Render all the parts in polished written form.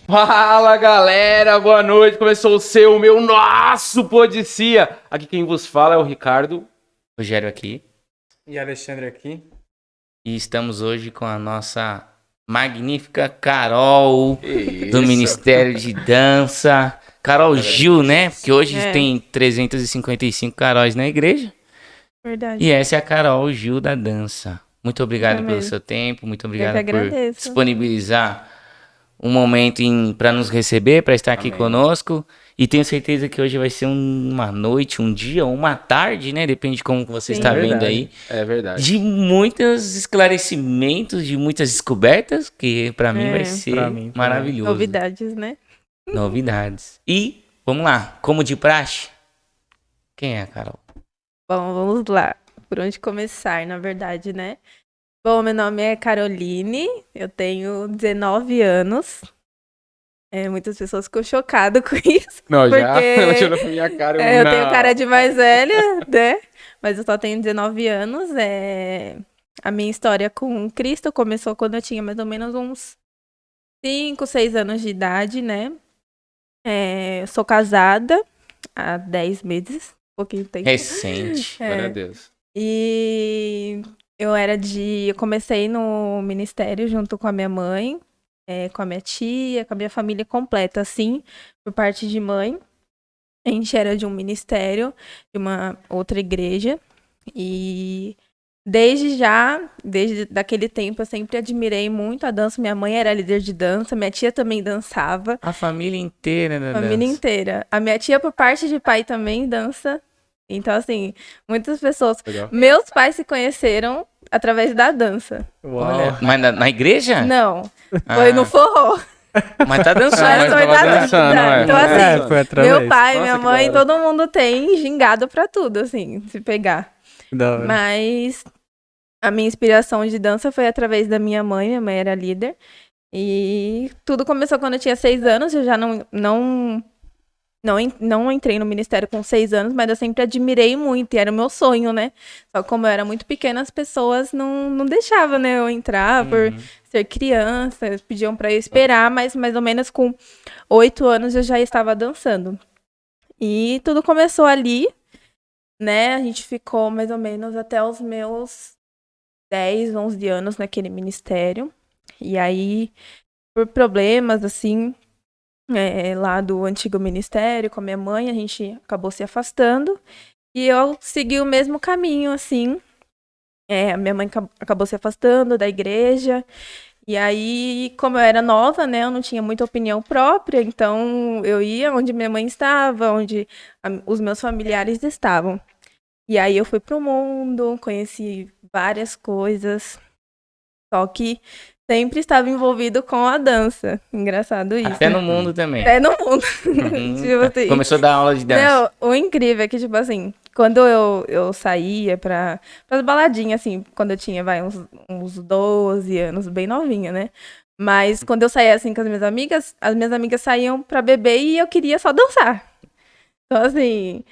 Fala galera, boa noite. Começou o seu, o meu, nosso Podicia. Aqui quem vos fala é o Ricardo. Rogério aqui. E Alexandre aqui. E estamos hoje com a nossa magnífica Carol do Ministério de Dança. Carol Gil, né? Porque hoje tem 355 Caróis na igreja. Verdade. E essa é a Carol Gil da dança. Muito obrigado pelo seu tempo, muito obrigado por disponibilizar um momento para nos receber, para estar aqui conosco. E tenho certeza que hoje vai ser uma noite, um dia, uma tarde, né? Depende de como você está vendo aí. É verdade. De muitos esclarecimentos, de muitas descobertas, que para mim vai ser maravilhoso. Novidades, né? Novidades. E, vamos lá, como de praxe, quem é a Carol? Bom, vamos lá. Por onde começar, na verdade, né? Bom, meu nome é Caroline, eu tenho 19 anos. Muitas pessoas ficam chocadas com isso. Não, porque já ela tirou pra minha cara. Eu tenho cara de mais velha, né? Mas eu só tenho 19 anos. A minha história com Cristo começou quando eu tinha mais ou menos uns 5, 6 anos de idade, né? Eu sou casada há 10 meses, um pouquinho de tempo. Recente. Glória a Deus. E eu comecei no ministério junto com a minha mãe, com a minha tia, com a minha família completa, assim, por parte de mãe. A gente era de um ministério, de uma outra igreja. E desde daquele tempo, eu sempre admirei muito a dança. Minha mãe era líder de dança, minha tia também dançava. A família inteira, né? Família inteira. A minha tia, por parte de pai, também dança. Então, assim, muitas pessoas... Legal. Meus pais se conheceram através da dança. Olha, mas na igreja? Não, foi no forró. Mas tá dançando. Mas foi tava da dançando, dança. Então, assim, foi através. meu pai, Nossa, minha que mãe, da hora. todo mundo tem gingado pra tudo, assim, se pegar. Da hora. Mas a minha inspiração de dança foi através da minha mãe era líder. E tudo começou quando eu tinha 6 anos, eu já não entrei no ministério com 6 anos, mas eu sempre admirei muito, e era o meu sonho, né? Só que como eu era muito pequena, as pessoas não deixavam, né, eu entrar por ser criança, eles pediam pra eu esperar, mas mais ou menos com 8 anos eu já estava dançando. E tudo começou ali, né? A gente ficou mais ou menos até os meus 10, 11 anos naquele ministério. E aí, por problemas, assim, lá do antigo ministério, com a minha mãe, a gente acabou se afastando. E eu segui o mesmo caminho, assim. A minha mãe acabou se afastando da igreja. E aí, como eu era nova, né, eu não tinha muita opinião própria, então eu ia onde minha mãe estava, onde os meus familiares estavam. E aí eu fui pro mundo, conheci várias coisas, só que sempre estava envolvido com a dança. Engraçado isso. Até no mundo também. Até no mundo. Tipo assim. Começou a dar aula de dança. Não, o incrível é que, tipo assim, quando eu saía pras baladinhas, assim, quando eu tinha, uns 12 anos, bem novinha, né? Mas quando eu saía, assim, com as minhas amigas saíam pra beber e eu queria só dançar. Então, assim,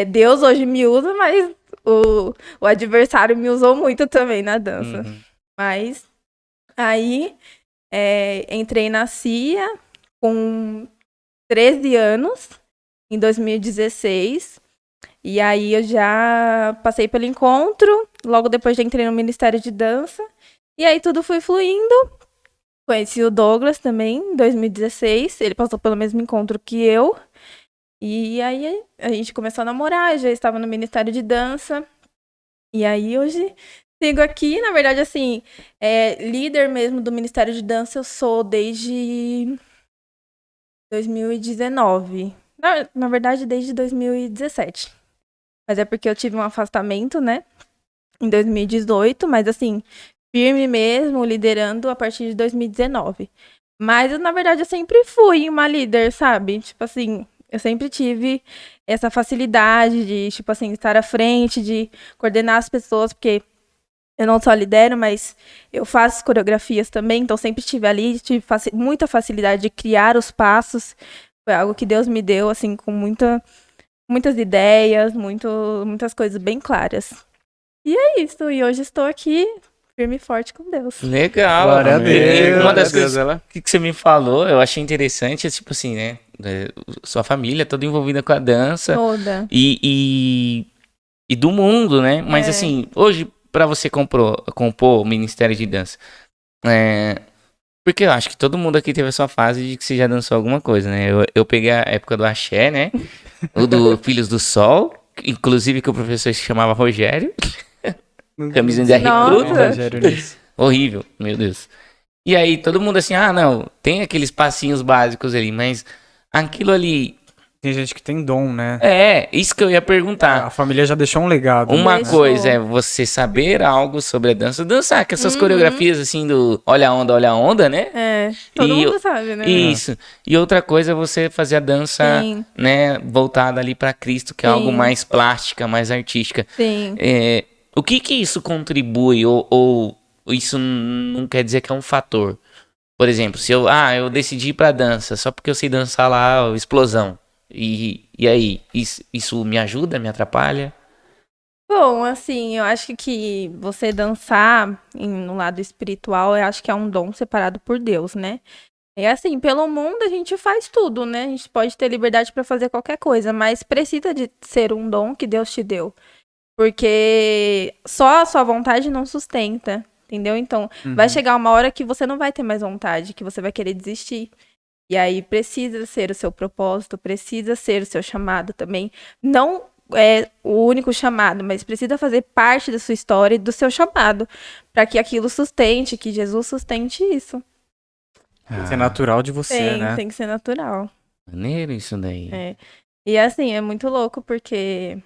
Deus hoje me usa, mas o adversário me usou muito também na dança. Mas aí, entrei na CIA com 13 anos, em 2016. E aí eu já passei pelo encontro, logo depois já entrei no Ministério de Dança. E aí tudo foi fluindo. Conheci o Douglas também, em 2016. Ele passou pelo mesmo encontro que eu. E aí a gente começou a namorar, eu já estava no Ministério de Dança. E aí hoje sigo aqui, na verdade, assim, líder mesmo do Ministério de Dança eu sou desde 2019. Na verdade, desde 2017. Mas é porque eu tive um afastamento, né? Em 2018, mas assim, firme mesmo, liderando a partir de 2019. Mas, na verdade, eu sempre fui uma líder, sabe? Tipo assim, eu sempre tive essa facilidade de, tipo assim, estar à frente, de coordenar as pessoas, porque eu não só lidero, mas eu faço coreografias também, então sempre estive ali, tive muita facilidade de criar os passos. Foi algo que Deus me deu, assim, com muitas ideias, muitas coisas bem claras. E é isso, e hoje estou aqui firme e forte com Deus. Legal. Glória a Deus. Uma das coisas que você me falou, eu achei interessante, é tipo assim, né? Sua família toda envolvida com a dança. Toda. E do mundo, né? Mas assim, hoje, pra você compor o Ministério de Dança, porque eu acho que todo mundo aqui teve a sua fase de que você já dançou alguma coisa, né? Eu peguei a época do axé, né? O do Filhos do Sol, inclusive que o professor se chamava Rogério. Camisinha de recruta. Horrível, meu Deus. E aí, todo mundo assim, não, tem aqueles passinhos básicos ali, mas aquilo ali... Tem gente que tem dom, né? Isso que eu ia perguntar. A família já deixou um legado. Uma coisa é você saber algo sobre a dança. Dançar, que essas coreografias assim do olha a onda, né? Todo mundo sabe, né? Isso. E outra coisa é você fazer a dança, né, voltada ali pra Cristo, que é algo mais plástica, mais artística. Sim. O que isso contribui ou isso não quer dizer que é um fator? Por exemplo, se eu decidi ir pra dança só porque eu sei dançar lá, explosão. E aí, isso me ajuda, me atrapalha? Bom, assim, eu acho que você dançar no lado espiritual, eu acho que é um dom separado por Deus, né? E assim, pelo mundo a gente faz tudo, né? A gente pode ter liberdade para fazer qualquer coisa, mas precisa de ser um dom que Deus te deu. Porque só a sua vontade não sustenta, entendeu? Então, vai chegar uma hora que você não vai ter mais vontade, que você vai querer desistir. E aí precisa ser o seu propósito, precisa ser o seu chamado também. Não é o único chamado, mas precisa fazer parte da sua história e do seu chamado, para que aquilo sustente, que Jesus sustente isso. Tem que ser natural de você, né? Tem que ser natural. Maneiro isso daí. E assim, é muito louco, porque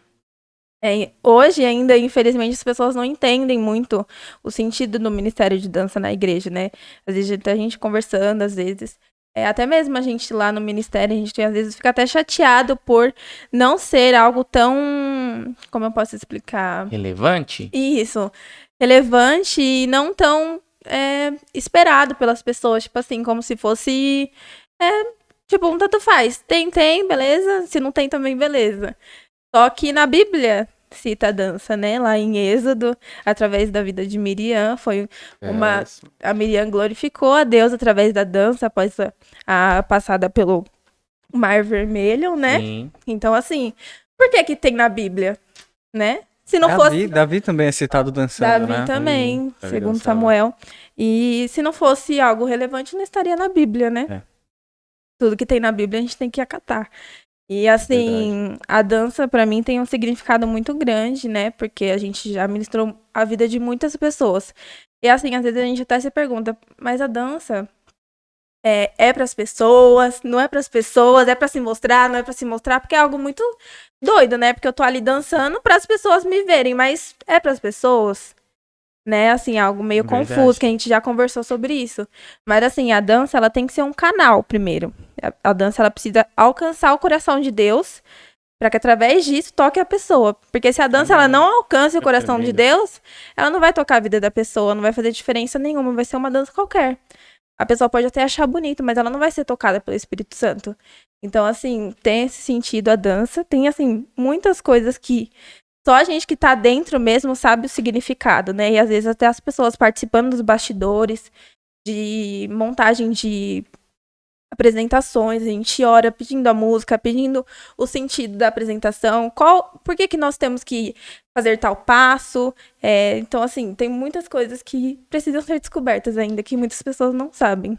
hoje ainda, infelizmente, as pessoas não entendem muito o sentido do ministério de dança na igreja, né? Às vezes a gente conversando, às vezes... até mesmo a gente lá no ministério, a gente às vezes fica até chateado por não ser algo tão... Como eu posso explicar? Relevante? Isso. Relevante e não tão esperado pelas pessoas. Tipo assim, como se fosse... tipo, um tanto faz. Tem, beleza. Se não tem também, beleza. Só que na Bíblia... cita a dança, né? Lá em Êxodo, através da vida de Miriam, a Miriam glorificou a Deus através da dança após a passada pelo Mar Vermelho, né? Sim. Então, assim, por que tem na Bíblia, né? Se não fosse... Davi também é citado dançando, Davi né? também, segundo Samuel. E se não fosse algo relevante, não estaria na Bíblia, né? Tudo que tem na Bíblia a gente tem que acatar. E assim, a dança pra mim tem um significado muito grande, né? Porque a gente já ministrou a vida de muitas pessoas. E assim, às vezes a gente até se pergunta, mas a dança é pras pessoas, não é pras pessoas, é pra se mostrar, não é pra se mostrar, porque é algo muito doido, né? Porque eu tô ali dançando pras pessoas me verem, mas é pras pessoas, né? Assim, algo meio confuso, que a gente já conversou sobre isso. Mas assim, a dança, ela tem que ser um canal primeiro. A dança, ela precisa alcançar o coração de Deus para que através disso toque a pessoa. Porque se a dança ela não alcança o coração de Deus, ela não vai tocar a vida da pessoa, não vai fazer diferença nenhuma, vai ser uma dança qualquer. A pessoa pode até achar bonito, mas ela não vai ser tocada pelo Espírito Santo. Então, assim, tem esse sentido a dança. Tem, assim, muitas coisas que só a gente que tá dentro mesmo sabe o significado, né? E às vezes até as pessoas participando dos bastidores, de montagem de apresentações, a gente ora pedindo a música, pedindo o sentido da apresentação, por que nós temos que fazer tal passo. Então, assim, tem muitas coisas que precisam ser descobertas ainda, que muitas pessoas não sabem.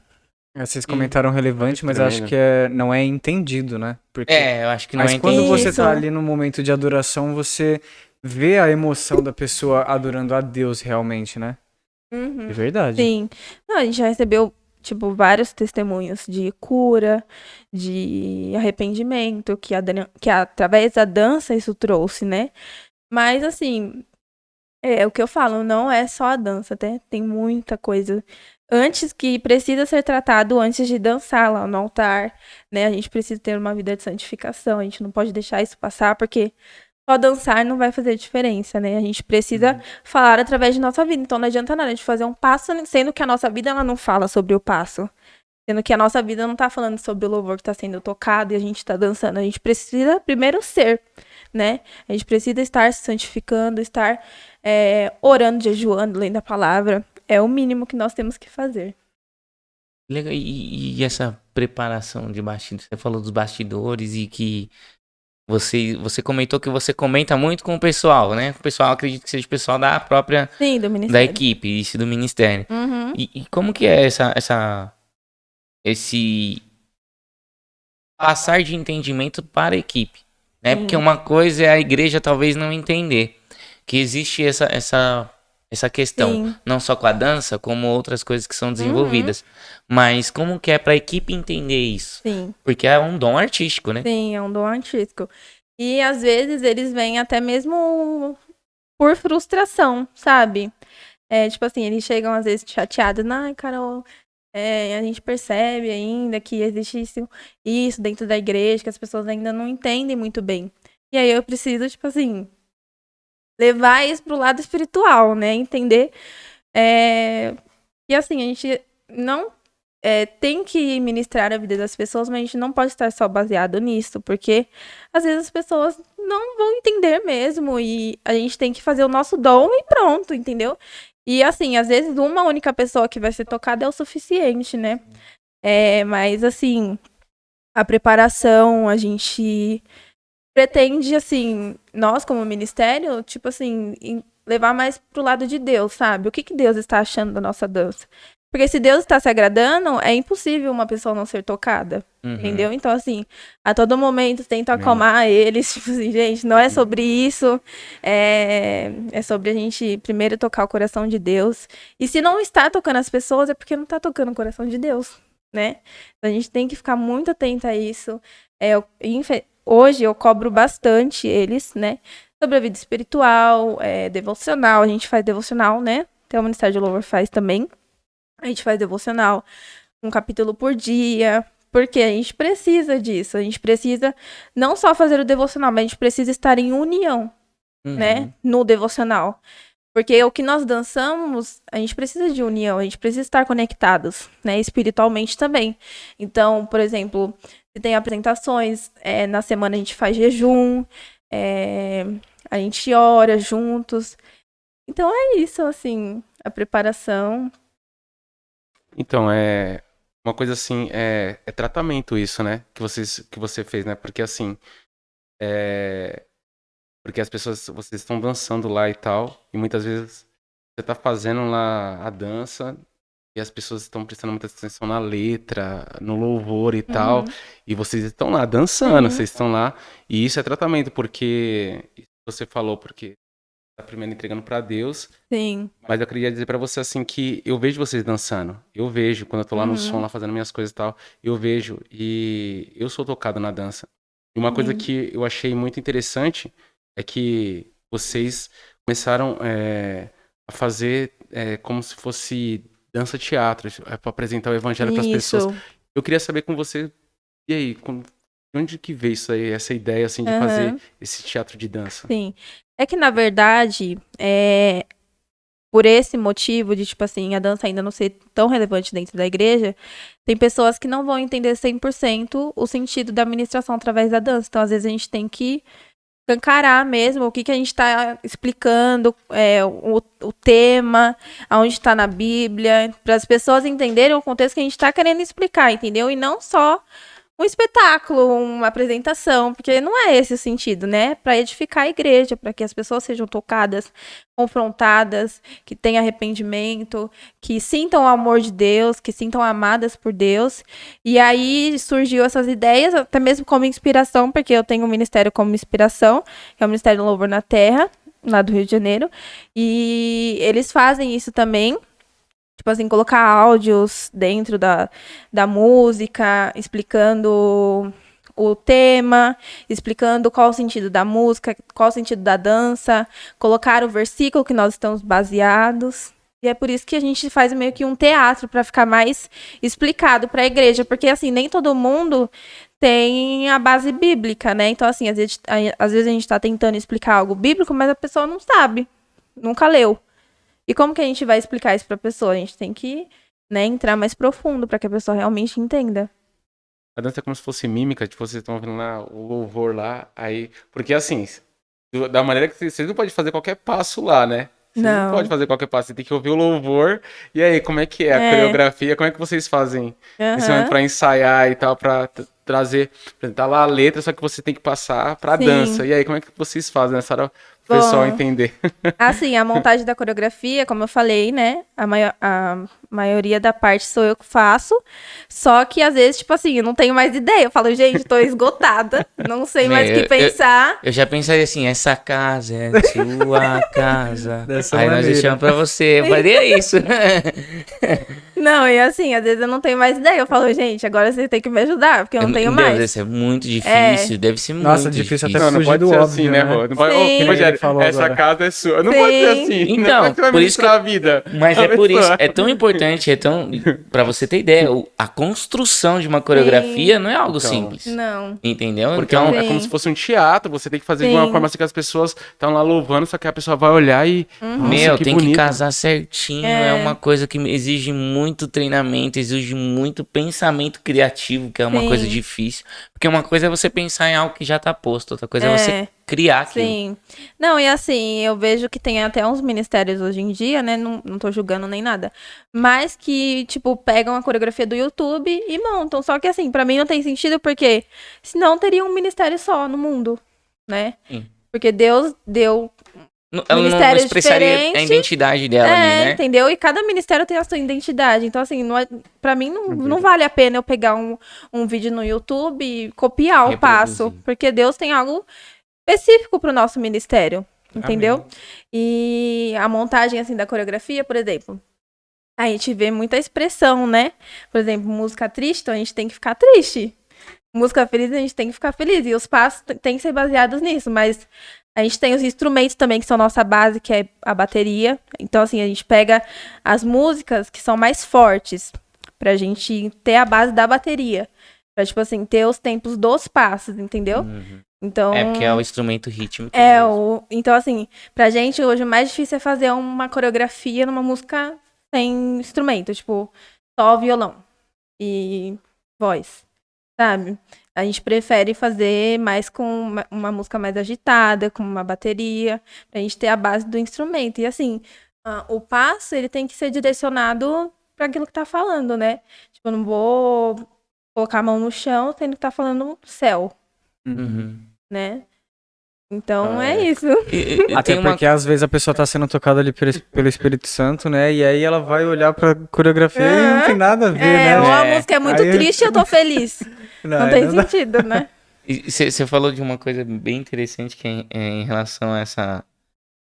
Vocês comentaram relevante, mas acho que não é entendido, né? Porque, eu acho que não é entendido. Mas quando você tá ali no momento de adoração, você vê a emoção da pessoa adorando a Deus realmente, né? É verdade. Sim. Não, a gente já recebeu, tipo, vários testemunhos de cura, de arrependimento, que através da dança isso trouxe, né? Mas, assim, o que eu falo, não é só a dança, até tem muita coisa antes que precisa ser tratado antes de dançar lá no altar, né? A gente precisa ter uma vida de santificação, a gente não pode deixar isso passar, porque só dançar não vai fazer diferença, né? A gente precisa falar através de nossa vida. Então não adianta nada a gente fazer um passo, sendo que a nossa vida ela não fala sobre o passo. Sendo que a nossa vida não tá falando sobre o louvor que tá sendo tocado e a gente tá dançando. A gente precisa primeiro ser, né? A gente precisa estar se santificando, estar orando, jejuando, lendo a palavra. É o mínimo que nós temos que fazer. Legal. E essa preparação de bastidores? Você falou dos bastidores e que você comentou que você comenta muito com o pessoal, né? O pessoal, acredito que seja o pessoal da própria... Sim, do ministério. Da equipe, isso do ministério. Uhum. E como que é esse passar de entendimento para a equipe? Né? Porque uma coisa é a igreja talvez não entender que existe essa questão, Sim. não só com a dança, como outras coisas que são desenvolvidas. Mas como que é para a equipe entender isso? Sim. Porque é um dom artístico, né? Sim, é um dom artístico. E às vezes eles vêm até mesmo por frustração, sabe? Tipo assim, eles chegam às vezes chateados. Ai, Carol, a gente percebe ainda que existe isso dentro da igreja, que as pessoas ainda não entendem muito bem. E aí eu preciso, tipo assim, levar isso pro lado espiritual, né? Entender. E assim, a gente não tem que ministrar a vida das pessoas, mas a gente não pode estar só baseado nisso, porque às vezes as pessoas não vão entender mesmo, e a gente tem que fazer o nosso dom e pronto, entendeu? E assim, às vezes uma única pessoa que vai ser tocada é o suficiente, né? Mas assim, a preparação, a gente pretende, assim, nós como ministério, tipo assim, levar mais pro lado de Deus, sabe? O que Deus está achando da nossa dança? Porque se Deus está se agradando, é impossível uma pessoa não ser tocada, entendeu? Então, assim, a todo momento tento acalmar eles, tipo assim, gente, não é sobre isso, é sobre a gente primeiro tocar o coração de Deus. E se não está tocando as pessoas, é porque não está tocando o coração de Deus, né? Então, a gente tem que ficar muito atenta a isso. Hoje eu cobro bastante eles, né? Sobre a vida espiritual, devocional, a gente faz devocional, né? Até o Ministério de Louvor faz também. A gente faz devocional, um capítulo por dia, porque a gente precisa disso. A gente precisa não só fazer o devocional, mas a gente precisa estar em união, né? No devocional. Porque o que nós dançamos, a gente precisa de união, a gente precisa estar conectados, né? Espiritualmente também. Então, por exemplo, se tem apresentações, na semana a gente faz jejum, a gente ora juntos. Então é isso, assim, a preparação. Então, uma coisa assim, é tratamento isso, né? Que você fez, né? Porque assim, porque as pessoas, vocês estão dançando lá e tal, e muitas vezes você tá fazendo lá a dança e as pessoas estão prestando muita atenção na letra, no louvor e tal, e vocês estão lá dançando, vocês estão lá, e isso é tratamento, porque você falou, porque tá primeiro entregando pra Deus. Sim. Mas eu queria dizer pra você assim que eu vejo vocês dançando. Eu vejo quando eu tô lá no som, lá fazendo minhas coisas e tal, eu vejo e eu sou tocado na dança. E uma coisa que eu achei muito interessante é que vocês começaram a fazer como se fosse dança-teatro, para apresentar o evangelho para as pessoas. Eu queria saber com você, e aí, de onde que veio isso aí, essa ideia assim de fazer esse teatro de dança? Sim. É que, na verdade, por esse motivo de, tipo assim, a dança ainda não ser tão relevante dentro da igreja, tem pessoas que não vão entender 100% o sentido da ministração através da dança. Então, às vezes, a gente tem que encarar mesmo o que a gente está explicando, o tema, aonde está na Bíblia, para as pessoas entenderem o contexto que a gente está querendo explicar, entendeu? E não só um espetáculo, uma apresentação, porque não é esse o sentido, né? Para edificar a igreja, para que as pessoas sejam tocadas, confrontadas, que tenham arrependimento, que sintam o amor de Deus, que sintam amadas por Deus. E aí surgiu essas ideias, até mesmo como inspiração, porque eu tenho um ministério como inspiração, que é o Ministério do Louvor na Terra, lá do Rio de Janeiro, e eles fazem isso também. Tipo assim, colocar áudios dentro da música, explicando o tema, explicando qual o sentido da música, qual o sentido da dança, colocar o versículo que nós estamos baseados. E é por isso que a gente faz meio que um teatro, para ficar mais explicado para a igreja, porque assim, nem todo mundo tem a base bíblica, né? Então assim, às vezes a gente está tentando explicar algo bíblico, mas a pessoa não sabe, nunca leu. E como que a gente vai explicar isso para a pessoa? A gente tem que, né, entrar mais profundo para que a pessoa realmente entenda. a dança é como se fosse mímica, tipo, vocês estão ouvindo lá o louvor lá, aí... Porque assim, da maneira que vocês não podem fazer qualquer passo lá, né? Você não pode fazer qualquer passo, você tem que ouvir o louvor. E aí, como é que é a coreografia? Como é que vocês fazem esse momento pra ensaiar e tal, pra trazer, tá lá a letra, só que você tem que passar pra dança. E aí, como é que vocês fazem nessa hora? O pessoal entender. Assim, a montagem da coreografia, como eu falei, né? A maioria da parte sou eu que faço. Só que às vezes, tipo assim, eu não tenho mais ideia. Eu falo, gente, tô esgotada. Não sei mais o que pensar. Eu já pensaria assim, essa casa é sua casa. Aí maneira. nós deixamos pra você. Eu faria isso. Não, e assim, às vezes eu não tenho mais ideia. Eu falo, gente, agora você tem que me ajudar, porque eu não tenho mais. Deve ser muito difícil. Deve ser muito difícil. Até não pode ser óbvio, assim, né, Rô? Não pode, Rogério, essa agora. Casa é sua. Não pode ser assim. Então, por isso que a vida. Mas é por isso, é tão importante, pra você ter ideia, a construção de uma coreografia não é algo simples. Não. Entendeu? Porque então, é como se fosse um teatro, você tem que fazer de uma forma assim que as pessoas estão lá louvando, só que a pessoa vai olhar e... Nossa, que tem bonito. Que casar certinho, é uma coisa que exige muito treinamento, exige muito pensamento criativo, que é uma coisa difícil. Porque uma coisa é você pensar em algo que já tá posto, outra coisa é você criar aquilo. Sim. Não, e assim, eu vejo que tem até uns ministérios hoje em dia, né? Não tô julgando nem nada. Mas que, tipo, pegam a coreografia do YouTube e montam. Só que assim, pra mim não tem sentido, porque senão teria um ministério só no mundo, né? Sim. Porque Deus deu ela não expressaria a identidade dela ali, né? Entendeu? E cada ministério tem a sua identidade. Então, assim, pra mim não vale a pena eu pegar um vídeo no YouTube e copiar o passo. Porque Deus tem algo específico pro nosso ministério. Entendeu? Amém. E a montagem, assim, da coreografia, por exemplo, a gente vê muita expressão, né? Por exemplo, música triste, então a gente tem que ficar triste. Música feliz, a gente tem que ficar feliz. E os passos têm que ser baseados nisso, mas... A gente tem os instrumentos também, que são nossa base, que é a bateria. Então, assim, a gente pega as músicas que são mais fortes, pra gente ter a base da bateria. Pra, tipo assim, ter os tempos dos passos, entendeu? Então... porque é o instrumento rítmico. Então, assim, pra gente, hoje, o mais difícil é fazer uma coreografia numa música sem instrumento. Tipo, só violão e voz, sabe? A gente prefere fazer mais com uma música mais agitada, com uma bateria, pra gente ter a base do instrumento. E assim, o passo, ele tem que ser direcionado para aquilo que tá falando, né? Tipo, eu não vou colocar a mão no chão, tendo que tá falando céu, né? Então é isso. Até porque às vezes a pessoa tá sendo tocada ali pelo Espírito Santo, né? E aí ela vai olhar pra coreografia e não tem nada a ver, né? Ou a música é muito triste e eu tô feliz. Não tem sentido, né? E você falou de uma coisa bem interessante que é em relação a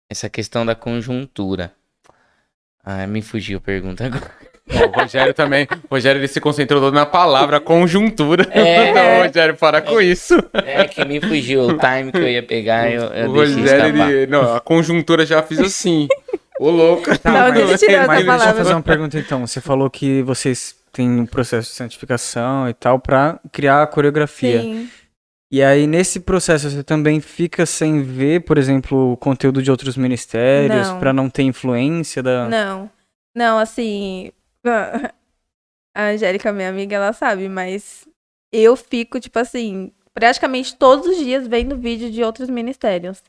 essa questão da conjuntura. Me fugiu a pergunta agora. O Rogério também. O Rogério, ele se concentrou na palavra conjuntura. Então, Rogério, para com isso. Que me fugiu o time que eu ia pegar. Eu o Rogério, não, a conjuntura já fiz assim. Ô, louco. Mas deixa eu fazer uma pergunta então. Você falou que vocês têm um processo de santificação e tal pra criar a coreografia. Sim. E aí, nesse processo, você também fica sem ver, por exemplo, o conteúdo de outros ministérios pra não ter influência da... Não, assim... A Angélica, minha amiga, ela sabe, mas eu fico, tipo assim, praticamente todos os dias vendo vídeo de outros ministérios.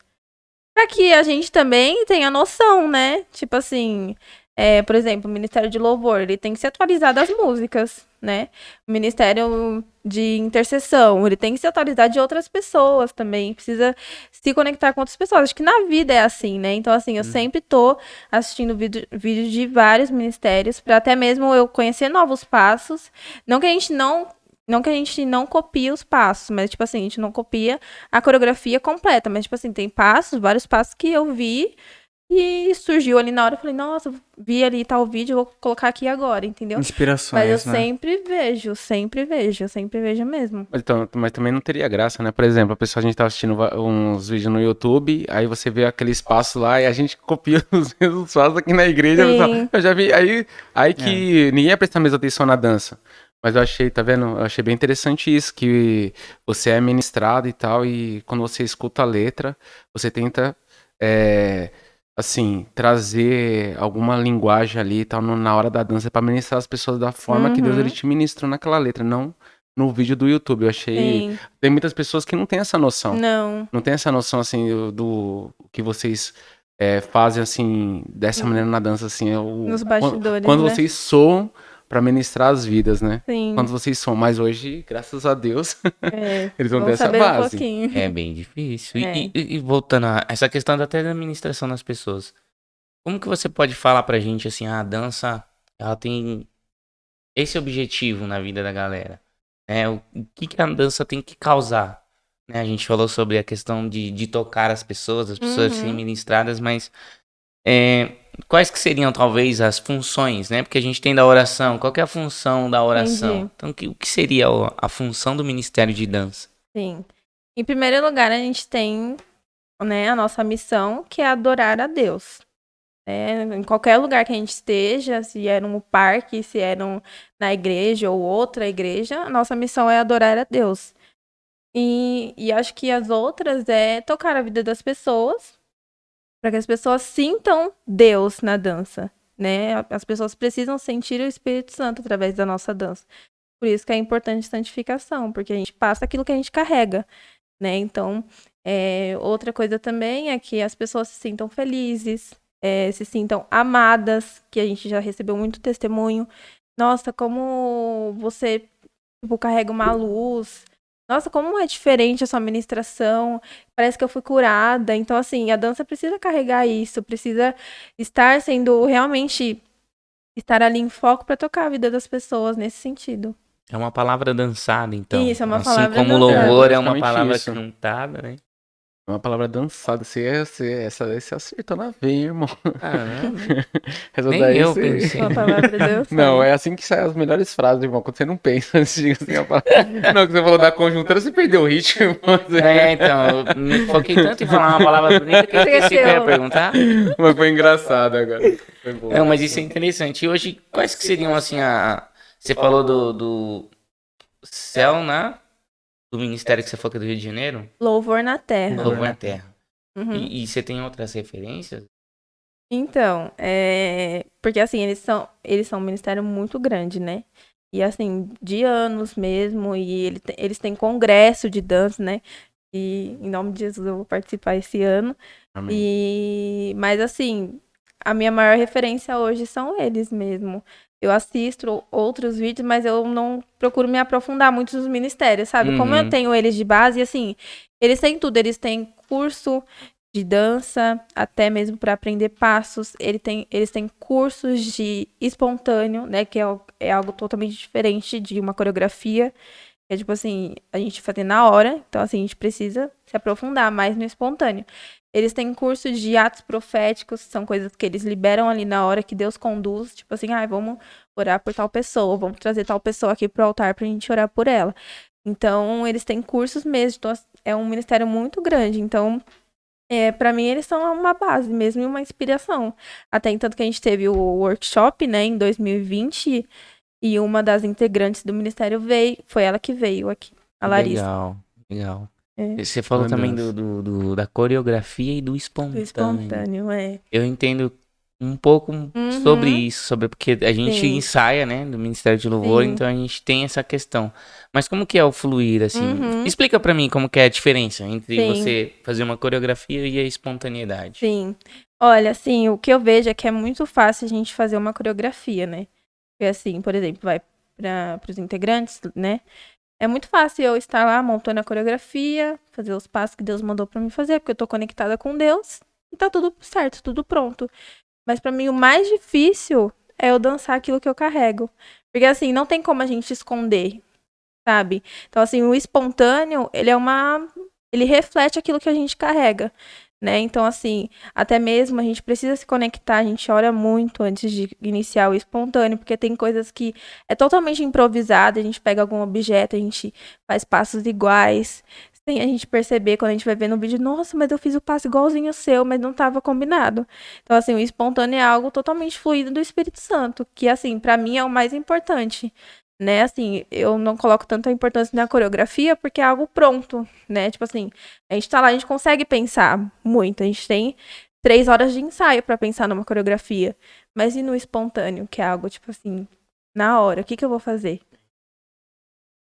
Pra que a gente também tenha noção, né? Tipo assim, por exemplo, o Ministério de Louvor, ele tem que ser atualizado as músicas, né? O Ministério de Intercessão, ele tem que se atualizar de outras pessoas também, precisa se conectar com outras pessoas. Acho que na vida é assim, né? Então, assim, eu sempre tô assistindo vídeos de vários ministérios, pra até mesmo eu conhecer novos passos. Não que a gente não copie os passos, mas, tipo assim, a gente não copia a coreografia completa, mas, tipo assim, tem vários passos que eu vi e surgiu ali na hora, eu falei, nossa, vi ali tal vídeo, vou colocar aqui agora, entendeu? Inspirações, mas eu sempre vejo mesmo. Mas também não teria graça, né? Por exemplo, a gente tá assistindo uns vídeos no YouTube, aí você vê aqueles passos lá e a gente copia os mesmos passos aqui na igreja. Eu já vi, aí que ninguém ia prestar mesmo atenção na dança. Mas eu achei, tá vendo? Eu achei bem interessante isso, que você é ministrado e tal, e quando você escuta a letra, você tenta, assim, trazer alguma linguagem ali e tal, na hora da dança, pra ministrar as pessoas da forma que Deus ele te ministrou naquela letra, não no vídeo do YouTube. Eu achei... Sim. Tem muitas pessoas que não têm essa noção. Não tem essa noção, assim, do que vocês fazem, assim, dessa maneira na dança, assim. Nos bastidores, quando né? vocês soam pra ministrar as vidas, né? Sim. Quando vocês soam. Mas hoje, graças a Deus, eles vão ter essa base. É bem difícil. E voltando a essa questão até da administração das pessoas. Como que você pode falar pra gente, assim, a dança, ela tem esse objetivo na vida da galera? O que a dança tem que causar? A gente falou sobre a questão de tocar as pessoas serem ministradas, mas quais que seriam talvez as funções, né? Porque a gente tem da oração. Qual que é a função da oração? Entendi. Então, o que seria a função do Ministério de Dança? Sim. Em primeiro lugar, a gente tem, né, a nossa missão, que é adorar a Deus. Em qualquer lugar que a gente esteja, se é no parque, se é na igreja ou outra igreja, a nossa missão é adorar a Deus. E acho que as outras é tocar a vida das pessoas, para que as pessoas sintam Deus na dança, né? As pessoas precisam sentir o Espírito Santo através da nossa dança. Por isso que é importante a santificação, porque a gente passa aquilo que a gente carrega, né? Então, outra coisa também é que as pessoas se sintam felizes, se sintam amadas, que a gente já recebeu muito testemunho. Nossa, como você carrega uma luz. Nossa, como é diferente a sua ministração. Parece que eu fui curada. Então, assim, a dança precisa carregar isso. Precisa estar sendo realmente... Estar ali em foco para tocar a vida das pessoas nesse sentido. É uma palavra dançada, então. Isso, é uma palavra dançada. Assim como louvor é uma palavra cantada, né? É uma palavra dançada. Você acertou na veia, irmão. Nem eu pensei. Uma palavra dançada. Não, é assim que saem as melhores frases, irmão. Quando você não pensa antes de assim, a palavra. Não, que você falou da conjuntura, você perdeu o ritmo, irmão. Então, eu me foquei tanto em falar uma palavra bonita que eu esqueci que eu ia perguntar. Mas foi engraçado agora. Foi bom. Mas isso é interessante. E hoje, quais que seriam, assim, Você falou do céu do ministério que você falou que é do Rio de Janeiro? Louvor na Terra. Louvor na Terra. Uhum. E você tem outras referências? Então, porque assim, eles são um ministério muito grande, né? E assim, de anos mesmo, e eles têm congresso de dança, né? E em nome de Jesus eu vou participar esse ano. Amém. Mas assim, a minha maior referência hoje são eles mesmo. Eu assisto outros vídeos, mas eu não procuro me aprofundar muito nos ministérios, sabe? Como eu tenho eles de base, assim, eles têm tudo. Eles têm curso de dança, até mesmo para aprender passos. Eles têm cursos de espontâneo, né? Que é algo totalmente diferente de uma coreografia. É tipo assim, a gente fazer na hora. Então, assim, a gente precisa se aprofundar mais no espontâneo. Eles têm curso de atos proféticos, são coisas que eles liberam ali na hora que Deus conduz. Tipo assim, vamos orar por tal pessoa, vamos trazer tal pessoa aqui pro altar pra gente orar por ela. Então, eles têm cursos mesmo. Então, é um ministério muito grande. Então, pra mim, eles são uma base mesmo e uma inspiração. Até tanto que a gente teve o workshop, né, em 2020, e uma das integrantes do ministério foi ela que veio aqui, a Larissa. Legal. Você falou também da coreografia e do espontâneo. Do espontâneo, Eu entendo um pouco sobre isso, porque a gente ensaia, né, do Ministério de Louvor, então a gente tem essa questão. Mas como que é o fluir, assim? Explica pra mim como que é a diferença entre você fazer uma coreografia e a espontaneidade. Sim. Olha, assim, o que eu vejo é que é muito fácil a gente fazer uma coreografia, né? Porque assim, por exemplo, vai para os integrantes, né? É muito fácil eu estar lá montando a coreografia, fazer os passos que Deus mandou pra mim fazer, porque eu tô conectada com Deus e tá tudo certo, tudo pronto. Mas pra mim o mais difícil é eu dançar aquilo que eu carrego. Porque assim, não tem como a gente esconder, sabe? Então assim, o espontâneo, ele reflete aquilo que a gente carrega, né? Então assim, até mesmo a gente precisa se conectar, a gente ora muito antes de iniciar o espontâneo, porque tem coisas que é totalmente improvisado, a gente pega algum objeto, a gente faz passos iguais, sem a gente perceber quando a gente vai ver no vídeo, nossa, mas eu fiz o passo igualzinho ao seu, mas não estava combinado. Então assim, o espontâneo é algo totalmente fluido do Espírito Santo, que assim, pra mim é o mais importante. Né, assim, eu não coloco tanta importância na coreografia porque é algo pronto, né, tipo assim, a gente tá lá, a gente consegue pensar muito, a gente tem 3 horas de ensaio pra pensar numa coreografia, mas e no espontâneo, que é algo, tipo assim, na hora, o que eu vou fazer?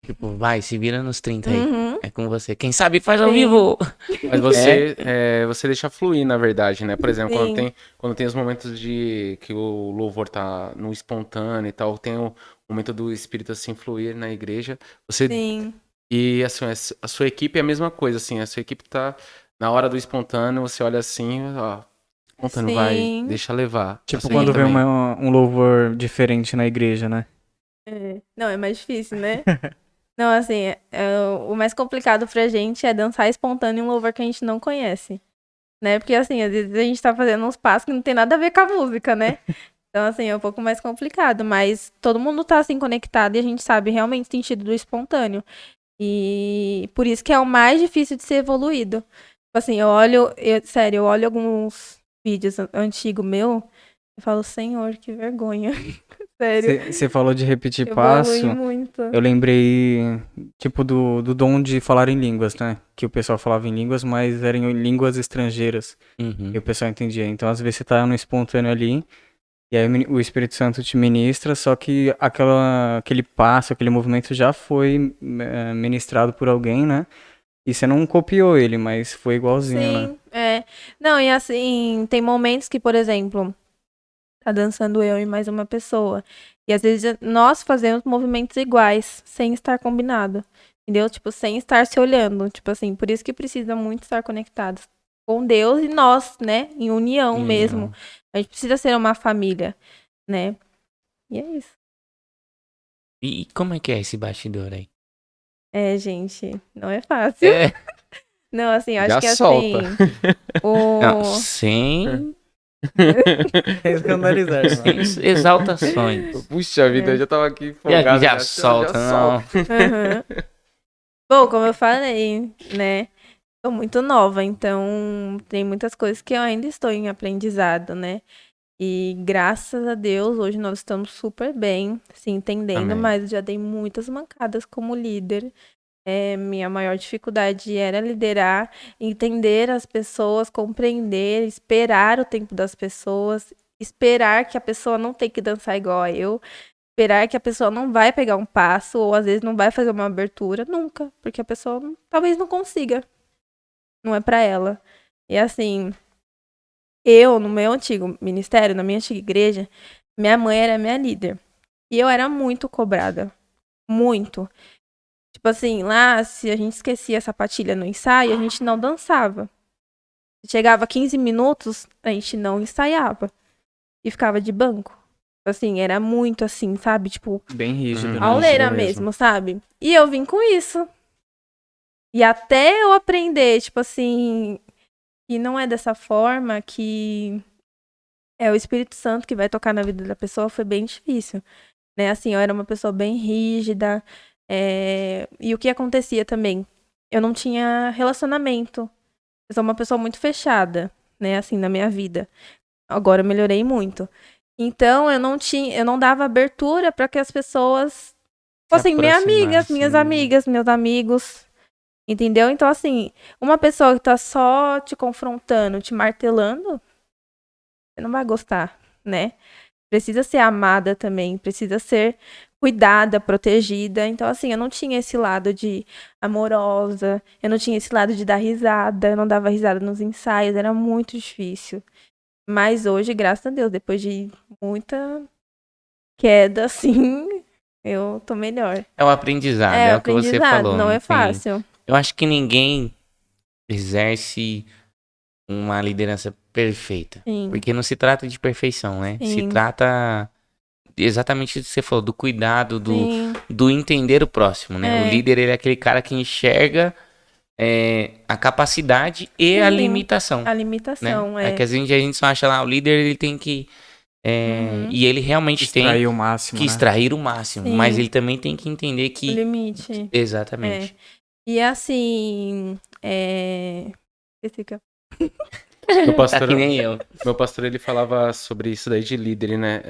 Tipo, vai, se vira nos 30 aí. É com você. Quem sabe faz ao vivo. Mas você deixa fluir, na verdade, né? Por exemplo, quando tem os momentos de que o louvor tá no espontâneo e tal, tem o momento do Espírito, assim, fluir na igreja. Sim. E, assim, a sua equipe é a mesma coisa, assim. A sua equipe tá na hora do espontâneo, você olha assim, ó, espontâneo, vai, deixa levar. Tipo quando vê um louvor diferente na igreja, né? Não, é mais difícil, né? Não, assim, o mais complicado pra gente é dançar espontâneo em um louvor que a gente não conhece, né? Porque, assim, às vezes a gente tá fazendo uns passos que não tem nada a ver com a música, né? Então, assim, é um pouco mais complicado, mas todo mundo tá, assim, conectado e a gente sabe realmente o sentido do espontâneo. E por isso que é o mais difícil de ser evoluído. Tipo assim, sério, eu olho alguns vídeos antigos meu, eu falo, Senhor, que vergonha. Sério. Você falou de repetir passo. Muito. Eu lembrei, tipo, do dom de falar em línguas, né? Que o pessoal falava em línguas, mas eram em línguas estrangeiras. E o pessoal entendia. Então, às vezes, você tá no espontâneo ali, e aí o Espírito Santo te ministra, só que aquele passo, aquele movimento já foi ministrado por alguém, né? E você não copiou ele, mas foi igualzinho, né? Sim, Não, e assim, tem momentos que, por exemplo, tá dançando eu e mais uma pessoa. E às vezes nós fazemos movimentos iguais, sem estar combinado. Entendeu? Tipo, sem estar se olhando. Tipo assim, por isso que precisa muito estar conectados com Deus e nós, né? Em união mesmo. A gente precisa ser uma família, né? E é isso. E como é que é esse bastidor aí? Gente, não é fácil. Não, assim, eu acho que solta. assim. Não, sem Escandalizar. sem exaltações. Puxa vida, eu já tava aqui folgado. Já solta, não. Bom, como eu falei, né? Sou muito nova, então tem muitas coisas que eu ainda estou em aprendizado, né? E graças a Deus, hoje nós estamos super bem, se entendendo, mas já dei muitas mancadas como líder. Minha maior dificuldade era liderar, entender as pessoas, compreender, esperar o tempo das pessoas, esperar que a pessoa não tem que dançar igual a eu, esperar que a pessoa não vai pegar um passo, ou às vezes não vai fazer uma abertura, nunca, porque a pessoa talvez não consiga. Não é pra ela. E assim, eu, no meu antigo ministério, na minha antiga igreja, minha mãe era minha líder. E eu era muito cobrada. Muito. Tipo assim, lá, se a gente esquecia a sapatilha no ensaio, a gente não dançava. Chegava 15 minutos, a gente não ensaiava. E ficava de banco. Assim, era muito assim, sabe? Tipo, bem rígido, né? auleira mesmo, sabe? E eu vim com isso. E até eu aprender, tipo assim, que não é dessa forma, que é o Espírito Santo que vai tocar na vida da pessoa, foi bem difícil. Né? Assim, eu era uma pessoa bem rígida. E o que acontecia também? Eu não tinha relacionamento. Eu sou uma pessoa muito fechada, né? Assim, na minha vida. Agora eu melhorei muito. Então, eu não dava abertura para que as pessoas fossem minhas amigas, meus amigos. Entendeu? Então, assim, uma pessoa que tá só te confrontando, te martelando, você não vai gostar, né? Precisa ser amada também, precisa ser cuidada, protegida. Então, assim, eu não tinha esse lado de amorosa, eu não tinha esse lado de dar risada, eu não dava risada nos ensaios, era muito difícil. Mas hoje, graças a Deus, depois de muita queda, assim, eu tô melhor. É um aprendizado, é o que você falou. Não é fácil. Eu acho que ninguém exerce uma liderança perfeita. Sim. Porque não se trata de perfeição, né? Sim. Se trata exatamente do que você falou, do cuidado, do entender o próximo, né? O líder, ele é aquele cara que enxerga a capacidade e a limitação. A limitação, né? É que às vezes a gente só acha lá, o líder, ele tem que... E ele realmente extrair o máximo, que extrair o máximo. Sim. Mas ele também tem que entender que... O limite. Exatamente. E assim... Esse que Meu pastor, tá que nem eu. Meu pastor, ele falava sobre isso daí de líder, né?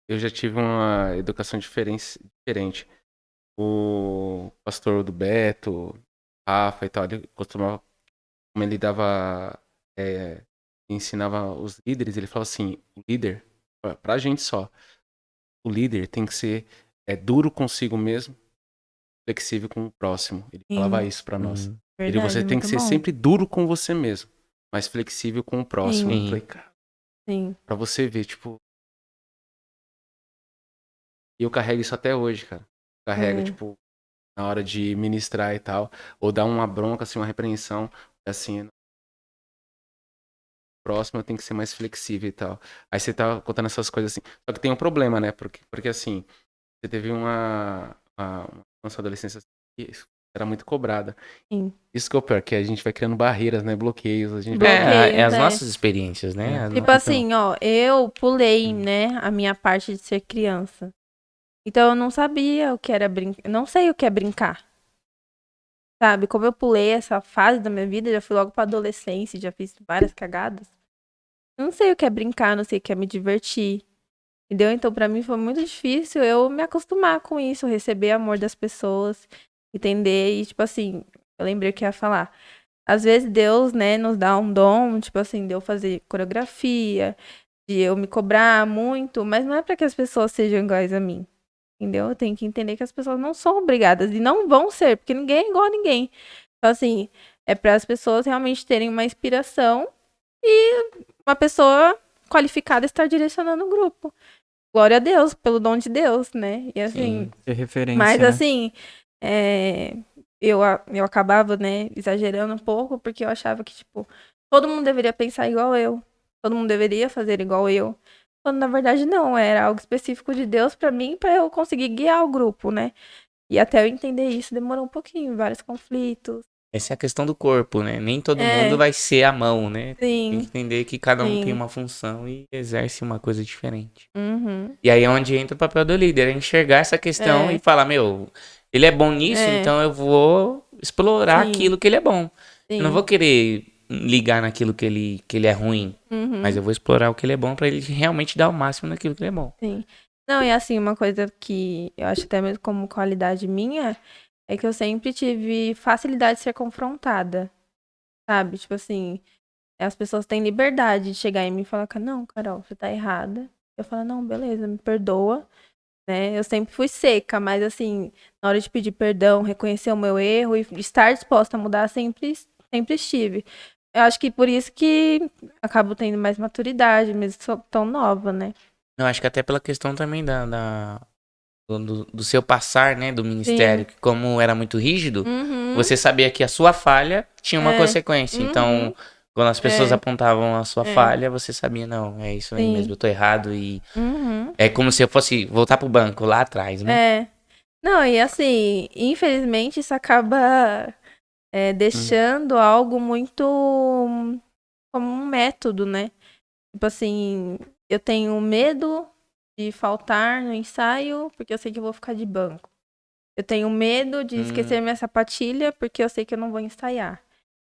Eu já tive uma educação diferente. O pastor do Beto, Rafa e tal, ele costumava, como ele dava, ensinava os líderes, ele falava assim, o líder, pra gente só, o líder tem que ser duro consigo mesmo, flexível com o próximo. Ele falava isso pra nós. Verdade, Você tem que ser sempre duro com você mesmo, mas flexível com o próximo. Eu falei, cara, pra você ver, tipo... E eu carrego isso até hoje, cara. Carrego, tipo, na hora de ministrar e tal, ou dar uma bronca, assim, uma repreensão, assim... Próximo eu tenho que ser mais flexível e tal. Aí você tá contando essas coisas assim. Só que tem um problema, né? Porque assim, você teve uma sua adolescência que era muito cobrada. Sim. Isso que é o pior, que a gente vai criando barreiras, né? Bloqueios. A gente é as nossas experiências, né? Tipo assim, ó, eu pulei, né, a minha parte de ser criança. Então eu não sabia o que era brincar. Não sei o que é brincar. Sabe? Como eu pulei essa fase da minha vida, já fui logo pra adolescência, já fiz várias cagadas. Eu não sei o que é brincar, não sei o que é me divertir. Entendeu? Então, pra mim foi muito difícil eu me acostumar com isso, receber amor das pessoas, entender. E, tipo assim, eu lembrei que ia falar. Às vezes Deus, né, nos dá um dom, tipo assim, de eu fazer coreografia, de eu me cobrar muito, mas não é pra que as pessoas sejam iguais a mim. Entendeu? Eu tenho que entender que as pessoas não são obrigadas e não vão ser, porque ninguém é igual a ninguém. Então, assim, é para as pessoas realmente terem uma inspiração e uma pessoa qualificada estar direcionando o grupo. Glória a Deus, pelo dom de Deus, né? E assim. Ser referência, mas né? assim, eu acabava, né, exagerando um pouco, porque eu achava que, tipo, todo mundo deveria pensar igual eu. Todo mundo deveria fazer igual eu. Quando na verdade não, era algo específico de Deus pra mim, pra eu conseguir guiar o grupo, né? E até eu entender isso demorou um pouquinho, vários conflitos. Essa é a questão do corpo, né? Nem todo mundo vai ser a mão, né? Sim. Tem que entender que cada um tem uma função e exerce uma coisa diferente. E aí é onde entra o papel do líder, é enxergar essa questão e falar, meu, ele é bom nisso, então eu vou explorar aquilo que ele é bom. Eu não vou querer ligar naquilo que ele é ruim, mas eu vou explorar o que ele é bom pra ele realmente dar o máximo naquilo que ele é bom. Sim. Não, e assim, uma coisa que eu acho até mesmo como qualidade minha é que eu sempre tive facilidade de ser confrontada, sabe? Tipo assim, as pessoas têm liberdade de chegar em mim e falar, não, Carol, você tá errada. Eu falo, não, beleza, me perdoa, né? Eu sempre fui seca, mas assim, na hora de pedir perdão, reconhecer o meu erro e estar disposta a mudar, sempre estive. Eu acho que por isso que acabo tendo mais maturidade, mesmo sou tão nova, né? Eu acho que até pela questão também do seu passar, né, do ministério, que como era muito rígido, você sabia que a sua falha tinha uma consequência. Então, quando as pessoas apontavam a sua falha, você sabia, não, é isso aí mesmo, eu tô errado. E é como se eu fosse voltar pro banco lá atrás, né? Não, e assim, infelizmente isso acaba deixando algo muito como um método, né? Tipo assim, eu tenho medo de faltar no ensaio porque eu sei que eu vou ficar de banco. Eu tenho medo de esquecer minha sapatilha porque eu sei que eu não vou ensaiar.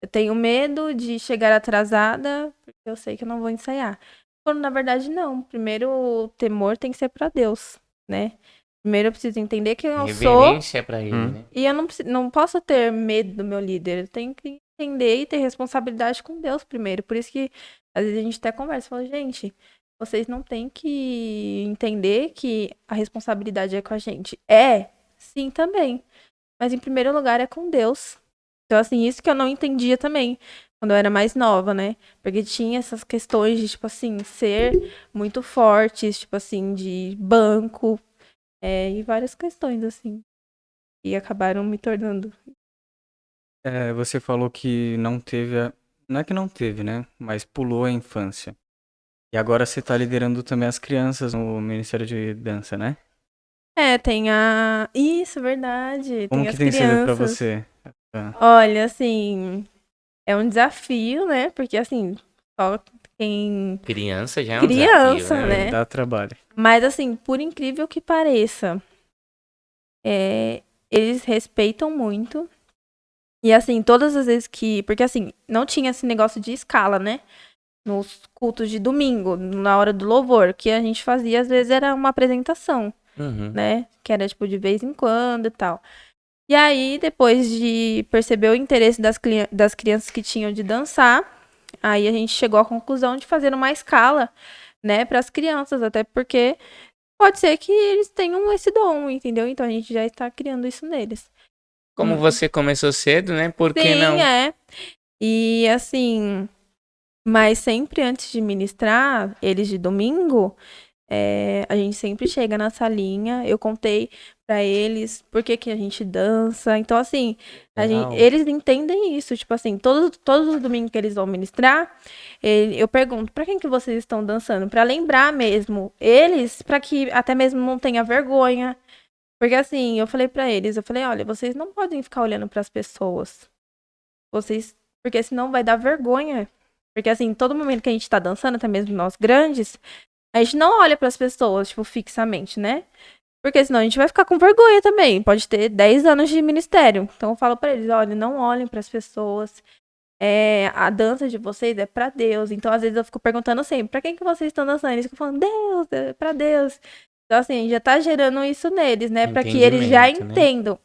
Eu tenho medo de chegar atrasada porque eu sei que eu não vou ensaiar. Quando na verdade não. Primeiro o temor tem que ser pra Deus, né? Primeiro eu preciso entender quem eu sou. Reverência pra ele, né? E eu não posso ter medo do meu líder. Eu tenho que entender e ter responsabilidade com Deus primeiro. Por isso que às vezes a gente até conversa, fala, gente, vocês não têm que entender que a responsabilidade é com a gente. Sim, também. Mas em primeiro lugar é com Deus. Então, assim, isso que eu não entendia também, quando eu era mais nova, né? Porque tinha essas questões de, tipo assim, ser muito fortes, tipo assim, de banco, e várias questões, assim. E acabaram me tornando. Você falou que não teve Não é que não teve, né? Mas pulou a infância. E agora você tá liderando também as crianças no Ministério de Dança, né? Tem a... Isso, verdade. Como tem que as tem sido pra crianças. você? Olha, assim, é um desafio, né? Porque, assim, só quem... Criança já é um desafio, né? Dá trabalho. Mas, assim, por incrível que pareça, eles respeitam muito. E, assim, todas as vezes que... Porque, assim, não tinha esse negócio de escala, né? Nos cultos de domingo, na hora do louvor. O que a gente fazia, às vezes, era uma apresentação, né? Que era, tipo, de vez em quando e tal. E aí, depois de perceber o interesse das crianças que tinham de dançar, aí a gente chegou à conclusão de fazer uma escala, né, para as crianças, até porque pode ser que eles tenham esse dom, entendeu? Então a gente já está criando isso neles. Como você começou cedo, né? Por que não? Sim, é. E assim, mas sempre antes de ministrar, eles de domingo, a gente sempre chega na salinha, eu contei pra eles por que que a gente dança. Então, assim, eles entendem isso. Tipo assim, todos os domingos que eles vão ministrar, eu pergunto, pra quem que vocês estão dançando? Pra lembrar mesmo eles, pra que até mesmo não tenha vergonha. Porque assim, eu falei pra eles, olha, vocês não podem ficar olhando pras pessoas. Porque senão vai dar vergonha. Porque assim, todo momento que a gente tá dançando, até mesmo nós grandes, a gente não olha pras pessoas, tipo, fixamente, né? Porque senão a gente vai ficar com vergonha também. Pode ter 10 anos de ministério. Então eu falo pra eles, olha, não olhem pras pessoas. A dança de vocês é pra Deus. Então às vezes eu fico perguntando sempre, pra quem que vocês estão dançando? Eles ficam falando, Deus, é pra Deus. Então assim, já tá gerando isso neles, né? Pra que eles já entendam. Né?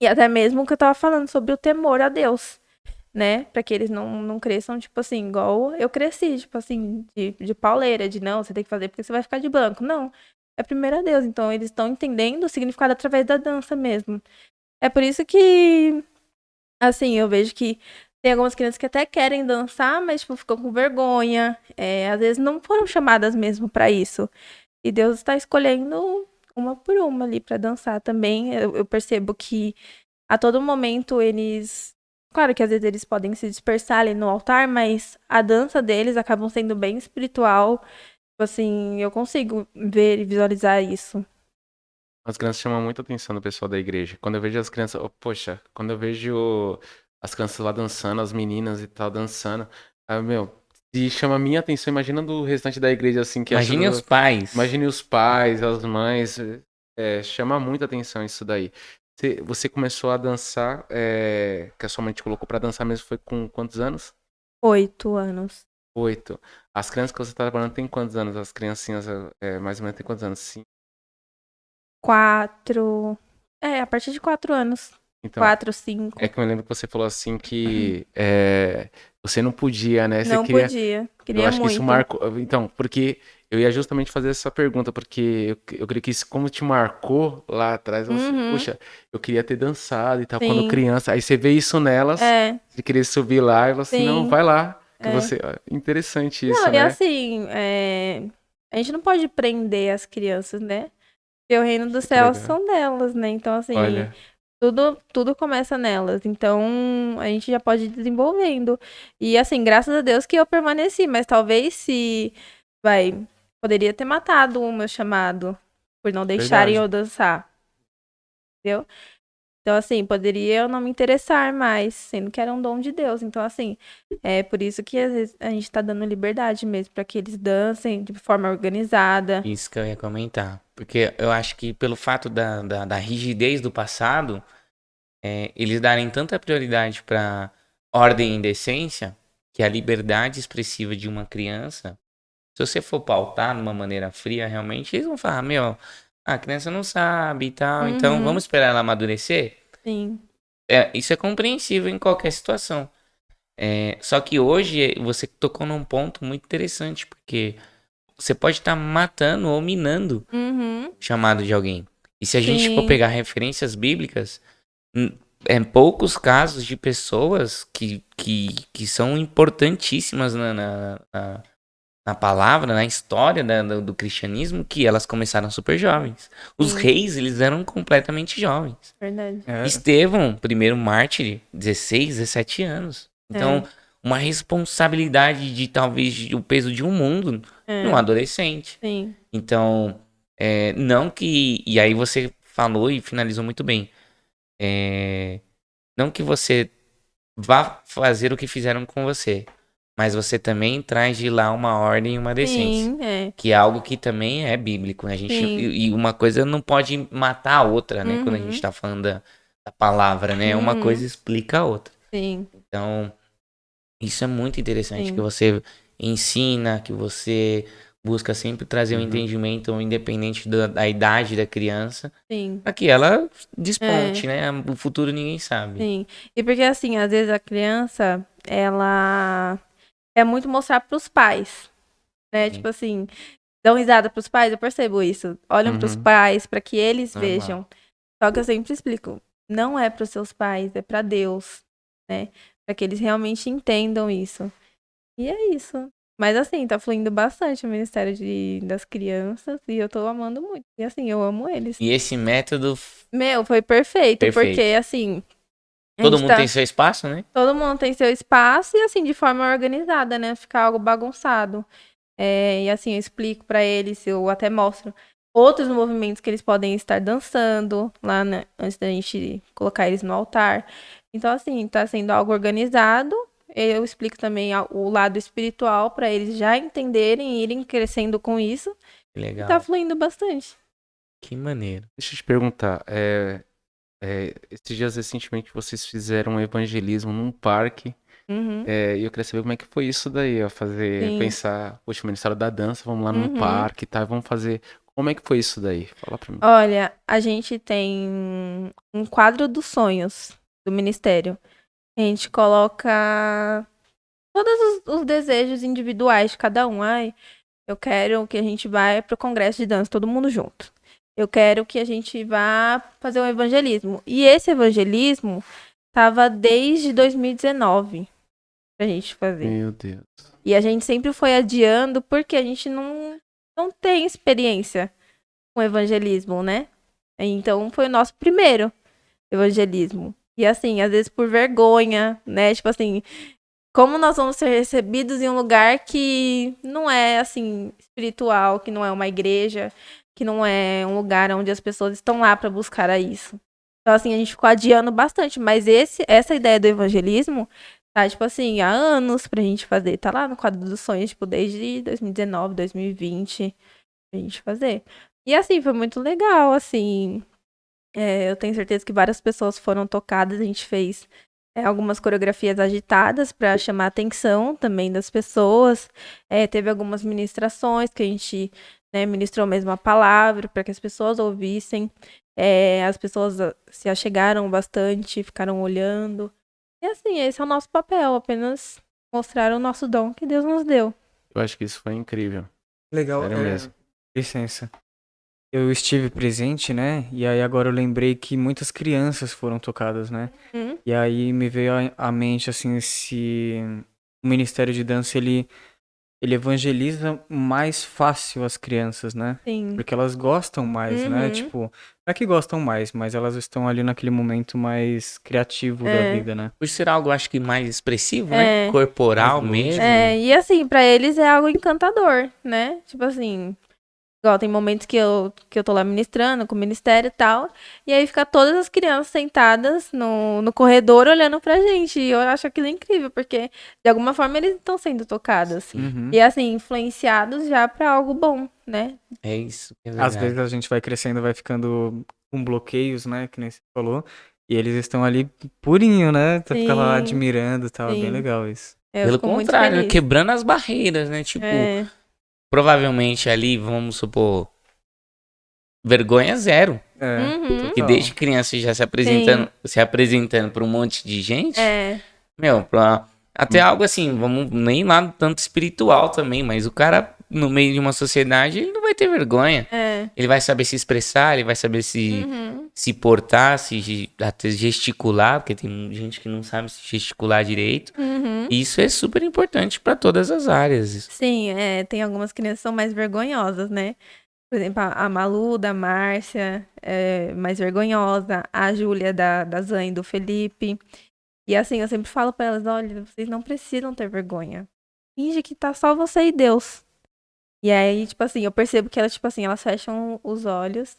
E até mesmo o que eu tava falando sobre o temor a Deus. Né? Pra que eles não cresçam, tipo assim, igual eu cresci, tipo assim, de pauleira, de não, você tem que fazer porque você vai ficar de banco. Não, é primeiro a Deus. Então, eles estão entendendo o significado através da dança mesmo. É por isso que, assim, eu vejo que tem algumas crianças que até querem dançar, mas, tipo, ficam com vergonha. Às vezes não foram chamadas mesmo pra isso. E Deus está escolhendo uma por uma ali pra dançar também. Eu percebo que a todo momento eles... Claro que às vezes eles podem se dispersar ali no altar, mas a dança deles acabam sendo bem espiritual. Tipo assim, eu consigo ver e visualizar isso. As crianças chamam muita atenção do pessoal da igreja. Quando eu vejo as crianças... poxa, quando eu vejo as crianças lá dançando, as meninas e tal dançando... se chama a minha atenção, imagina do restante da igreja, assim... que imagine os pais. Imagine os pais, as mães... chama muita atenção isso daí. Você começou a dançar, que a sua mãe te colocou pra dançar mesmo, foi com quantos anos? 8 anos. 8. As crianças que você tá trabalhando tem quantos anos? As criancinhas, mais ou menos, tem quantos anos? 5? 4. A partir de 4 anos. Então, 4, 5. É que eu lembro que você falou assim que você não podia, né? Você podia. Queria eu acho muito. Que isso marcou. Então, porque eu ia justamente fazer essa pergunta, porque eu creio que isso, como te marcou lá atrás, você, poxa, eu queria ter dançado e tal, quando criança. Aí você vê isso nelas, de querer subir lá e você, não, vai lá. Que você... Interessante isso, não, né? E assim, a gente não pode prender as crianças, né? Porque o reino dos céus são delas, né? Então, assim, olha... tudo começa nelas. Então, a gente já pode ir desenvolvendo. E, assim, graças a Deus que eu permaneci. Mas talvez poderia ter matado o meu chamado por não deixarem eu dançar. Entendeu? Então, assim, poderia eu não me interessar mais, sendo que era um dom de Deus. Então, assim, é por isso que às vezes a gente tá dando liberdade mesmo para que eles dancem de forma organizada. Isso que eu ia comentar. Porque eu acho que pelo fato da rigidez do passado, eles darem tanta prioridade para ordem e decência, que a liberdade expressiva de uma criança, se você for pautar de uma maneira fria, realmente, eles vão falar, a criança não sabe e tal, então vamos esperar ela amadurecer? Sim. Isso é compreensível em qualquer situação. Só que hoje você tocou num ponto muito interessante, porque você pode estar matando ou minando o chamado de alguém. E se a gente for pegar referências bíblicas, poucos casos de pessoas que são importantíssimas na palavra, na história do cristianismo, que elas começaram super jovens. Os reis, eles eram completamente jovens. Verdade. Estevão, primeiro mártir, 16, 17 anos. Então, uma responsabilidade de talvez o peso de um mundo num adolescente. Sim. Então, não que... E aí você falou e finalizou muito bem. Não que você vá fazer o que fizeram com você, mas você também traz de lá uma ordem e uma decência. Sim, que é algo que também é bíblico. A gente, e uma coisa não pode matar a outra, né? Quando a gente tá falando da palavra, né? Uma coisa explica a outra. Sim. Então, isso é muito interessante, que você ensina, que você busca sempre trazer um entendimento independente da idade da criança. Sim. Para que ela desponte, né? O futuro ninguém sabe. Sim. E porque, assim, às vezes a criança, ela é muito mostrar pros pais, né? Tipo assim, dão risada pros pais, eu percebo isso. Olham pros pais para que eles vejam. Só que eu sempre explico, não é para os seus pais, é para Deus, né? Para que eles realmente entendam isso. E é isso. Mas assim, tá fluindo bastante o Ministério das Crianças e eu tô amando muito. E assim, eu amo eles. E esse método... Meu, foi perfeito. Porque assim... Todo mundo tem seu espaço, né? Todo mundo tem seu espaço e assim, de forma organizada, né? Ficar algo bagunçado. E assim, eu explico pra eles, eu até mostro outros movimentos que eles podem estar dançando lá, né? Antes da gente colocar eles no altar. Então, assim, tá sendo algo organizado. Eu explico também o lado espiritual pra eles já entenderem e irem crescendo com isso. Legal. E tá fluindo bastante. Que maneiro. Deixa eu te perguntar, esses dias recentemente vocês fizeram um evangelismo num parque. Uhum. E eu queria saber como é que foi isso daí, ó, pensar, poxa, o Ministério da Dança, vamos lá num parque, tá, vamos fazer. Como é que foi isso daí? Fala pra mim. Olha, a gente tem um quadro dos sonhos do Ministério. A gente coloca todos os desejos individuais de cada um. Ai, eu quero que a gente vá pro congresso de dança, todo mundo junto. Eu quero que a gente vá fazer um evangelismo. E esse evangelismo tava desde 2019 pra gente fazer. Meu Deus. E a gente sempre foi adiando porque a gente não tem experiência com evangelismo, né? Então foi o nosso primeiro evangelismo. E assim, às vezes por vergonha, né? Tipo assim, como nós vamos ser recebidos em um lugar que não é, assim, espiritual, que não é uma igreja, que não é um lugar onde as pessoas estão lá para buscar a isso. Então, assim, a gente ficou adiando bastante. Mas essa ideia do evangelismo tá, tipo assim, há anos pra gente fazer. Tá lá no quadro dos sonhos, tipo, desde 2019, 2020, pra gente fazer. E, assim, foi muito legal, assim. Eu tenho certeza que várias pessoas foram tocadas. A gente fez algumas coreografias agitadas para chamar a atenção também das pessoas. Teve algumas ministrações que a gente, né, ministrou mesmo a palavra para que as pessoas ouvissem. As pessoas se achegaram bastante, ficaram olhando. E assim, esse é o nosso papel, apenas mostrar o nosso dom que Deus nos deu. Eu acho que isso foi incrível. Legal. Sério mesmo. Licença. Eu estive presente, né? E aí agora eu lembrei que muitas crianças foram tocadas, né? E aí me veio à mente, assim, o Ministério de Dança, ele evangeliza mais fácil as crianças, né? Sim. Porque elas gostam mais, né? Tipo, não é que gostam mais, mas elas estão ali naquele momento mais criativo da vida, né? Por ser algo, acho que mais expressivo, né? Corporal mesmo. E assim, pra eles é algo encantador, né? Tipo assim, igual tem momentos que eu tô lá ministrando com o ministério e tal, e aí fica todas as crianças sentadas no corredor olhando pra gente. E eu acho aquilo incrível, porque de alguma forma eles estão sendo tocados. E assim, influenciados já pra algo bom, né? É isso. Às vezes a gente vai crescendo, vai ficando com bloqueios, né? Que nem você falou. E eles estão ali purinho, né? Tu fica lá admirando e tal. É bem legal isso. Pelo contrário, quebrando as barreiras, né? Tipo, provavelmente ali, vamos supor, vergonha zero. Porque desde criança já se apresentando pra um monte de gente. Meu, até algo assim, vamos nem lá tanto espiritual também, mas o cara, no meio de uma sociedade, ele não vai ter vergonha. Ele vai saber se expressar, ele vai saber se portar, até gesticular, porque tem gente que não sabe se gesticular direito. E isso é super importante para todas as áreas. Sim, tem algumas crianças que são mais vergonhosas, né? Por exemplo, a Malu, da Márcia, é mais vergonhosa. A Júlia, da Zane, do Felipe. E assim, eu sempre falo pra elas, olha, vocês não precisam ter vergonha. Finge que tá só você e Deus. E aí, tipo assim, eu percebo que elas, tipo assim, elas fecham os olhos.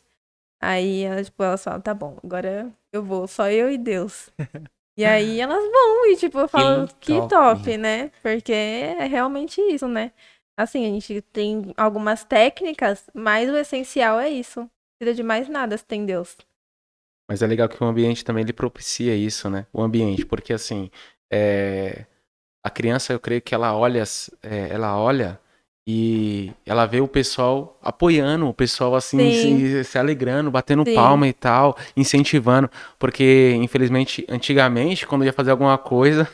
Aí, elas falam, tá bom, agora eu vou, só eu e Deus. E aí, elas vão e, tipo, eu falo, que top, né? Porque é realmente isso, né? Assim, a gente tem algumas técnicas, mas o essencial é isso. Não precisa de mais nada se tem Deus. Mas é legal que o ambiente também ele propicia isso, né? O ambiente, porque assim, a criança, eu creio que ela olha E ela vê o pessoal apoiando, o pessoal assim, se alegrando, batendo palma e tal, incentivando. Porque, infelizmente, antigamente, quando ia fazer alguma coisa,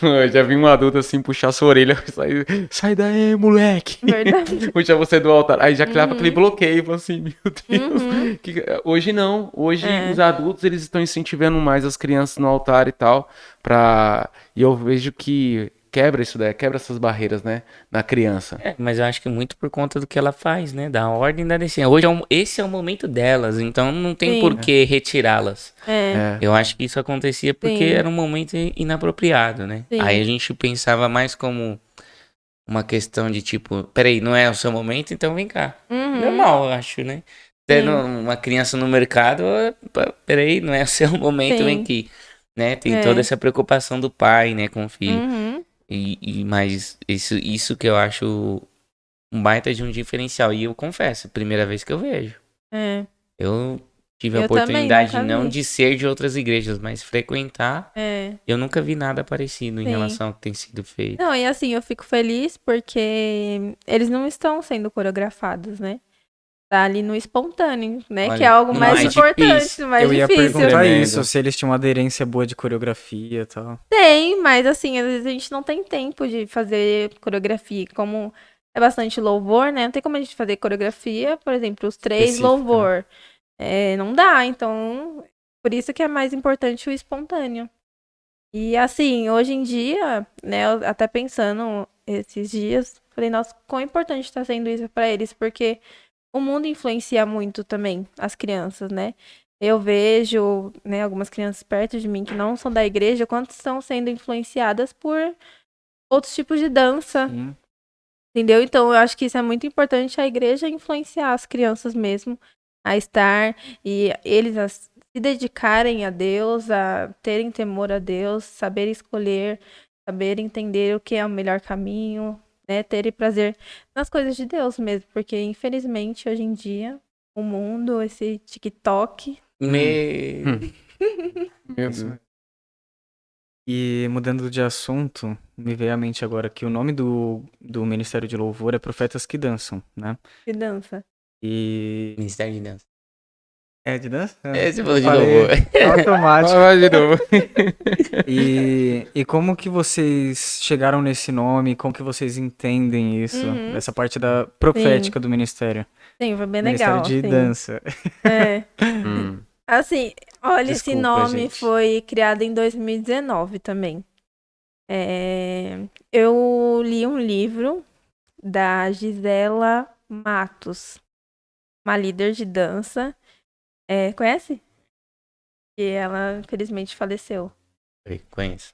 eu já vi um adulto assim puxar sua orelha, sai daí, moleque. Verdade. Puxar você do altar. Aí já criava aquele bloqueio, falou assim, meu Deus. Hoje não, hoje os adultos eles estão incentivando mais as crianças no altar e tal. E eu vejo que quebra isso daí, quebra essas barreiras, né, na criança. Mas eu acho que muito por conta do que ela faz, né, da ordem da decência. Hoje esse é o momento delas, então não tem por que retirá-las. Eu acho que isso acontecia porque era um momento inapropriado, né? Aí a gente pensava mais como uma questão de tipo, peraí, não é o seu momento, então vem cá. Normal, eu acho, né? Tendo uma criança no mercado, peraí, não é o seu momento, vem aqui. Né? Tem toda essa preocupação do pai, né, com o filho. Mas isso que eu acho um baita de um diferencial. E eu confesso, primeira vez que eu vejo. Eu tive a oportunidade não de ser de outras igrejas, mas frequentar. Eu nunca vi nada parecido em relação ao que tem sido feito. Não, e assim, eu fico feliz porque eles não estão sendo coreografados, né? Tá ali no espontâneo, né? Olha, que é algo mais importante, mais eu difícil. Eu ia perguntar isso, se eles tinham uma aderência boa de coreografia e tal. Tem, mas assim, às vezes a gente não tem tempo de fazer coreografia. Como é bastante louvor, né? Não tem como a gente fazer coreografia, por exemplo, os 3 louvor. Não dá, então por isso que é mais importante o espontâneo. E assim, hoje em dia, né, eu até pensando esses dias, falei, nossa, quão importante está sendo isso para eles, porque o mundo influencia muito também as crianças, né? Eu vejo, né, algumas crianças perto de mim que não são da igreja, quanto estão sendo influenciadas por outros tipos de dança. Entendeu? Então, eu acho que isso é muito importante, a igreja influenciar as crianças mesmo a estar e eles a se dedicarem a Deus, a terem temor a Deus, saber escolher, saber entender o que é o melhor caminho, né? Terem prazer nas coisas de Deus mesmo, porque infelizmente hoje em dia o mundo, esse TikTok. Meu Deus. E mudando de assunto, me veio à mente agora que o nome do Ministério de Louvor é Profetas que Dançam, né? Que dança. E... Ministério de Dança. É de dança? Você falou de louvor. Automático. Vai de novo. E como que vocês chegaram nesse nome? Como que vocês entendem isso? Essa parte da profética do ministério? Sim, foi bem legal. Ministério de dança. Assim, olha, Desculpa, esse nome gente. foi criado em 2019 também. Eu li um livro da Gisela Matos, uma líder de dança. Conhece? E ela, infelizmente, faleceu. Conheço.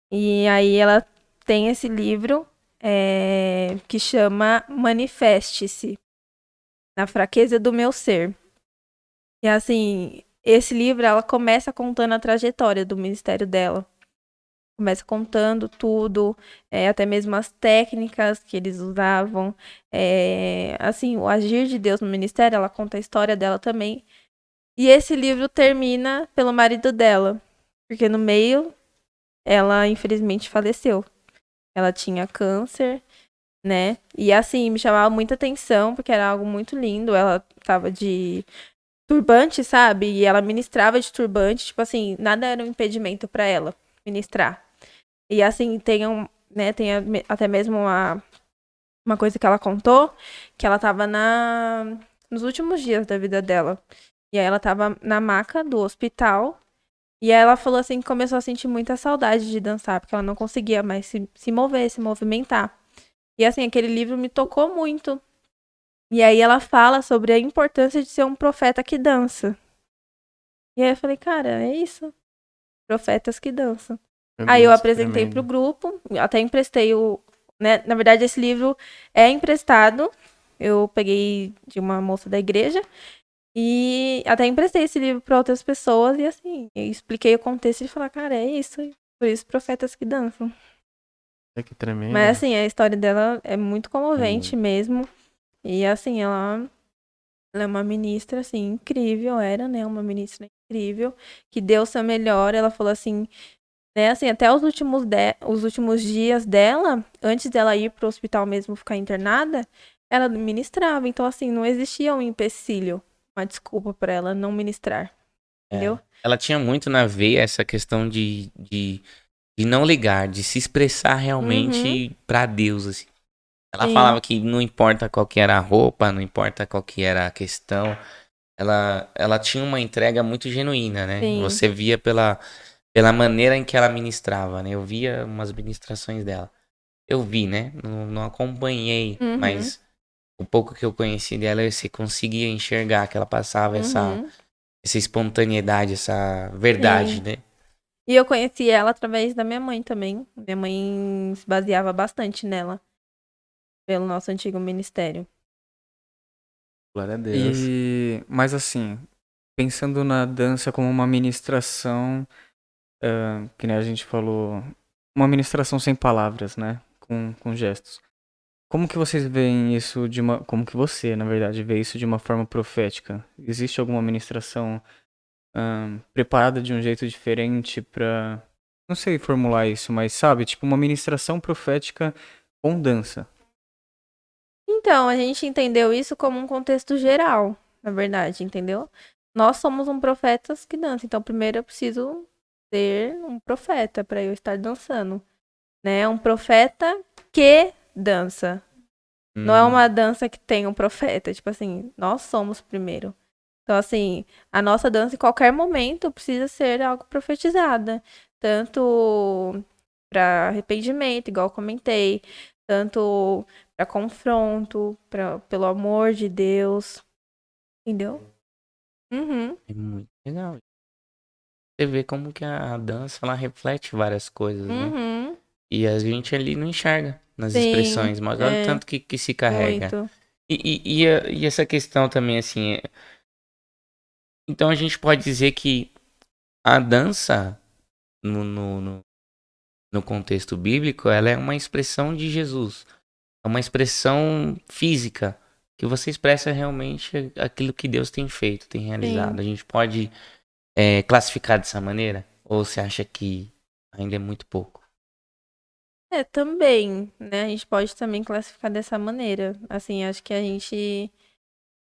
E aí ela tem esse livro que chama Manifeste-se, na fraqueza do meu ser. E assim, esse livro, ela começa contando a trajetória do ministério dela. Começa contando tudo, até mesmo as técnicas que eles usavam. Assim, o agir de Deus no ministério, ela conta a história dela também. E esse livro termina pelo marido dela, porque no meio, ela infelizmente faleceu. Ela tinha câncer, né? E assim, me chamava muita atenção, porque era algo muito lindo. Ela tava de turbante, sabe? E ela ministrava de turbante, tipo assim, nada era um impedimento para ela ministrar. E assim, tem até mesmo uma coisa que ela contou, que ela tava nos últimos dias da vida dela. E aí ela tava na maca do hospital, e aí ela falou assim que começou a sentir muita saudade de dançar, porque ela não conseguia mais se mover, se movimentar. E assim, aquele livro me tocou muito. E aí ela fala sobre a importância de ser um profeta que dança. E aí eu falei, cara, é isso. Profetas que dançam. Aí eu apresentei pro grupo, até emprestei né? Na verdade, esse livro é emprestado. Eu peguei de uma moça da igreja. E até emprestei esse livro para outras pessoas. E assim, eu expliquei o contexto e falei, cara, é isso. Por isso, profetas que dançam. Que tremendo. Mas assim, a história dela é muito comovente mesmo. E assim, ela é uma ministra, assim, incrível. Era, né? Uma ministra incrível. Que deu o seu melhor. Ela falou assim, Né, assim, até os últimos dias dela, antes dela ir pro hospital mesmo ficar internada, ela ministrava. Então, assim, não existia um empecilho, uma desculpa pra ela não ministrar. Entendeu? Ela tinha muito na veia essa questão de não ligar, de se expressar realmente pra Deus, assim. Ela falava que não importa qual que era a roupa, não importa qual que era a questão, ela tinha uma entrega muito genuína, né? Sim. Você via pela maneira em que ela ministrava, né? Eu via umas ministrações dela. Eu vi, né? Não acompanhei, mas o pouco que eu conheci dela, você conseguia enxergar que ela passava essa espontaneidade, essa verdade, Sim. né? E eu conheci ela através da minha mãe também. Minha mãe se baseava bastante nela, pelo nosso antigo ministério. Glória a Deus. Mas assim, pensando na dança como uma ministração, que nem a gente falou, uma ministração sem palavras, né? Com gestos. Como que vocês veem isso como que você, na verdade, vê isso de uma forma profética? Existe alguma ministração preparada de um jeito diferente pra... Não sei formular isso, mas sabe? Tipo uma ministração profética com dança. Então, a gente entendeu isso como um contexto geral, na verdade, entendeu? Nós somos um profetas que dança, então primeiro eu preciso ser um profeta para eu estar dançando, né? Um profeta que dança. Não é uma dança que tem um profeta, tipo assim, nós somos primeiro. Então, assim, a nossa dança em qualquer momento precisa ser algo profetizada, tanto para arrependimento, igual eu comentei, tanto para confronto, pelo amor de Deus, entendeu? É muito legal. Você vê como que a dança, ela reflete várias coisas, né? E a gente ali não enxerga nas Sim, expressões, mas olha o tanto que se carrega. muito. E essa questão também, assim... Então a gente pode dizer que a dança, no contexto bíblico, ela é uma expressão de Jesus. É uma expressão física, que você expressa realmente aquilo que Deus tem feito, tem realizado. Sim. A gente pode classificar dessa maneira? Ou você acha que ainda é muito pouco? Também, né? A gente pode também classificar dessa maneira. Assim, acho que a gente,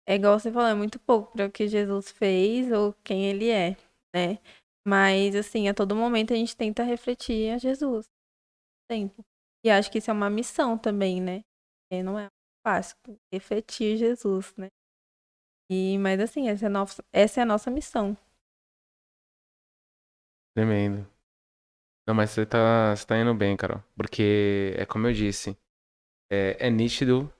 é igual você falou, é muito pouco para o que Jesus fez ou quem ele é, né? Mas, assim, a todo momento a gente tenta refletir a Jesus. Sempre. E acho que isso é uma missão também, né? Não é fácil refletir Jesus, né? Mas, assim, essa é a nossa missão. Tremendo. Não, mas você tá indo bem, Carol. Porque é como eu disse, é nítido.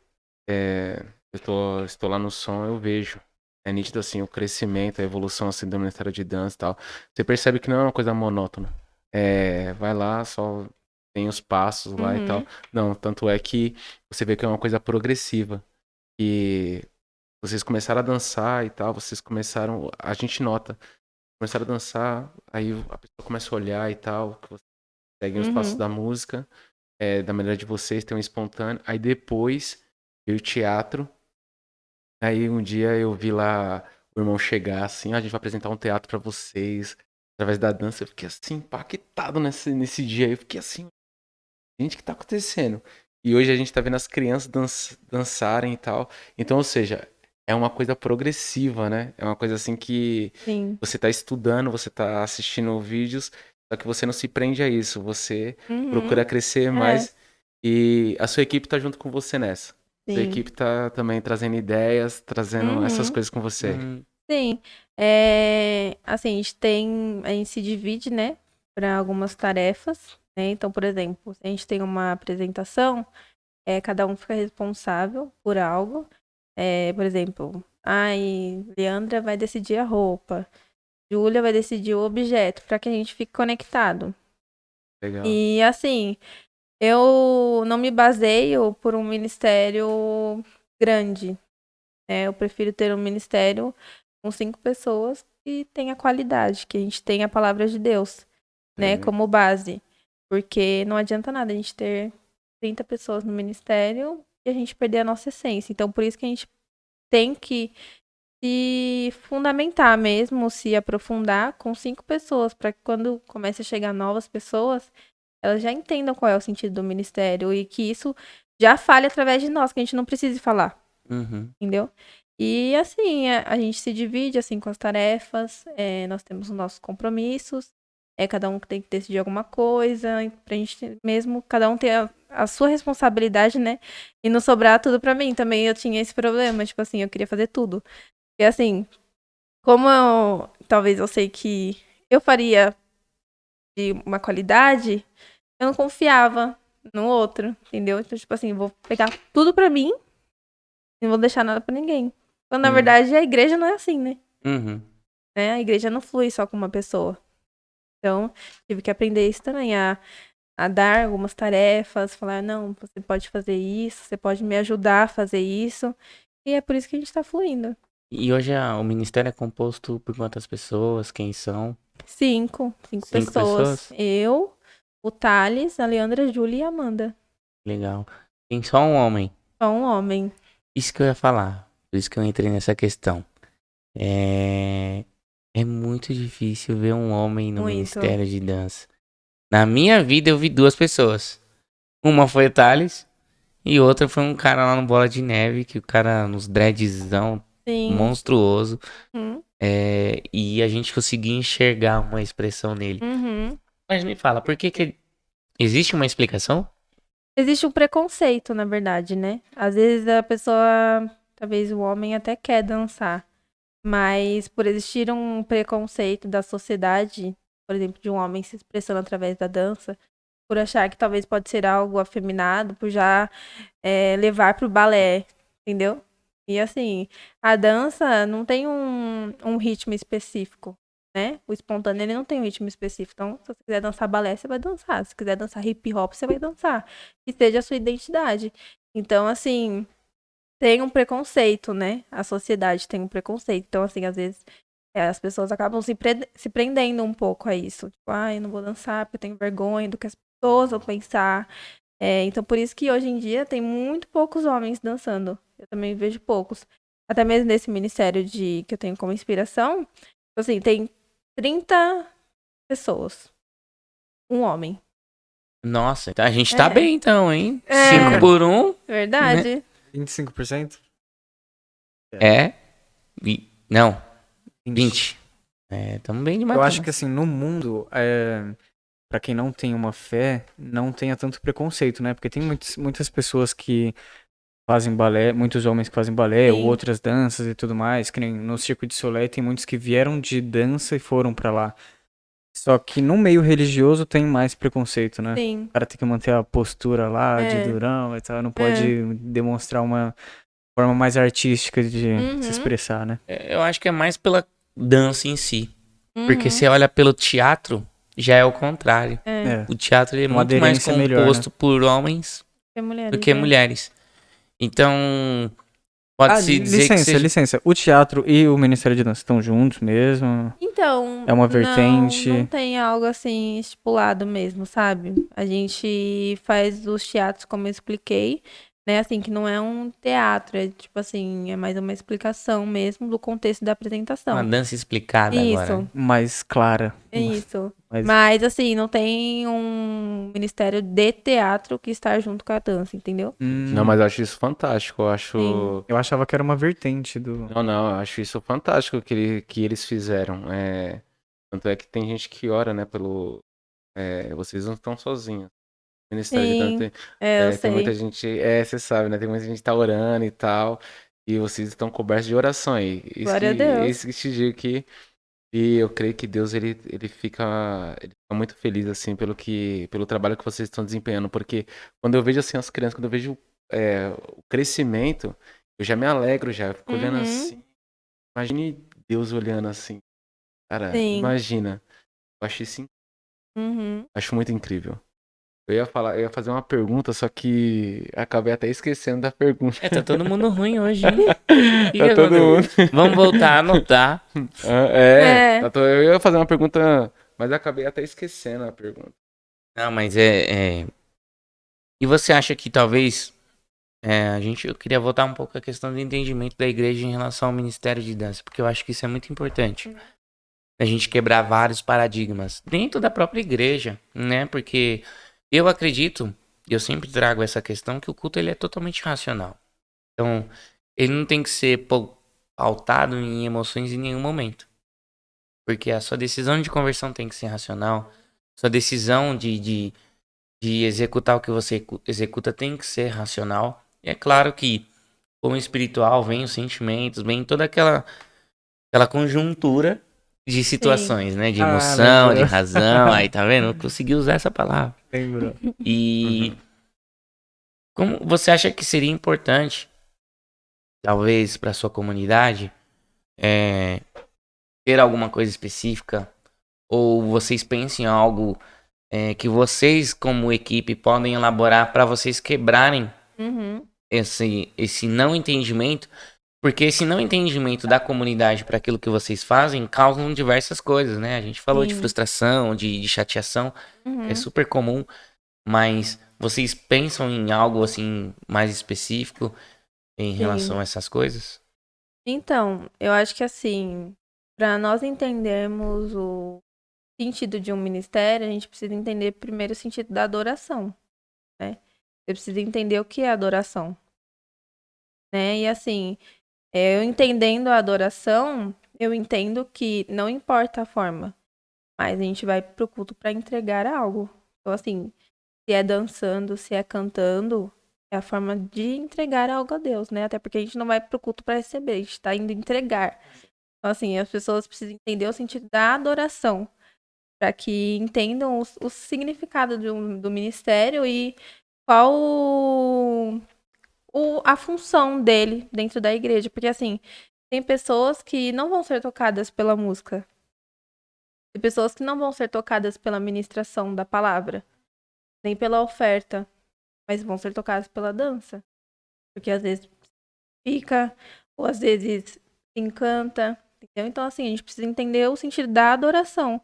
Estou lá no som, eu vejo. É nítido, assim, o crescimento, a evolução, assim, do Ministério de Dança e tal. Você percebe que não é uma coisa monótona. Vai lá, só tem os passos lá e tal. Não, tanto é que você vê que é uma coisa progressiva. E vocês começaram a dançar e tal, vocês começaram... A gente nota. Começaram a dançar, aí a pessoa começa a olhar e tal, que vocês seguem os passos da música, da maneira de vocês, tem um espontâneo. Aí depois veio o teatro. Aí um dia eu vi lá o irmão chegar assim, a gente vai apresentar um teatro pra vocês, através da dança. Eu fiquei assim, impactado nesse dia. Eu fiquei assim, gente, o que tá acontecendo? E hoje a gente tá vendo as crianças dançarem e tal. Então, ou seja, é uma coisa progressiva, né? É uma coisa assim que Sim. você tá estudando, você tá assistindo vídeos, só que você não se prende a isso. Você procura crescer mais e a sua equipe tá junto com você nessa. Sua Sim. equipe tá também trazendo ideias, trazendo essas coisas com você. Sim. Assim, a gente se divide, né, para algumas tarefas, né? Então, por exemplo, se a gente tem uma apresentação, cada um fica responsável por algo. Por exemplo, Leandra vai decidir a roupa, Júlia vai decidir o objeto, para que a gente fique conectado. Legal. E assim, eu não me baseio por um ministério grande, né? Eu prefiro ter um ministério com 5 pessoas que tenha qualidade, que a gente tenha a palavra de Deus, né, como base. Porque não adianta nada a gente ter 30 pessoas no ministério e a gente perder a nossa essência. Então, por isso que a gente tem que se fundamentar mesmo, se aprofundar com 5 pessoas, para que quando comece a chegar novas pessoas, elas já entendam qual é o sentido do ministério e que isso já fale através de nós, que a gente não precise falar. Entendeu? E assim, a gente se divide assim com as tarefas, nós temos os nossos compromissos, cada um tem que decidir alguma coisa, pra gente mesmo, cada um ter a sua responsabilidade, né? E não sobrar tudo pra mim. Também eu tinha esse problema, tipo assim, eu queria fazer tudo. E assim, como talvez eu sei que eu faria de uma qualidade, eu não confiava no outro, entendeu? Então, tipo assim, vou pegar tudo pra mim e não vou deixar nada pra ninguém. Quando, na verdade, a igreja não é assim, né? Né? A igreja não flui só com uma pessoa. Então, tive que aprender isso também, a dar algumas tarefas, falar, não, você pode fazer isso, você pode me ajudar a fazer isso. E é por isso que a gente tá fluindo. E hoje o ministério é composto por quantas pessoas? Quem são? 5 pessoas. Eu, o Thales, a Leandra, a Júlia e a Amanda. Legal. Tem só um homem? Só um homem. Isso que eu ia falar. Por isso que eu entrei nessa questão. É muito difícil ver um homem no ministério de dança. Na minha vida eu vi 2 pessoas. Uma foi o Thales e outra foi um cara lá no Bola de Neve, que o cara nos dreadzão monstruoso. E a gente conseguia enxergar uma expressão nele. Mas me fala, por que existe uma explicação? Existe um preconceito, na verdade, né? Às vezes a pessoa, talvez o homem até quer dançar, mas por existir um preconceito da sociedade, por exemplo, de um homem se expressando através da dança, por achar que talvez pode ser algo afeminado, por já levar pro balé, entendeu? E assim, a dança não tem um ritmo específico, né? O espontâneo, ele não tem um ritmo específico. Então, se você quiser dançar balé, você vai dançar. Se quiser dançar hip hop, você vai dançar. Que seja a sua identidade. Então, assim, tem um preconceito, né? A sociedade tem um preconceito. Então, assim, às vezes as pessoas acabam se prendendo um pouco a isso. Tipo, eu não vou dançar porque eu tenho vergonha do que as pessoas vão pensar. Então, por isso que hoje em dia tem muito poucos homens dançando. Eu também vejo poucos. Até mesmo nesse ministério que eu tenho como inspiração, assim, tem 30 pessoas. Um homem. Nossa, a gente tá bem então, hein? 5 por 1. Verdade. Né? 25%? Não. 20. Tamo bem demais. Eu acho que assim, no mundo, pra quem não tem uma fé, não tenha tanto preconceito, né? Porque tem muitas pessoas que fazem balé, muitos homens que fazem balé, ou outras danças e tudo mais, que nem no Circo de Soleil tem muitos que vieram de dança e foram pra lá. Só que no meio religioso tem mais preconceito, né? Sim. O cara tem que manter a postura lá de durão e tal, não pode demonstrar uma forma mais artística de se expressar, né? Eu acho que é mais pela dança em si. Porque você olha pelo teatro, já é o contrário. O teatro é muito mais composto melhor, né? Por homens do que mulheres. Então, pode-se dizer que licença. O teatro e o Ministério de Dança estão juntos mesmo? Então, é uma vertente? Não tem algo assim estipulado mesmo, sabe? A gente faz os teatros como eu expliquei, né? Assim, que não é um teatro, é tipo assim, é mais uma explicação mesmo do contexto da apresentação. Uma dança explicada agora. Mais clara. Isso. Mas assim, não tem um ministério de teatro que está junto com a dança, entendeu? Não, mas eu acho isso fantástico. Eu achava que era uma vertente do... Não, eu acho isso fantástico que eles fizeram. Tanto é que tem gente que ora, né, pelo... vocês não estão sozinhos. Ministério de Dança tem muita gente, você sabe, né? Tem muita gente que tá orando e tal, e vocês estão cobertos de oração aí. Glória a Deus. Isso que te digo que, e eu creio que Deus, ele fica muito feliz, assim, pelo trabalho que vocês estão desempenhando, porque quando eu vejo, assim, as crianças, quando eu vejo o crescimento, eu já me alegro, já fico olhando assim, imagine Deus olhando assim, cara, imagina, eu acho isso acho muito incrível. Eu ia fazer uma pergunta, só que acabei até esquecendo da pergunta. Tá todo mundo ruim hoje, hein? Tá todo mundo. Vamos voltar a anotar. Eu ia fazer uma pergunta, mas acabei até esquecendo a pergunta. Não, mas E você acha que talvez eu queria voltar um pouco à questão do entendimento da igreja em relação ao ministério de dança, porque eu acho que isso é muito importante. A gente quebrar vários paradigmas dentro da própria igreja, né? Porque eu acredito, e eu sempre trago essa questão, que o culto ele é totalmente racional. Então, ele não tem que ser pautado em emoções em nenhum momento. Porque a sua decisão de conversão tem que ser racional. Sua decisão de executar o que você executa tem que ser racional. E é claro que, como espiritual, vem os sentimentos, vem toda aquela conjuntura de situações, Sim. né? De emoção, de razão. Aí, tá vendo? Eu consegui usar essa palavra. Lembrou. E como você acha que seria importante, talvez, para sua comunidade, ter alguma coisa específica? Ou vocês pensam em algo que vocês, como equipe, podem elaborar para vocês quebrarem esse não entendimento? Porque esse não entendimento da comunidade para aquilo que vocês fazem causam diversas coisas, né? A gente falou de frustração, de chateação, é super comum, mas vocês pensam em algo assim mais específico em relação a essas coisas? Então, eu acho que assim, para nós entendermos o sentido de um ministério, a gente precisa entender primeiro o sentido da adoração, né? Você precisa entender o que é adoração, né? E assim, eu entendendo a adoração, eu entendo que não importa a forma, mas a gente vai pro culto para entregar algo. Então, assim, se é dançando, se é cantando, é a forma de entregar algo a Deus, né? Até porque a gente não vai pro culto para receber, a gente tá indo entregar. Então, assim, as pessoas precisam entender o sentido da adoração, para que entendam o significado do ministério e qual a função dele dentro da igreja. Porque, assim, tem pessoas que não vão ser tocadas pela música. Tem pessoas que não vão ser tocadas pela ministração da palavra, nem pela oferta, mas vão ser tocadas pela dança. Porque às vezes fica, ou às vezes encanta, entendeu? Então, assim, a gente precisa entender o sentido da adoração.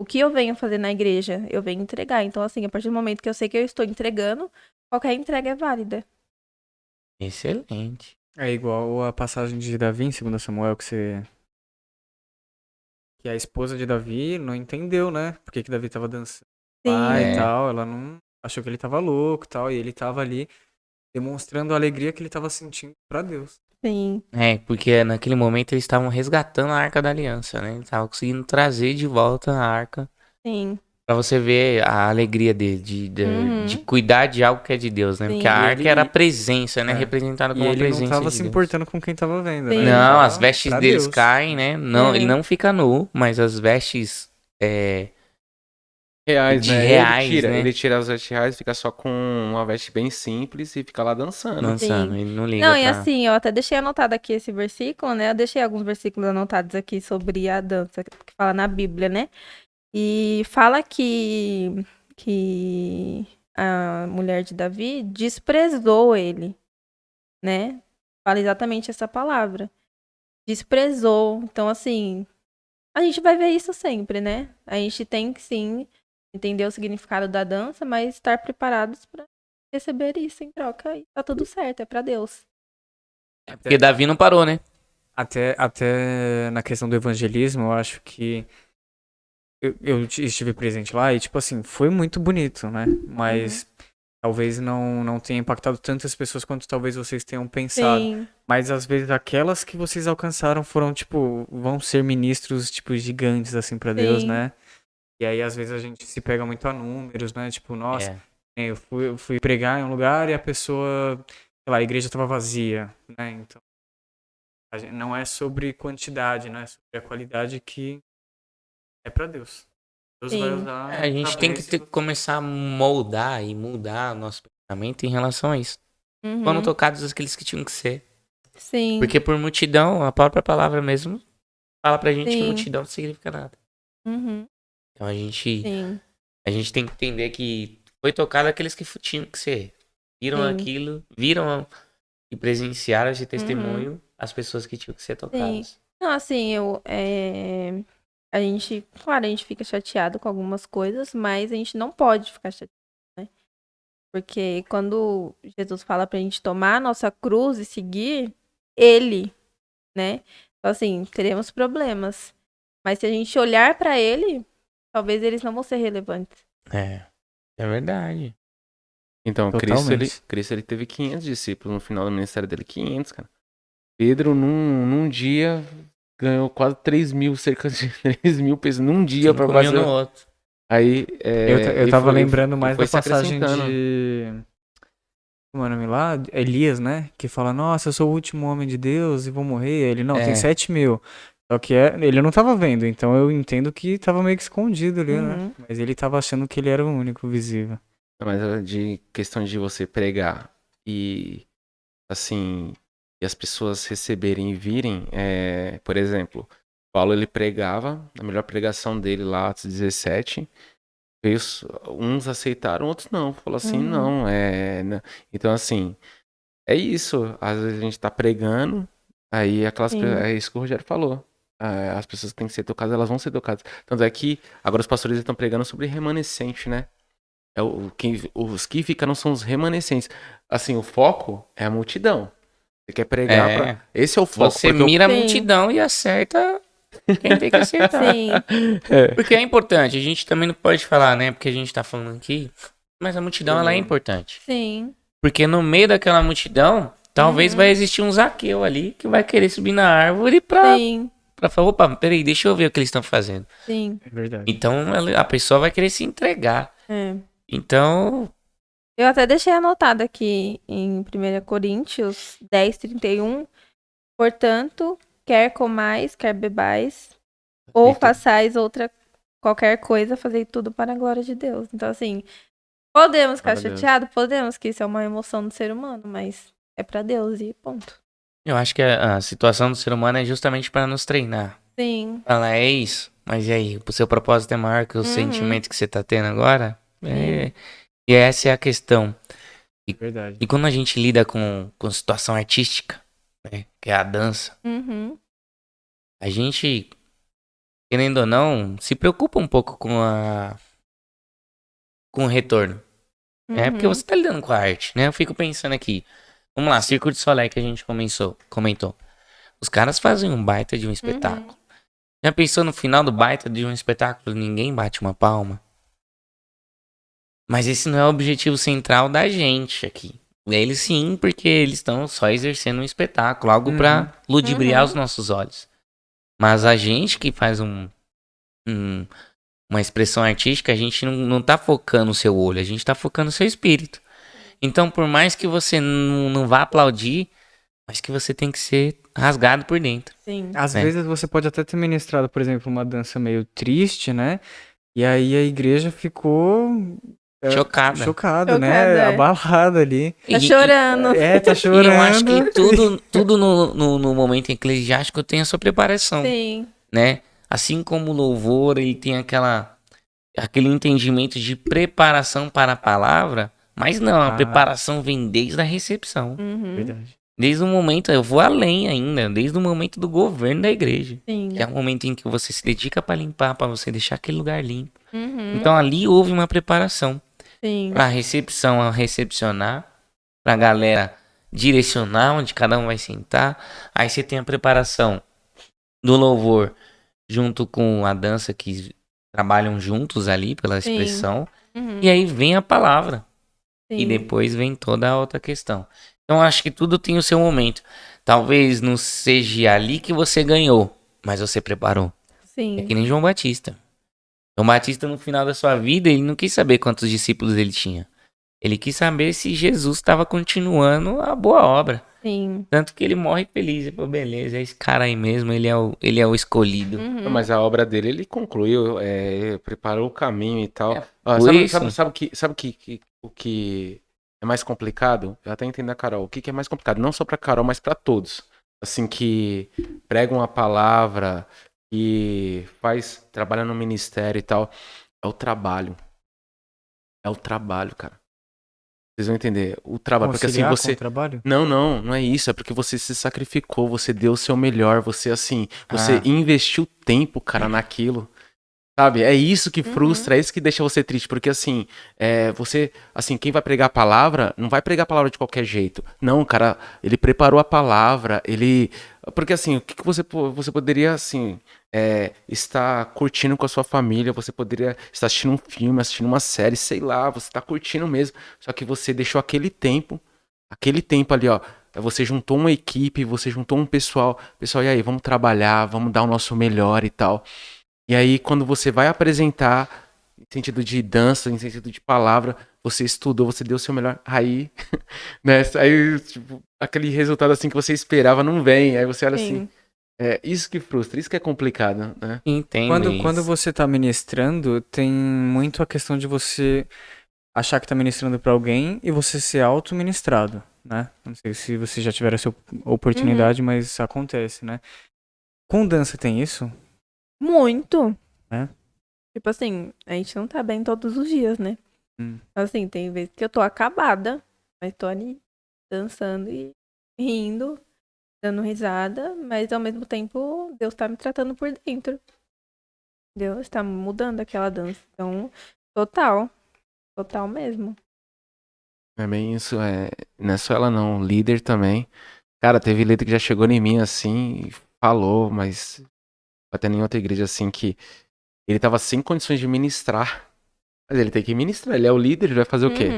O que eu venho fazer na igreja? Eu venho entregar. Então, assim, a partir do momento que eu sei que eu estou entregando, qualquer entrega é válida. Excelente. É igual a passagem de Davi em 2 Samuel, que a esposa de Davi não entendeu, né? Por que Davi tava dançando lá e tal. Ela não achou que ele tava louco e tal. E ele tava ali demonstrando a alegria que ele tava sentindo pra Deus. Sim. Porque naquele momento eles estavam resgatando a Arca da Aliança, né? Eles estavam conseguindo trazer de volta a Arca. Sim. Pra você ver a alegria dele, de cuidar de algo que é de Deus, né? Sim. Porque a Arca era a presença, né? Representada como a presença de Deus. E ele não tava se importando com quem tava vendo, né? Não, as vestes deles Deus. caem, né? Não, ele não fica nu, mas as vestes reais, né? reais, Ele tira as vestes reais, fica só com uma veste bem simples e fica lá dançando. Ele não liga Não, e assim, eu até deixei anotado aqui esse versículo, né? Eu deixei alguns versículos anotados aqui sobre a dança, que fala na Bíblia, né? E fala que a mulher de Davi desprezou ele, né? Fala exatamente essa palavra. Desprezou. Então, assim, a gente vai ver isso sempre, né? A gente tem que, sim, entender o significado da dança, mas estar preparados para receber isso em troca. E tá tudo certo, é pra Deus. Porque Davi não parou, né? Até na questão do evangelismo, eu acho que eu estive presente lá e, tipo assim, foi muito bonito, né? Mas talvez não tenha impactado tantas pessoas quanto talvez vocês tenham pensado. Sim. Mas às vezes aquelas que vocês alcançaram foram, tipo, vão ser ministros, tipo, gigantes, assim, pra Deus, né? E aí, às vezes, a gente se pega muito a números, né? Tipo, nossa, eu fui pregar em um lugar e a pessoa, sei lá, a igreja tava vazia, né? Então, não é sobre quantidade, né? É sobre a qualidade que é pra Deus. Deus vai usar. A gente tem que começar a moldar e mudar o nosso pensamento em relação a isso. Foram tocados aqueles que tinham que ser. Sim. Porque por multidão, a própria palavra mesmo fala pra gente que multidão não significa nada. Então a gente tem que entender que foi tocado aqueles que tinham que ser. Viram aquilo, viram e presenciaram esse testemunho as pessoas que tinham que ser tocadas. Sim. Não, assim, a gente, claro, a gente fica chateado com algumas coisas, mas a gente não pode ficar chateado, né? Porque quando Jesus fala pra gente tomar a nossa cruz e seguir ele, né? Então, assim, teremos problemas. Mas se a gente olhar pra ele, talvez eles não vão ser relevantes. É verdade. Então, Cristo ele teve 500 discípulos no final do ministério dele. 500, cara. Pedro, num dia, ganhou quase 3 mil, cerca de 3 mil pessoas num dia pra fazer. No outro. Aí, eu tava lembrando mais da passagem de... Como é o nome lá? Elias, né? Que fala, nossa, eu sou o último homem de Deus e vou morrer. Ele, não, tem 7 mil. Só que ele não tava vendo, então eu entendo que tava meio que escondido ali, né? Mas ele tava achando que ele era o único visível. Mas de questão de você pregar e, assim, e as pessoas receberem e virem, por exemplo, Paulo ele pregava, a melhor pregação dele lá, Atos 17, uns aceitaram, outros não. Falou assim, não. Então, assim, é isso. Às vezes a gente tá pregando, aí é isso que o Rogério falou. As pessoas que têm que ser tocadas, elas vão ser tocadas. Tanto é que agora os pastores estão pregando sobre remanescente, né? Os que ficaram são os remanescentes. Assim, o foco é a multidão. Você quer pregar esse é o foco. Você mira a multidão e acerta quem tem que acertar. Sim. Porque é importante. A gente também não pode falar, né? Porque a gente tá falando aqui. Mas a multidão, ela é importante. Sim. Porque no meio daquela multidão, talvez vai existir um Zaqueu ali que vai querer subir na árvore pra falar, opa, peraí, deixa eu ver o que eles estão fazendo. Sim. É verdade. Então, a pessoa vai querer se entregar. Então... Eu até deixei anotado aqui em 1 Coríntios 10:31. Portanto, quer comais, quer bebais, ou façais qualquer coisa, fazei tudo para a glória de Deus. Então, assim, podemos ficar chateados? Podemos, que isso é uma emoção do ser humano, mas é para Deus e ponto. Eu acho que a situação do ser humano é justamente para nos treinar. Sim. Ela é isso, mas e aí? O seu propósito é maior que o sentimento que você tá tendo agora? E essa é a questão. Verdade. E quando a gente lida com situação artística, né, que é a dança, a gente, querendo ou não, se preocupa um pouco com o retorno. Porque você tá lidando com a arte, né? Eu fico pensando aqui. Vamos lá, Circo de Solé que a gente comentou. Os caras fazem um baita de um espetáculo. Já pensou no final do baita de um espetáculo, ninguém bate uma palma? Mas esse não é o objetivo central da gente aqui. Eles sim, porque eles estão só exercendo um espetáculo, algo pra ludibriar os nossos olhos. Mas a gente que faz uma expressão artística, a gente não tá focando o seu olho, a gente tá focando o seu espírito. Então, por mais que você não vá aplaudir, mas que você tem que ser rasgado por dentro. Sim. Às vezes você pode até ter ministrado, por exemplo, uma dança meio triste, né? E aí a igreja ficou... Chocada, né? Abalada ali. Tá chorando. Tá chorando. E eu acho que tudo no momento eclesiástico tem a sua preparação. Sim. Né? Assim como o louvor, ele tem aquele entendimento de preparação para a palavra, mas não, a preparação vem desde a recepção. Verdade. Desde o momento, eu vou além ainda, desde o momento do governo da igreja. Sim. Que é o momento em que você se dedica para limpar, para você deixar aquele lugar limpo. Então ali houve uma preparação. Para a recepção, a recepcionar, para a galera direcionar onde cada um vai sentar. Aí você tem a preparação do louvor junto com a dança que trabalham juntos ali pela expressão. E aí vem a palavra. E depois vem toda a outra questão. Então acho que tudo tem o seu momento. Talvez não seja ali que você ganhou, mas você preparou. Sim. É que nem João Batista. João Batista, no final da sua vida, ele não quis saber quantos discípulos ele tinha. Ele quis saber se Jesus estava continuando a boa obra. Sim. Tanto que ele morre feliz. Pô, beleza, é esse cara aí mesmo, ele é o escolhido. Mas a obra dele, ele concluiu, preparou o caminho e tal. Sabe o que é mais complicado? Eu até entendo a Carol. O que é mais complicado? Não só pra Carol, mas pra todos. Assim, que pregam a palavra... e trabalha no ministério e tal, é o trabalho. É o trabalho, cara. Vocês vão entender. O trabalho, porque assim você... trabalho? Não é isso, é porque você se sacrificou, você deu o seu melhor, você investiu tempo, cara, naquilo. Sabe? É isso que frustra, é isso que deixa você triste, porque assim, quem vai pregar a palavra, não vai pregar a palavra de qualquer jeito. Não, cara, ele preparou a palavra, porque assim, o que você poderia, assim, estar curtindo com a sua família, você poderia estar assistindo um filme, assistindo uma série, sei lá, você tá curtindo mesmo, só que você deixou aquele tempo ali, ó, você juntou uma equipe, você juntou um pessoal, e aí, vamos trabalhar, vamos dar o nosso melhor e tal. E aí, quando você vai apresentar, em sentido de dança, em sentido de palavra, você estudou, você deu o seu melhor, aí, né, aí, tipo, aquele resultado assim que você esperava não vem, aí você olha assim, isso que frustra, isso que é complicado, né? Entendo Quando você tá ministrando, tem muito a questão de você achar que tá ministrando pra alguém e você ser auto-ministrado, né? Não sei se você já tiver essa oportunidade, mas acontece, né? Com dança tem isso? Muito. É? Tipo assim, a gente não tá bem todos os dias, né? Assim, tem vezes que eu tô acabada, mas tô ali dançando e rindo, dando risada, mas ao mesmo tempo Deus tá me tratando por dentro. Deus tá mudando aquela dança. Então, total mesmo. É bem isso, não é só ela não, líder também. Cara, teve líder que já chegou em mim assim e falou, mas até em outra igreja assim que ele tava sem condições de ministrar. Mas ele tem que ministrar, ele é o líder, ele vai fazer o quê?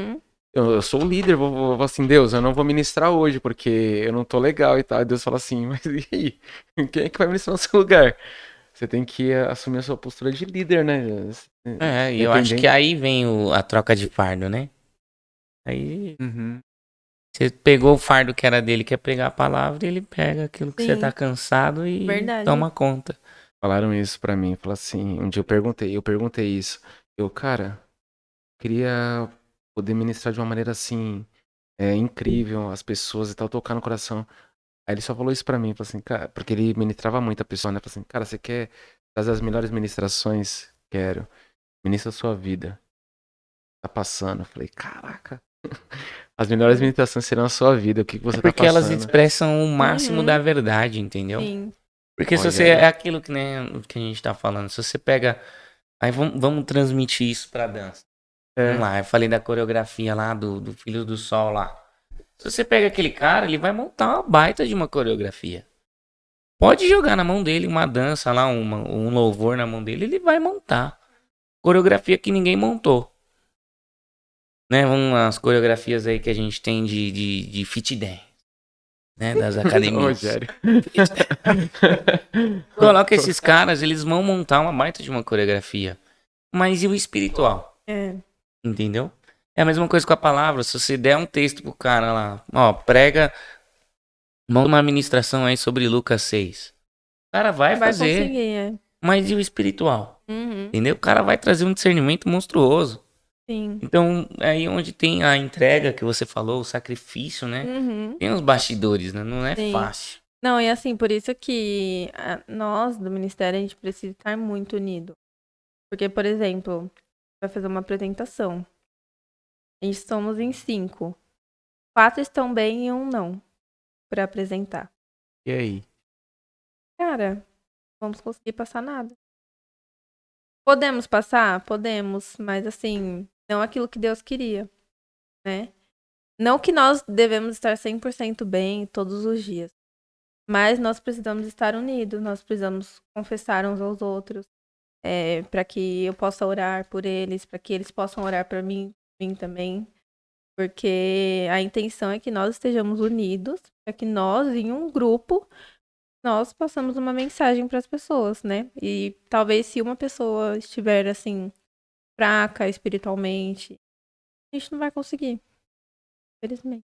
Eu sou o líder, vou assim, Deus, eu não vou ministrar hoje porque eu não tô legal e tal. E Deus fala assim, mas e aí? Quem é que vai ministrar no seu lugar? Você tem que assumir a sua postura de líder, né? E eu acho que aí vem a troca de fardo, né? Aí você pegou o fardo que era dele, quer pregar a palavra, e ele pega aquilo que você tá cansado e toma conta. Falaram isso pra mim, falaram assim, um dia eu perguntei isso. Cara, queria poder ministrar de uma maneira assim, incrível, as pessoas e tal, tocar no coração. Aí ele só falou isso pra mim, falou assim, cara, porque ele ministrava muito a pessoa, né? Falou assim, cara, você quer fazer as melhores ministrações? Quero. Ministra a sua vida. Tá passando. Eu falei, caraca. As melhores ministrações serão a sua vida. O que você tá passando? Porque elas expressam o máximo da verdade, entendeu? Sim. Porque se você, é aquilo que, né, que a gente tá falando, se você pega, aí vamos transmitir isso pra dança. Vamos lá, eu falei da coreografia lá, do Filho do Sol lá. Se você pega aquele cara, ele vai montar uma baita de uma coreografia. Pode jogar na mão dele uma dança lá, um louvor na mão dele, ele vai montar. Coreografia que ninguém montou. Né, as coreografias aí que a gente tem de fit dance, né, das academias. Coloca esses caras, eles vão montar uma baita de uma coreografia. Mas e o espiritual? Entendeu? É a mesma coisa com a palavra. Se você der um texto pro cara lá, ó, prega, manda uma ministração aí sobre Lucas 6. O cara vai fazer. Conseguir, Mas e o espiritual? Entendeu? O cara vai trazer um discernimento monstruoso. Sim. Então, é aí onde tem a entrega que você falou, o sacrifício, né? Tem os bastidores, né? Não é fácil. Não, e assim, por isso que nós, do Ministério, a gente precisa estar muito unido. Porque, por exemplo, vai fazer uma apresentação. A gente somos em 5. 4 estão bem e 1 não. Pra apresentar. E aí? Cara, não vamos conseguir passar nada. Podemos passar? Podemos. Mas assim, não aquilo que Deus queria. Né? Não que nós devemos estar 100% bem todos os dias. Mas nós precisamos estar unidos. Nós precisamos confessar uns aos outros. Para que eu possa orar por eles. Para que eles possam orar por mim também. Porque a intenção é que nós estejamos unidos, para que nós, em um grupo, nós passamos uma mensagem para as pessoas, né? E talvez se uma pessoa estiver, assim, fraca espiritualmente, a gente não vai conseguir. Infelizmente.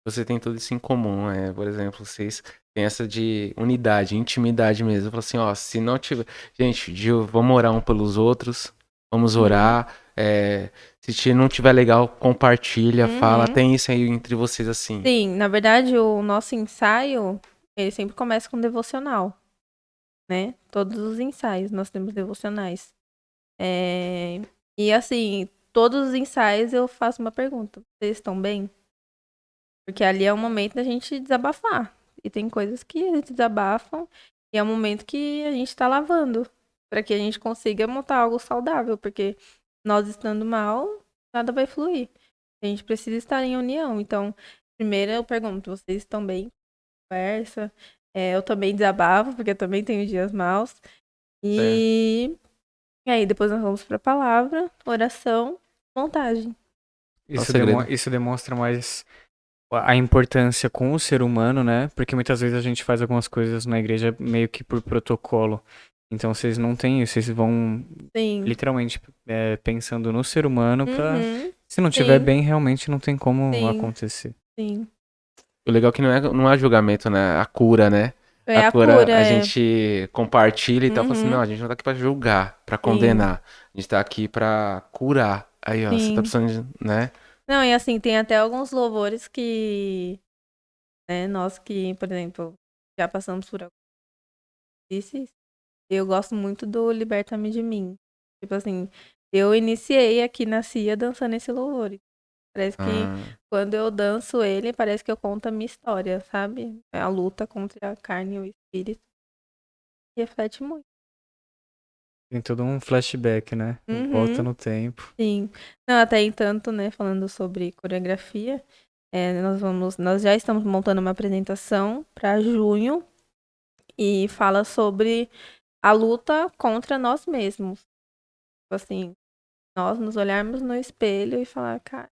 Você tem tudo isso em comum, por exemplo, vocês têm essa de unidade, intimidade mesmo. Fala assim, ó, se não tiver... Gente, vamos orar um pelos outros, vamos orar... se não tiver legal, compartilha, fala. Tem isso aí entre vocês assim. Sim, na verdade, o nosso ensaio, ele sempre começa com devocional, né? Todos os ensaios nós temos devocionais. E assim, todos os ensaios eu faço uma pergunta. Vocês estão bem? Porque ali é o momento da gente desabafar. E tem coisas que a gente desabafam e é o momento que a gente tá lavando. para que a gente consiga montar algo saudável, porque nós estando mal, nada vai fluir. A gente precisa estar em união. Então, primeiro eu pergunto, vocês estão bem? Conversa. Eu também desabafo, porque eu também tenho dias maus. E aí, depois nós vamos para a palavra, oração, montagem. Isso demonstra mais a importância com o ser humano, né? Porque muitas vezes a gente faz algumas coisas na igreja meio que por protocolo. Então vocês não têm isso, vocês vão literalmente pensando no ser humano pra... Se não tiver bem, realmente não tem como acontecer. Sim. O legal é que não é julgamento, né? A cura, né? A cura, a gente compartilha e tal, fala assim, não, a gente não tá aqui pra julgar, pra condenar. A gente tá aqui pra curar. Aí, ó, você tá precisando de, né? Não, e assim, tem até alguns louvores que, né, nós que, por exemplo, já passamos por alguns difíceis, eu gosto muito do Liberta-me de Mim. Tipo assim, eu iniciei aqui na CIA dançando esse louvor. Parece que quando eu danço ele, parece que eu conto a minha história, sabe? É a luta contra a carne e o espírito. E reflete muito. Tem todo um flashback, né? Volta no tempo. Sim. Não, até entanto, né, falando sobre coreografia, nós já estamos montando uma apresentação para junho e fala sobre a luta contra nós mesmos. Tipo assim, nós nos olharmos no espelho e falar, cara,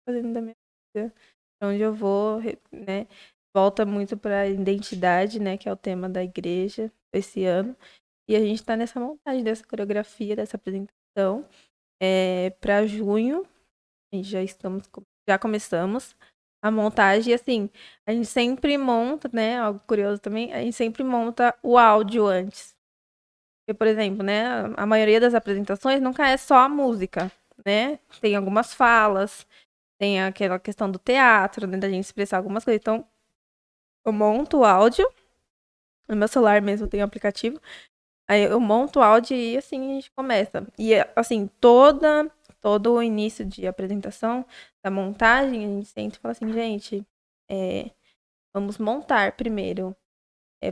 fazendo da minha vida, pra onde eu vou, né? Volta muito pra identidade, né? Que é o tema da igreja esse ano. E a gente tá nessa montagem dessa coreografia, dessa apresentação. Pra junho, a gente já começamos a montagem. E assim, a gente sempre monta, né? Algo curioso também, a gente sempre monta o áudio antes. Porque, por exemplo, né? A maioria das apresentações nunca é só a música, né? Tem algumas falas. Tem aquela questão do teatro, né, da gente expressar algumas coisas. Então, eu monto o áudio. No meu celular mesmo tem um aplicativo. Aí eu monto o áudio e assim a gente começa. E assim, todo o início de apresentação, da montagem, a gente sempre fala assim, gente, vamos montar primeiro.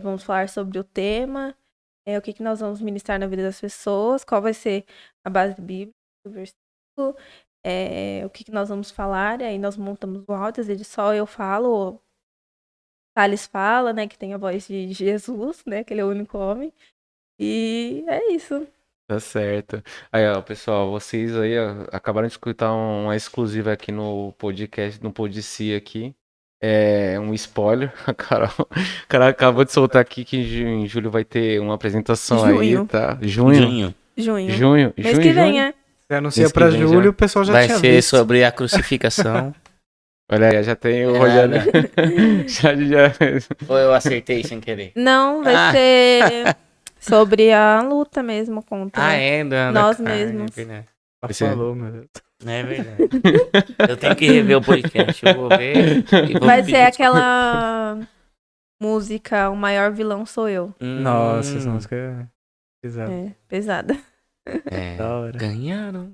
Vamos falar sobre o tema, o que nós vamos ministrar na vida das pessoas, qual vai ser a base bíblica do versículo. O que nós vamos falar, e aí nós montamos o áudio, às vezes só eu falo, o Thales fala, né, que tem a voz de Jesus, né, que ele é o único homem, e é isso. Tá certo. Aí, ó, pessoal, vocês aí ó, acabaram de escutar uma exclusiva aqui no podcast, no Podici aqui, um spoiler, a Carol acabou de soltar aqui que em julho vai ter uma apresentação aí, tá? Junho. Mês que vem, Se anuncia pra julho, o pessoal já tinha visto. Vai ser sobre a crucificação. Olha aí, já tem o Rogério. Ou eu acertei sem querer? Não, vai ser sobre a luta mesmo contra nós mesmos. Você falou, meu Deus. É verdade. Eu tenho que rever o podcast. Eu vou ver. Vai ser aquela música O Maior Vilão Sou Eu. Nossa, essa música é pesada. Pesada. Da hora. Ganharam.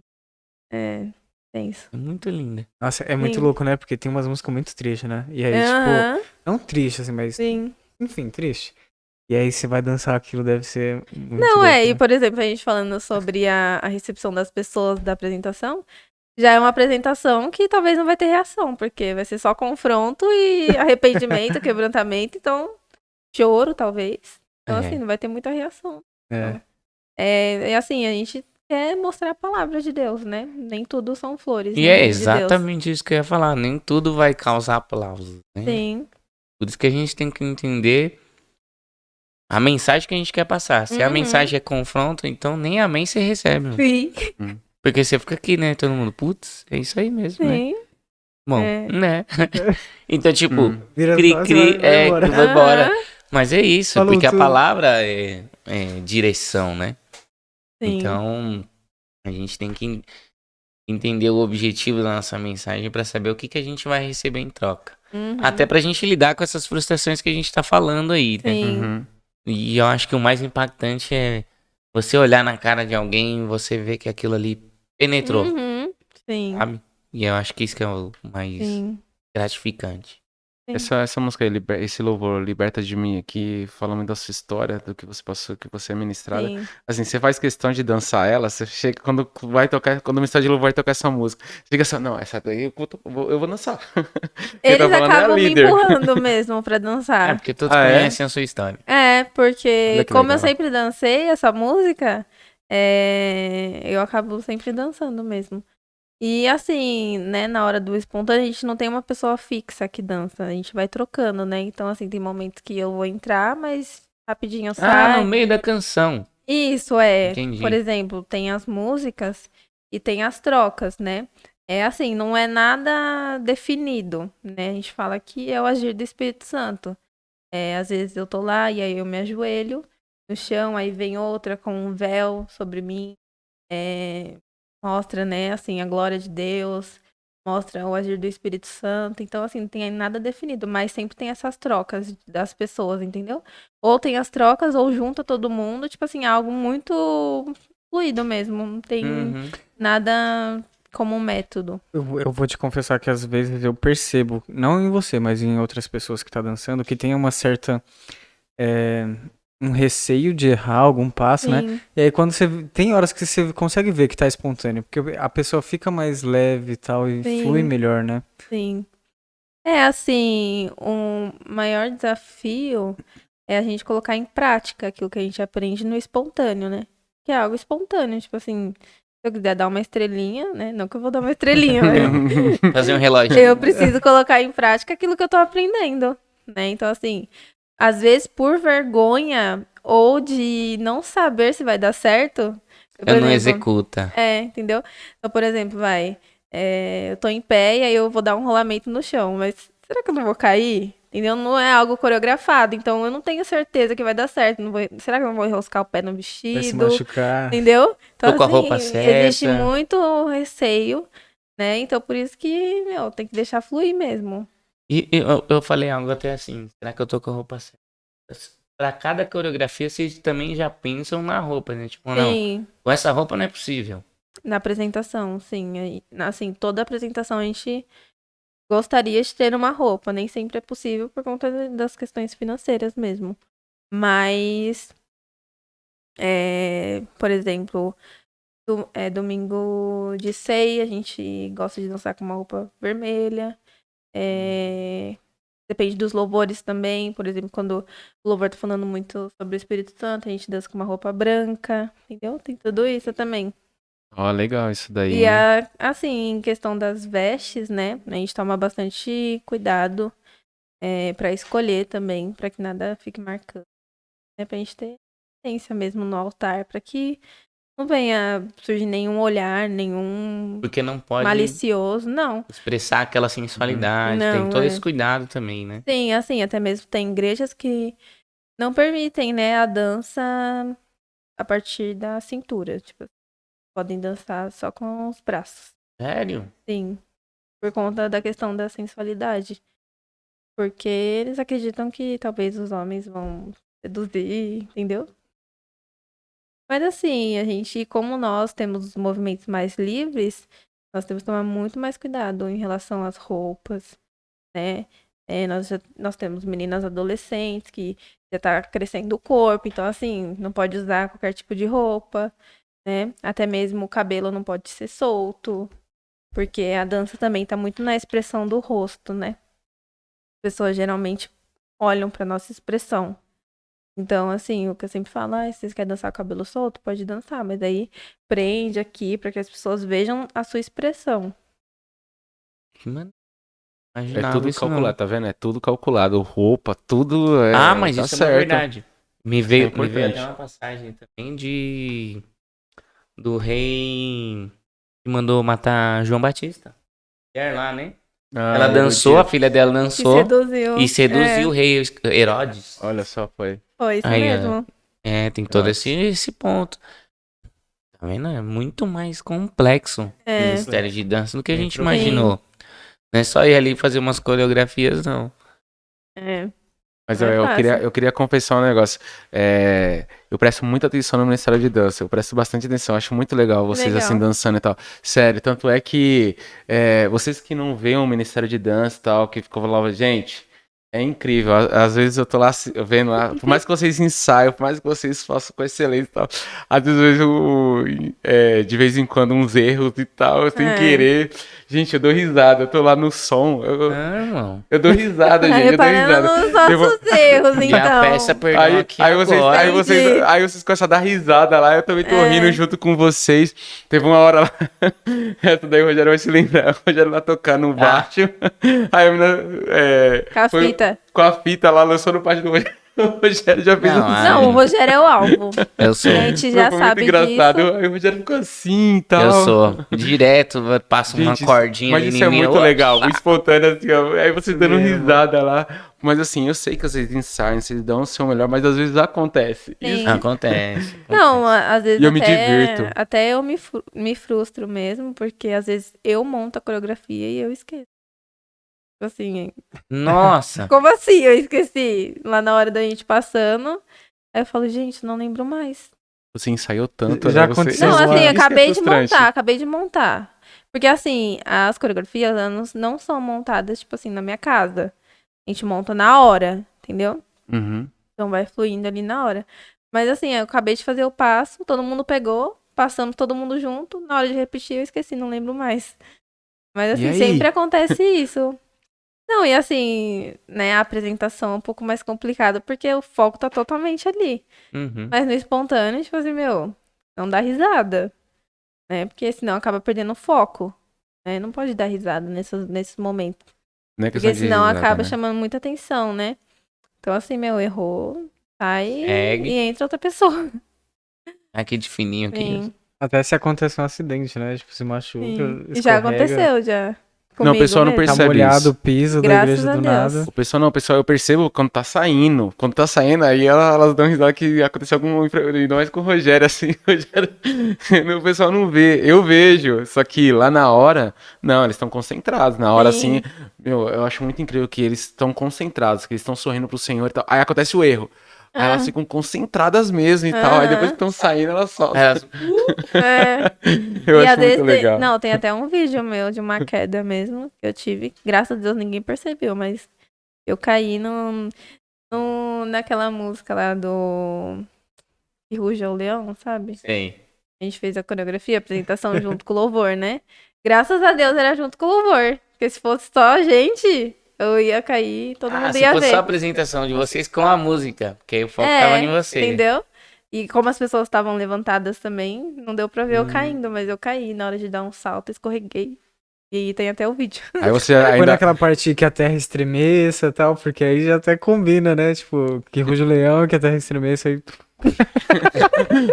Tenso. É muito linda. Nossa, é muito louco, né? Porque tem umas músicas muito tristes, né? E aí, tipo, não triste, assim, mas. Sim. Enfim, triste. E aí você vai dançar aquilo, deve ser muito Não, louco, né? e por exemplo, a gente falando sobre a recepção das pessoas da apresentação, já é uma apresentação que talvez não vai ter reação, porque vai ser só confronto e arrependimento, quebrantamento, então choro, talvez. Então, assim, não vai ter muita reação. Então, assim, a gente quer mostrar a palavra de Deus, né? Nem tudo são flores. E é exatamente isso que eu ia falar. Nem tudo vai causar aplausos. Né? Sim. Por isso que a gente tem que entender a mensagem que a gente quer passar. Se a mensagem é confronto, então nem amém você recebe. Sim. Porque você fica aqui, né? Todo mundo, putz, é isso aí mesmo, Sim. né? Bom, né? Então, tipo, vai embora. Mas é isso, falou porque tudo. A palavra é direção, né? Sim. Então, a gente tem que entender o objetivo da nossa mensagem pra saber o que a gente vai receber em troca. Até pra gente lidar com essas frustrações que a gente tá falando aí, né? Sim. E eu acho que o mais impactante é você olhar na cara de alguém e você ver que aquilo ali penetrou. Sim. Sabe? E eu acho que isso que é o mais gratificante. Essa música aí, esse louvor, Liberta de Mim aqui, falando da sua história, do que você passou, que você é ministrada. Sim. Assim, você faz questão de dançar ela, você chega, quando o ministério de louvor vai tocar essa música, você fica assim, não, essa daí eu vou dançar. Eles acabam me empurrando mesmo pra dançar. Porque todos conhecem a sua história. Porque como eu sempre dancei essa música, eu acabo sempre dançando mesmo. E assim, né, na hora do espontâneo, a gente não tem uma pessoa fixa que dança, a gente vai trocando, né? Então, assim, tem momentos que eu vou entrar, mas rapidinho eu saio. No meio da canção. Isso, Entendi. Por exemplo, tem as músicas e tem as trocas, né? É assim, não é nada definido, né? A gente fala que é o agir do Espírito Santo. Às vezes eu tô lá e aí eu me ajoelho no chão, aí vem outra com um véu sobre mim, mostra, né, assim, a glória de Deus, mostra o agir do Espírito Santo. Então, assim, não tem nada definido, mas sempre tem essas trocas das pessoas, entendeu? Ou tem as trocas, ou junta todo mundo, tipo assim, algo muito fluido mesmo, não tem nada como um método. Eu vou te confessar que às vezes eu percebo, não em você, mas em outras pessoas que tá dançando, que tem uma certa... um receio de errar algum passo, Sim. né? E aí quando você... Tem horas que você consegue ver que tá espontâneo, porque a pessoa fica mais leve e tal, e Sim. flui melhor, né? Sim. Assim, um maior desafio é a gente colocar em prática aquilo que a gente aprende no espontâneo, né? Que é algo espontâneo, tipo assim... Se eu quiser dar uma estrelinha, né? Não que eu vou dar uma estrelinha, mas... Fazer um relógio. Eu preciso colocar em prática aquilo que eu tô aprendendo, né? Então, assim... Às vezes, por vergonha ou de não saber se vai dar certo... Eu não executa. Entendeu? Então, por exemplo, eu tô em pé e aí eu vou dar um rolamento no chão, mas será que eu não vou cair? Entendeu? Não é algo coreografado, então eu não tenho certeza que vai dar certo. Será que eu não vou enroscar o pé no vestido? Vai se machucar. Entendeu? Então, tô com a roupa certa. Existe muito receio, né? Então, por isso que, tem que deixar fluir mesmo. E eu falei algo até assim, será que eu tô com a roupa certa? Pra cada coreografia, vocês também já pensam na roupa, né? Tipo, não, com essa roupa não é possível. Na apresentação, sim. Assim, toda apresentação a gente gostaria de ter uma roupa. Nem sempre é possível por conta das questões financeiras mesmo. Mas, por exemplo, domingo de ceia, a gente gosta de dançar com uma roupa vermelha. Depende dos louvores também. Por exemplo, quando o louvor tá falando muito sobre o Espírito Santo, a gente dança com uma roupa branca, entendeu? Tem tudo isso também. Legal isso daí. E assim, em questão das vestes, né? A gente toma bastante cuidado pra escolher também, pra que nada fique marcando. Né? Pra gente ter essência mesmo no altar, pra que não venha surgir nenhum olhar, nenhum Porque não pode malicioso, não. Expressar aquela sensualidade, não, tem todo esse cuidado também, né? Sim, assim, até mesmo tem igrejas que não permitem, né, a dança a partir da cintura, tipo, podem dançar só com os braços. Sério? Sim, por conta da questão da sensualidade. Porque eles acreditam que talvez os homens vão seduzir, entendeu? Mas assim, a gente, como nós temos os movimentos mais livres, nós temos que tomar muito mais cuidado em relação às roupas, né? Nós temos meninas adolescentes que já tá crescendo o corpo, então assim, não pode usar qualquer tipo de roupa, né? Até mesmo o cabelo não pode ser solto, porque a dança também tá muito na expressão do rosto, né? As pessoas geralmente olham pra nossa expressão. Então, assim, o que eu sempre falo, se você quer dançar com o cabelo solto, pode dançar, mas aí prende aqui pra que as pessoas vejam a sua expressão. Mano, é tudo calculado, não. Tá vendo? É tudo calculado, roupa, tudo mas tá isso certo. É uma verdade. Me veio até uma passagem também do rei que mandou matar João Batista. Quer lá, né? Ela dançou, a filha dela dançou e seduziu o rei Herodes. Olha só, foi isso aí, mesmo. Tem todo esse ponto. Tá vendo? É muito mais complexo o ministério de dança do que a gente imaginou. Não é só ir ali fazer umas coreografias, não. Mas eu queria confessar um negócio. Eu presto muita atenção no Ministério de Dança. Eu presto bastante atenção. Acho muito legal vocês assim dançando e tal. Sério, tanto é que vocês que não veem o Ministério de Dança e tal, que ficam falando, gente, É incrível. Às vezes eu tô lá vendo lá, por mais que vocês ensaiam, por mais que vocês façam com excelência e tal, às vezes eu vejo de vez em quando uns erros e tal, sem querer. Gente, eu dou risada, eu tô lá no som. Irmão. Eu dou risada, gente. Eu dou risada. Nos nossos erros, então. E a peça perdão aí vocês começam a dar risada lá, eu também tô rindo junto com vocês. Teve uma hora lá, essa daí o Rogério vai se lembrar, o Rogério lá tocando no baixo. Aí a menina. Com a fita lá, lançou no parte do Rogério. O Rogério já fez Não, o Rogério é o alvo. Eu sou. A gente já sabe muito engraçado. disso. Aí o Rogério ficou assim e tal. Eu sou. Direto, passa uma cordinha mas ali isso é em mim. muito legal, muito espontâneo assim, ó. Aí vocês dando risada lá. Mas assim, eu sei que vocês ensaiam, vocês dão o seu melhor, mas às vezes acontece. Isso acontece. Não, às vezes eu me divirto. Até eu me frustro mesmo, porque às vezes eu monto a coreografia e eu esqueço. Assim, nossa. Como assim? Eu esqueci. Lá na hora da gente passando. Aí eu falo, gente, não lembro mais. Você ensaiou tanto, já né? aconteceu. Não, assim, eu acabei de montar. Porque assim, as coreografias elas não são montadas, tipo assim, na minha casa. A gente monta na hora, entendeu? Uhum. Então vai fluindo ali na hora. Mas assim, eu acabei de fazer o passo, todo mundo pegou, passamos todo mundo junto. Na hora de repetir, eu esqueci, não lembro mais. Mas assim, sempre acontece isso. Não, e assim, né, a apresentação é um pouco mais complicada, porque o foco tá totalmente ali. Uhum. Mas no espontâneo, tipo assim, não dá risada, né? Porque senão acaba perdendo o foco, né? Não pode dar risada nesse momento. Porque senão acaba chamando muita atenção, né? Então assim, errou, sai e entra outra pessoa. Aqui de fininho aqui. Até se acontecer um acidente, né? Tipo, se machuca, escorrega. Já aconteceu, já. Não, o pessoal não percebe. Tá molhado o piso da igreja do nada. O pessoal eu percebo quando tá saindo. Quando tá saindo, aí elas dão risada que aconteceu algum ainda mais com o Rogério, assim. O pessoal não vê. Eu vejo. Só que lá na hora, não, eles estão concentrados. Na hora, assim, eu acho muito incrível que eles estão concentrados, que eles estão sorrindo pro Senhor e tal. Aí acontece o erro. Aí elas ficam concentradas mesmo e tal. Aí depois que estão saindo, elas soltam. Eu acho muito legal. Não, tem até um vídeo meu de uma queda mesmo que eu tive. Graças a Deus ninguém percebeu, mas eu caí naquela música lá do Que Ruja o Leão, sabe? Sim. A gente fez a coreografia, a apresentação junto com o louvor, né? Graças a Deus era junto com o louvor. Porque se fosse só a gente, eu ia cair, todo mundo ia ver. Se fosse só a apresentação de vocês com a música, porque aí o foco tava em você. Entendeu? E como as pessoas estavam levantadas também, não deu pra ver eu caindo, mas eu caí na hora de dar um salto, escorreguei. E tem até o vídeo. Aí você ainda... Foi naquela parte que a terra estremeça e tal, porque aí já até combina, né? Tipo, que ruge o leão, que a terra estremeça aí...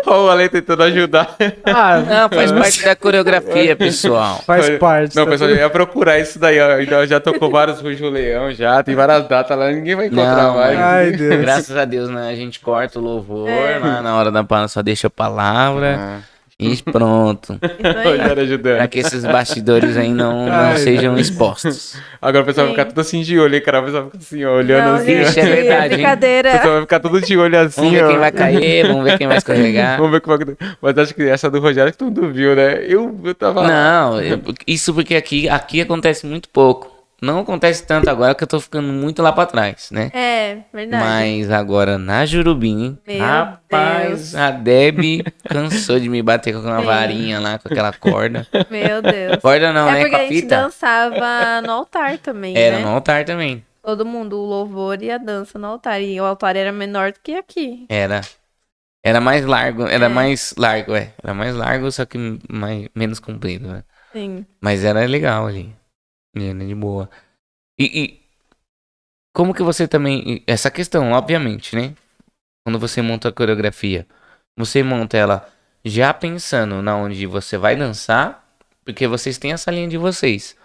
Olha o Ale tentando ajudar. Não, faz parte da coreografia, pessoal. Faz parte. Não, o pessoal ia procurar isso daí, ó. Então, já tocou vários Ruge o Leão, já. Tem várias datas lá, ninguém vai encontrar mais. Ai, Deus. Graças a Deus, né? A gente corta o louvor, lá na hora da palavra só deixa a palavra. E pronto. Pra que esses bastidores aí não sejam expostos. Agora o pessoal vai ficar tudo assim de olho, hein, cara? O pessoal fica assim, ó, olhando não, assim. Gente, é verdade. Brincadeira. O pessoal vai ficar tudo de olho assim, vamos ver ó. Quem vai cair, vamos ver quem vai escorregar. Vamos ver como vai... Mas acho que essa do Rogério que todo mundo viu, né? Eu tava... Não, isso porque aqui acontece muito pouco. Não acontece tanto agora que eu tô ficando muito lá pra trás, né? É, verdade. Mas agora na Jurubim, rapaz, a Debbie cansou de me bater com uma varinha lá, com aquela corda. Meu Deus. Corda não, né? Porque Com a a gente fita. dançava no altar também, Era né? no altar também. Todo mundo, o louvor e a dança no altar. E o altar era menor do que aqui. Era mais largo, Era mais largo, só que menos comprido, né? Sim. Mas era legal ali. Era de boa. E como que você também... Essa questão, obviamente, né? Quando você monta a coreografia, você monta ela já pensando na onde você vai dançar, porque vocês têm essa linha de vocês.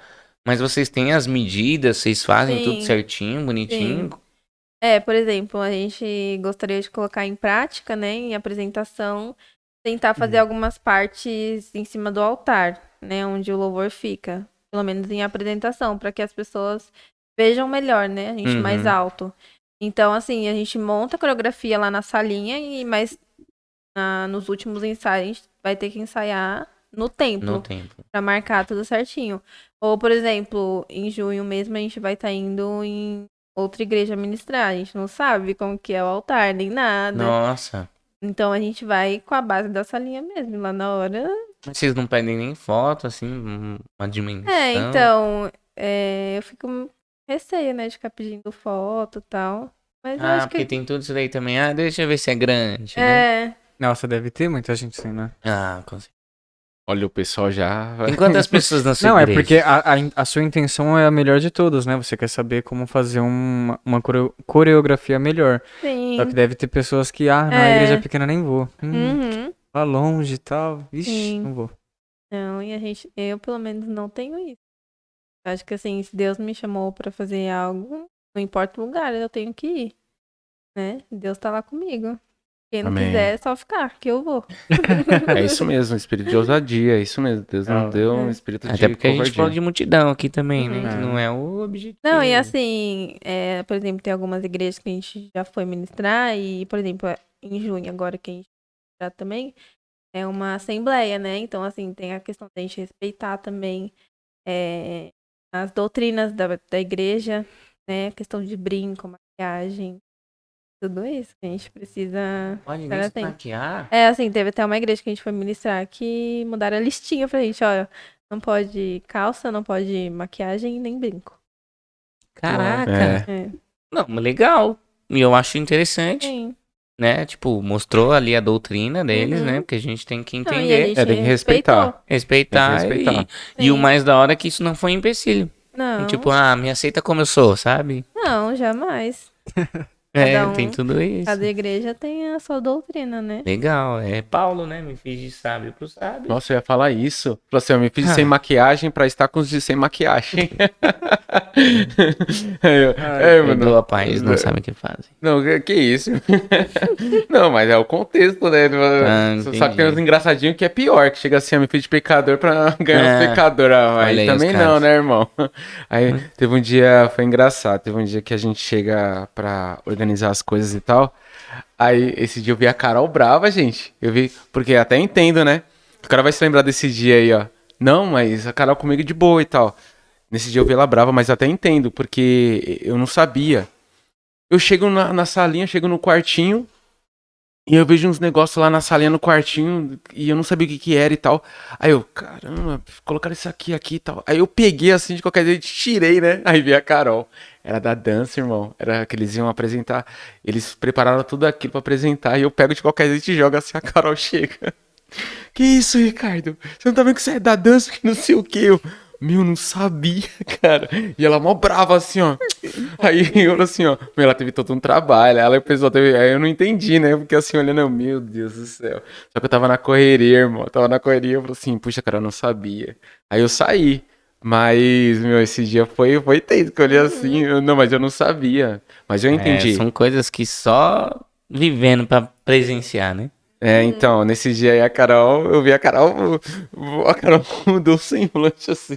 Mas vocês têm as medidas, vocês fazem tudo certinho, bonitinho. Sim. Por exemplo, a gente gostaria de colocar em prática, né? Em apresentação, tentar fazer algumas partes em cima do altar, né? Onde o louvor fica. Pelo menos em apresentação, para que as pessoas vejam melhor, né? A gente mais alto. Então, assim, a gente monta a coreografia lá na salinha, mas nos últimos ensaios a gente vai ter que ensaiar no templo. Pra marcar tudo certinho. Ou, por exemplo, em junho mesmo a gente vai estar indo em outra igreja ministrar. A gente não sabe como que é o altar, nem nada. Nossa. Então a gente vai com a base da salinha mesmo. Lá na hora... Mas vocês não pedem nem foto, assim, uma dimensão? Então... eu fico com receio, né? De ficar pedindo foto e tal. Mas eu acho porque que... tem tudo isso daí também. Deixa eu ver se é grande. né? Nossa, deve ter muita gente assim, né? Com certeza. Olha, o pessoal já... Tem quantas pessoas na sua igreja? Não, é porque a sua intenção é a melhor de todas, né? Você quer saber como fazer uma coreografia melhor. Sim. Só que deve ter pessoas que, na igreja pequena nem vou. Lá longe e tal. Vixe, não vou. Não, e eu pelo menos não tenho isso. Eu acho que assim, se Deus me chamou pra fazer algo, não importa o lugar, eu tenho que ir. Né? Deus tá lá comigo. Quem não quiser, é só ficar, que eu vou. É isso mesmo, espírito de ousadia, é isso mesmo. Deus não deu um espírito de Até porque covardia. a gente falou de multidão aqui também, né? Que não é o objetivo. Não, e assim, por exemplo, tem algumas igrejas que a gente já foi ministrar e, por exemplo, em junho, agora que a gente vai também, é uma assembleia, né? Então, assim, tem a questão da gente respeitar também as doutrinas da igreja, né? A questão de brinco, maquiagem, tudo isso que a gente precisa... Pode nem se maquiar? Assim, teve até uma igreja que a gente foi ministrar que mudaram a listinha pra gente, olha, não pode calça, não pode maquiagem, nem brinco. Caraca! Não, legal. E eu acho interessante. Sim. Né? Tipo, mostrou ali a doutrina deles, né? Porque a gente tem que entender. Tem que respeitar. Respeitar. E o mais da hora é que isso não foi um empecilho. Não. Tipo, me aceita como eu sou, sabe? Não, jamais. Tem tudo isso. Cada igreja tem a sua doutrina, né? Legal. É Paulo, né? Me fiz de sábio pro sábio. Nossa, eu ia falar isso. Eu me fiz de sem maquiagem pra estar com os de sem maquiagem. Mano. Rapaz, não sabem o que fazem. Não, que isso? Não, mas é o contexto, né? Só que tem uns engraçadinhos que é pior, que chega assim, me fiz de pecador pra ganhar os pecadores. Aí também não, né, irmão? Aí teve um dia, foi engraçado, teve um dia que a gente chega pra organizar as coisas e tal. Aí esse dia eu vi a Carol brava, gente. Eu vi, porque até entendo, né? O cara vai se lembrar desse dia aí, ó. Não, mas a Carol comigo de boa e tal. Nesse dia eu vi ela brava, mas até entendo, porque eu não sabia. Eu chego na salinha, chego no quartinho, e eu vejo uns negócios lá na salinha no quartinho, e eu não sabia o que era e tal. Aí eu, caramba, colocaram isso aqui e tal. Aí eu peguei assim, de qualquer jeito, tirei, né? Aí vi a Carol. Era da dança, irmão. Era que eles iam apresentar. Eles prepararam tudo aquilo pra apresentar, e eu pego de qualquer jeito e jogo assim, a Carol chega. Que isso, Ricardo? Você não tá vendo que você é da dança, que não sei o que? Meu, não sabia, cara. E ela mó brava, assim, ó. Aí eu, assim, ó. Ela teve todo um trabalho. Ela e o pessoal teve... Aí eu não entendi, né? Porque assim, olhando, meu Deus do céu. Só que eu tava na correria, irmão. Eu tava na correria, eu falei assim, puxa, cara, eu não sabia. Aí eu saí. Mas, meu, esse dia foi tenso, que eu olhei assim. Não, mas eu não sabia. Mas eu entendi. São coisas que só vivendo pra presenciar, né? Então, nesse dia aí eu vi a Carol mudou o semblante assim.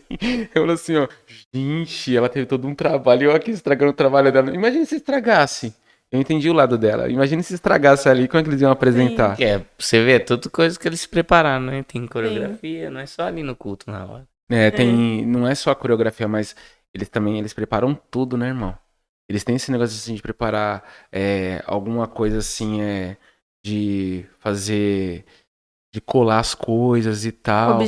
Eu falei assim, ó, gente, ela teve todo um trabalho, eu aqui estragando o trabalho dela. Imagina se estragasse. Eu entendi o lado dela. Imagina se estragasse ali, como é que eles iam apresentar? Você vê, é tudo coisa que eles se prepararam, né? Tem coreografia, não é só ali no culto na hora. Não é só a coreografia, mas eles preparam tudo, né, irmão? Eles têm esse negócio assim de preparar alguma coisa assim, de fazer, de colar as coisas e tal.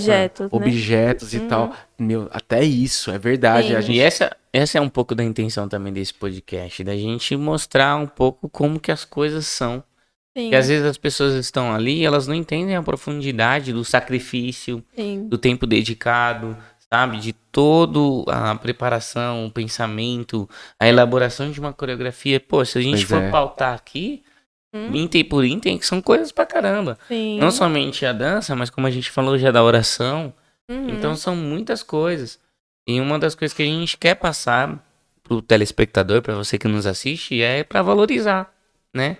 Objetos e tal. Meu, até isso, é verdade. E essa é um pouco da intenção também desse podcast, da gente mostrar um pouco como que as coisas são. Porque às vezes as pessoas estão ali, elas não entendem a profundidade do sacrifício, do tempo dedicado, sabe? De toda a preparação, o pensamento, a elaboração de uma coreografia. Pô, se a gente for pautar aqui... Item por item, que são coisas pra caramba. Não somente a dança, mas como a gente falou já da oração. Então são muitas coisas. E uma das coisas que a gente quer passar pro telespectador, pra você que nos assiste, é pra valorizar, né?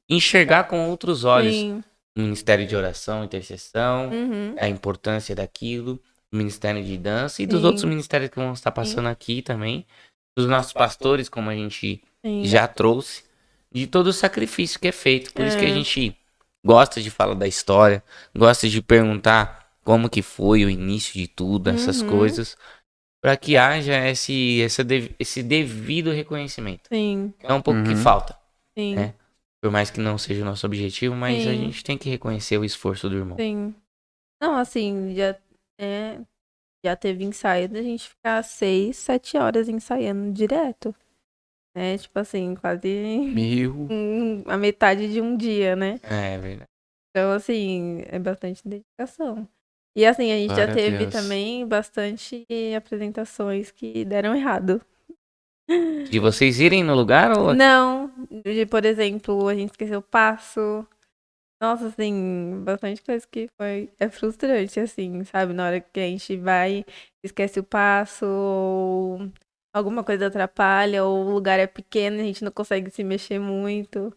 Enxergar com outros olhos o ministério de oração, intercessão, a importância daquilo, o ministério de dança e dos outros ministérios que vão estar passando aqui também. Dos nossos pastores, como a gente já trouxe. De todo o sacrifício que é feito. Por isso que a gente gosta de falar da história, gosta de perguntar como que foi o início de tudo, essas coisas. para que haja esse devido reconhecimento. Sim. É um pouco que falta. Sim. Né? Por mais que não seja o nosso objetivo, mas a gente tem que reconhecer o esforço do irmão. Sim. Não, assim, já teve ensaio da gente ficar 6, 7 horas ensaiando direto. Né? Tipo assim, quase a metade de um dia, né? É verdade. Então, assim, é bastante dedicação. E assim, a gente já teve também bastante apresentações que deram errado. De vocês irem no lugar ou... Não, por exemplo, a gente esqueceu o passo. Nossa, assim, bastante coisa que é frustrante, assim, sabe? Na hora que a gente vai, esquece o passo, ou alguma coisa atrapalha, ou o lugar é pequeno, a gente não consegue se mexer muito.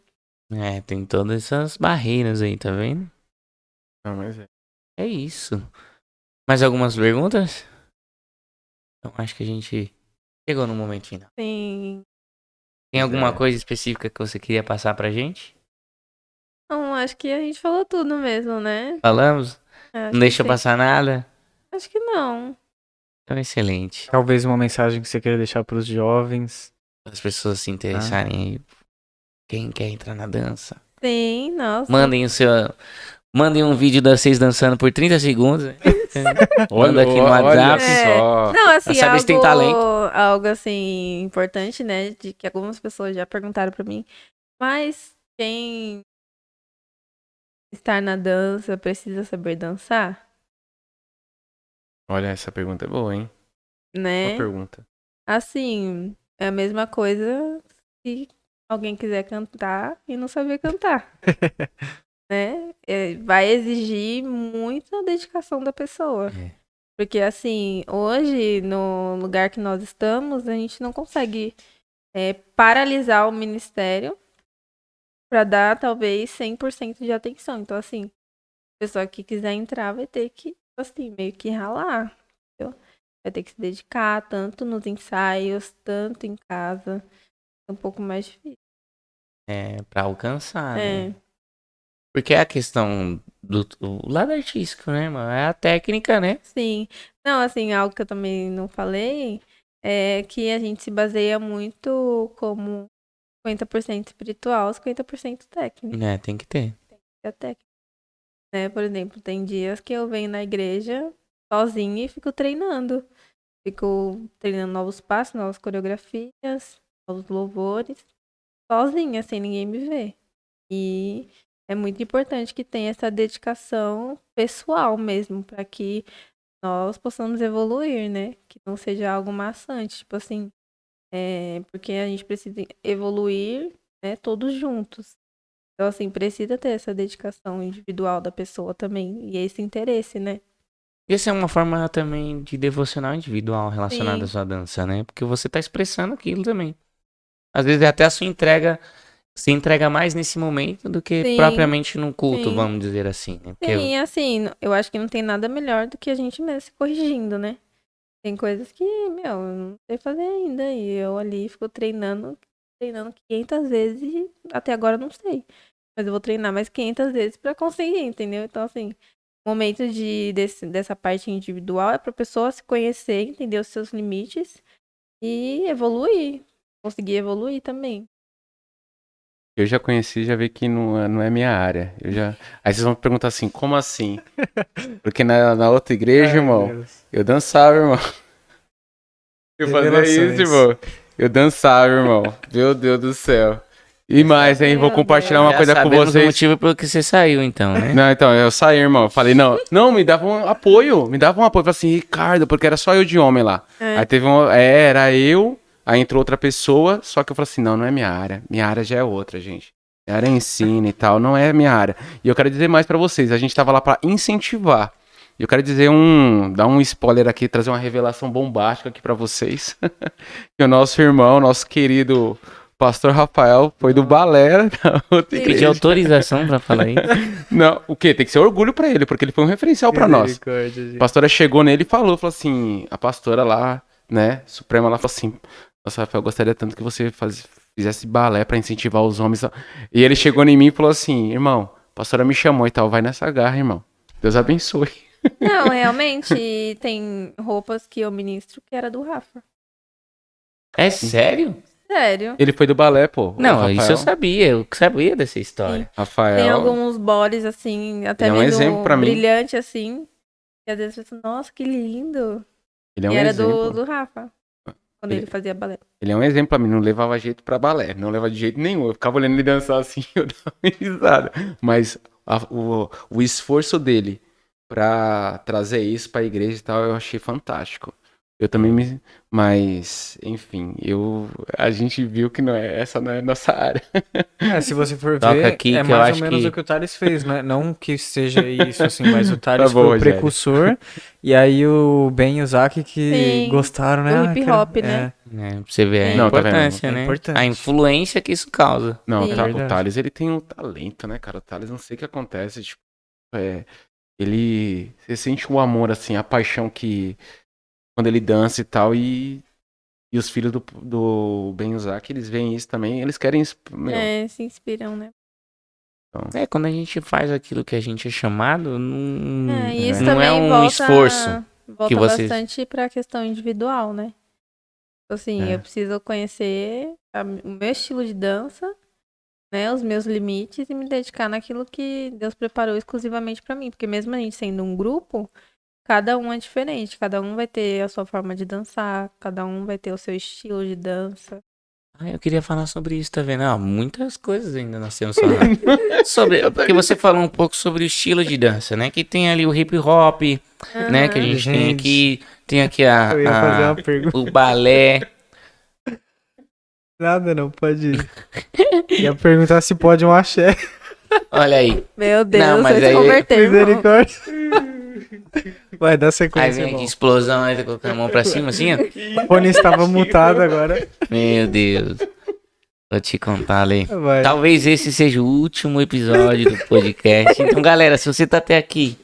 É, tem todas essas barreiras aí, tá vendo? Não, mas é isso. Mais algumas perguntas? Então acho que a gente chegou no momento final. Sim. Tem alguma coisa específica que você queria passar pra gente? Não, acho que a gente falou tudo mesmo, né? Falamos? Não deixa passar nada? Acho que não. Então, excelente. Talvez uma mensagem que você queira deixar pros jovens. As pessoas se interessarem aí. Quem quer entrar na dança? Sim, nossa. Mandem um vídeo das 6 dançando por 30 segundos. Manda aqui no WhatsApp. Só. Não, assim, saber se tem talento. Algo assim importante, né? De que algumas pessoas já perguntaram pra mim. Mas quem estar na dança precisa saber dançar? Olha, essa pergunta é boa, hein? Né? Boa pergunta. Assim, é a mesma coisa se alguém quiser cantar e não saber cantar. Né? Vai exigir muita dedicação da pessoa. Porque, assim, hoje, no lugar que nós estamos, a gente não consegue paralisar o ministério para dar, talvez, 100% de atenção. Então, assim, a pessoa que quiser entrar vai ter que, assim, meio que ralar. Entendeu? Vai ter que se dedicar tanto nos ensaios, tanto em casa. É um pouco mais difícil. Pra alcançar, né? Porque é a questão do lado artístico, né, mano? É a técnica, né? Sim. Não, assim, algo que eu também não falei é que a gente se baseia muito como 50% espiritual, 50% técnico. Tem que ter. Tem que ter a técnica. Né? Por exemplo, tem dias que eu venho na igreja sozinha e fico treinando. Fico treinando novos passos, novas coreografias, novos louvores, sozinha, sem ninguém me ver. E é muito importante que tenha essa dedicação pessoal mesmo, para que nós possamos evoluir, né? Que não seja algo maçante, tipo assim, porque a gente precisa evoluir, né, todos juntos. Então, assim, precisa ter essa dedicação individual da pessoa também, e esse interesse, né? Essa é uma forma também de devocional individual relacionada à sua dança, né? Porque você tá expressando aquilo também. Às vezes até a sua entrega se entrega mais nesse momento do que propriamente no culto, vamos dizer assim, né? Porque Sim, assim, eu acho que não tem nada melhor do que a gente mesmo se corrigindo, né? Tem coisas que, eu não sei fazer ainda, e eu ali fico treinando 500 vezes e até agora eu não sei. Mas eu vou treinar mais 500 vezes pra conseguir, entendeu? Então, assim, o momento dessa parte individual é pra pessoa se conhecer, entender os seus limites e evoluir. Conseguir evoluir também. Eu já conheci, já vi que não é minha área. Aí vocês vão perguntar assim, como assim? Porque na outra igreja, irmão, eu dançava, irmão. Eu fazia isso, irmão. Eu dançava, irmão. Meu Deus do céu. E mais, hein? Vou compartilhar uma coisa com vocês. O motivo pelo que você saiu, então, né? Não, então, eu saí, irmão. Eu falei, não, me dava um apoio. Me dava um apoio. Eu falei assim, Ricardo, porque era só eu de homem lá. Aí teve era eu. Aí entrou outra pessoa, só que eu falei assim, não é minha área. Minha área já é outra, gente. Minha área é ensino e tal, não é minha área. E eu quero dizer mais pra vocês, a gente tava lá pra incentivar. E eu quero dizer dar um spoiler aqui, trazer uma revelação bombástica aqui pra vocês. Que o nosso irmão, nosso querido pastor Rafael, foi do balé da outra igreja. Pedir autorização pra falar isso? Não, o quê? Tem que ser orgulho pra ele, porque ele foi um referencial pra nós. A pastora chegou nele e falou assim, a pastora lá, né, Suprema lá, falou assim, nossa, Rafael, eu gostaria tanto que você fizesse balé pra incentivar os homens. E ele chegou em mim e falou assim, irmão, a pastora me chamou e tal, vai nessa garra, irmão. Deus abençoe. Não, realmente tem roupas que eu ministro que era do Rafa. É sério? Sério. Ele foi do balé, pô. Não, isso eu sabia dessa história. Sim. Rafael. Tem alguns bodes, assim, até ele é um mesmo exemplo pra brilhante, assim. E às vezes eu falo, nossa, que lindo. Ele é um e era exemplo. do Rafa, quando ele fazia balé. Ele é um exemplo pra mim, não levava jeito pra balé. Não leva de jeito nenhum. Eu ficava olhando ele dançar assim, eu dava risada. Mas o esforço dele pra trazer isso pra igreja e tal, eu achei fantástico. Eu também me... Mas, enfim, a gente viu que essa não é a nossa área. Se você for Toca ver, aqui, é que eu mais ou acho menos que... o que o Thales fez, né? Não que seja isso, assim, mas o Thales bom, foi o Rogério. precursor, e aí o Ben e o Zac que gostaram, né? Do hip hop, né? Pra você ver a Não, tá vendo? importância, né? É importante. A influência que isso causa. Não, Sim. o Thales, ele tem um talento, né, cara? O Thales, não sei o que acontece, tipo, você sente o amor, assim, a paixão que, quando ele dança e tal, e os filhos do Ben Uzak, eles veem isso também, eles querem isso, Se inspiram, né? Então... Quando a gente faz aquilo que a gente é chamado, isso não também é um volta, esforço volta que vocês... bastante pra questão individual, né? Assim, eu preciso conhecer o meu estilo de dança, né, os meus limites e me dedicar naquilo que Deus preparou exclusivamente pra mim, porque mesmo a gente sendo um grupo, cada um é diferente, cada um vai ter a sua forma de dançar, cada um vai ter o seu estilo de dança. Eu queria falar sobre isso, tá vendo? Muitas coisas ainda nós temos falar. Porque você falou um pouco sobre o estilo de dança, né? Que tem ali o hip hop, né? Que a gente tem aqui. Tem aqui Eu ia fazer uma pergunta. o balé. Nada, não, pode ir. Ia perguntar se pode um axé. Olha aí. Meu Deus, não, mas você aí... se converteu, Misericórdia. Vai, dá sequência. Aí vem aqui, explosão, aí tá colocando a mão pra cima assim, ó. O fone estava mutado agora. Meu Deus. Vou te contar, Lê. Vai. Talvez esse seja o último episódio do podcast. Então, galera, se você tá até aqui,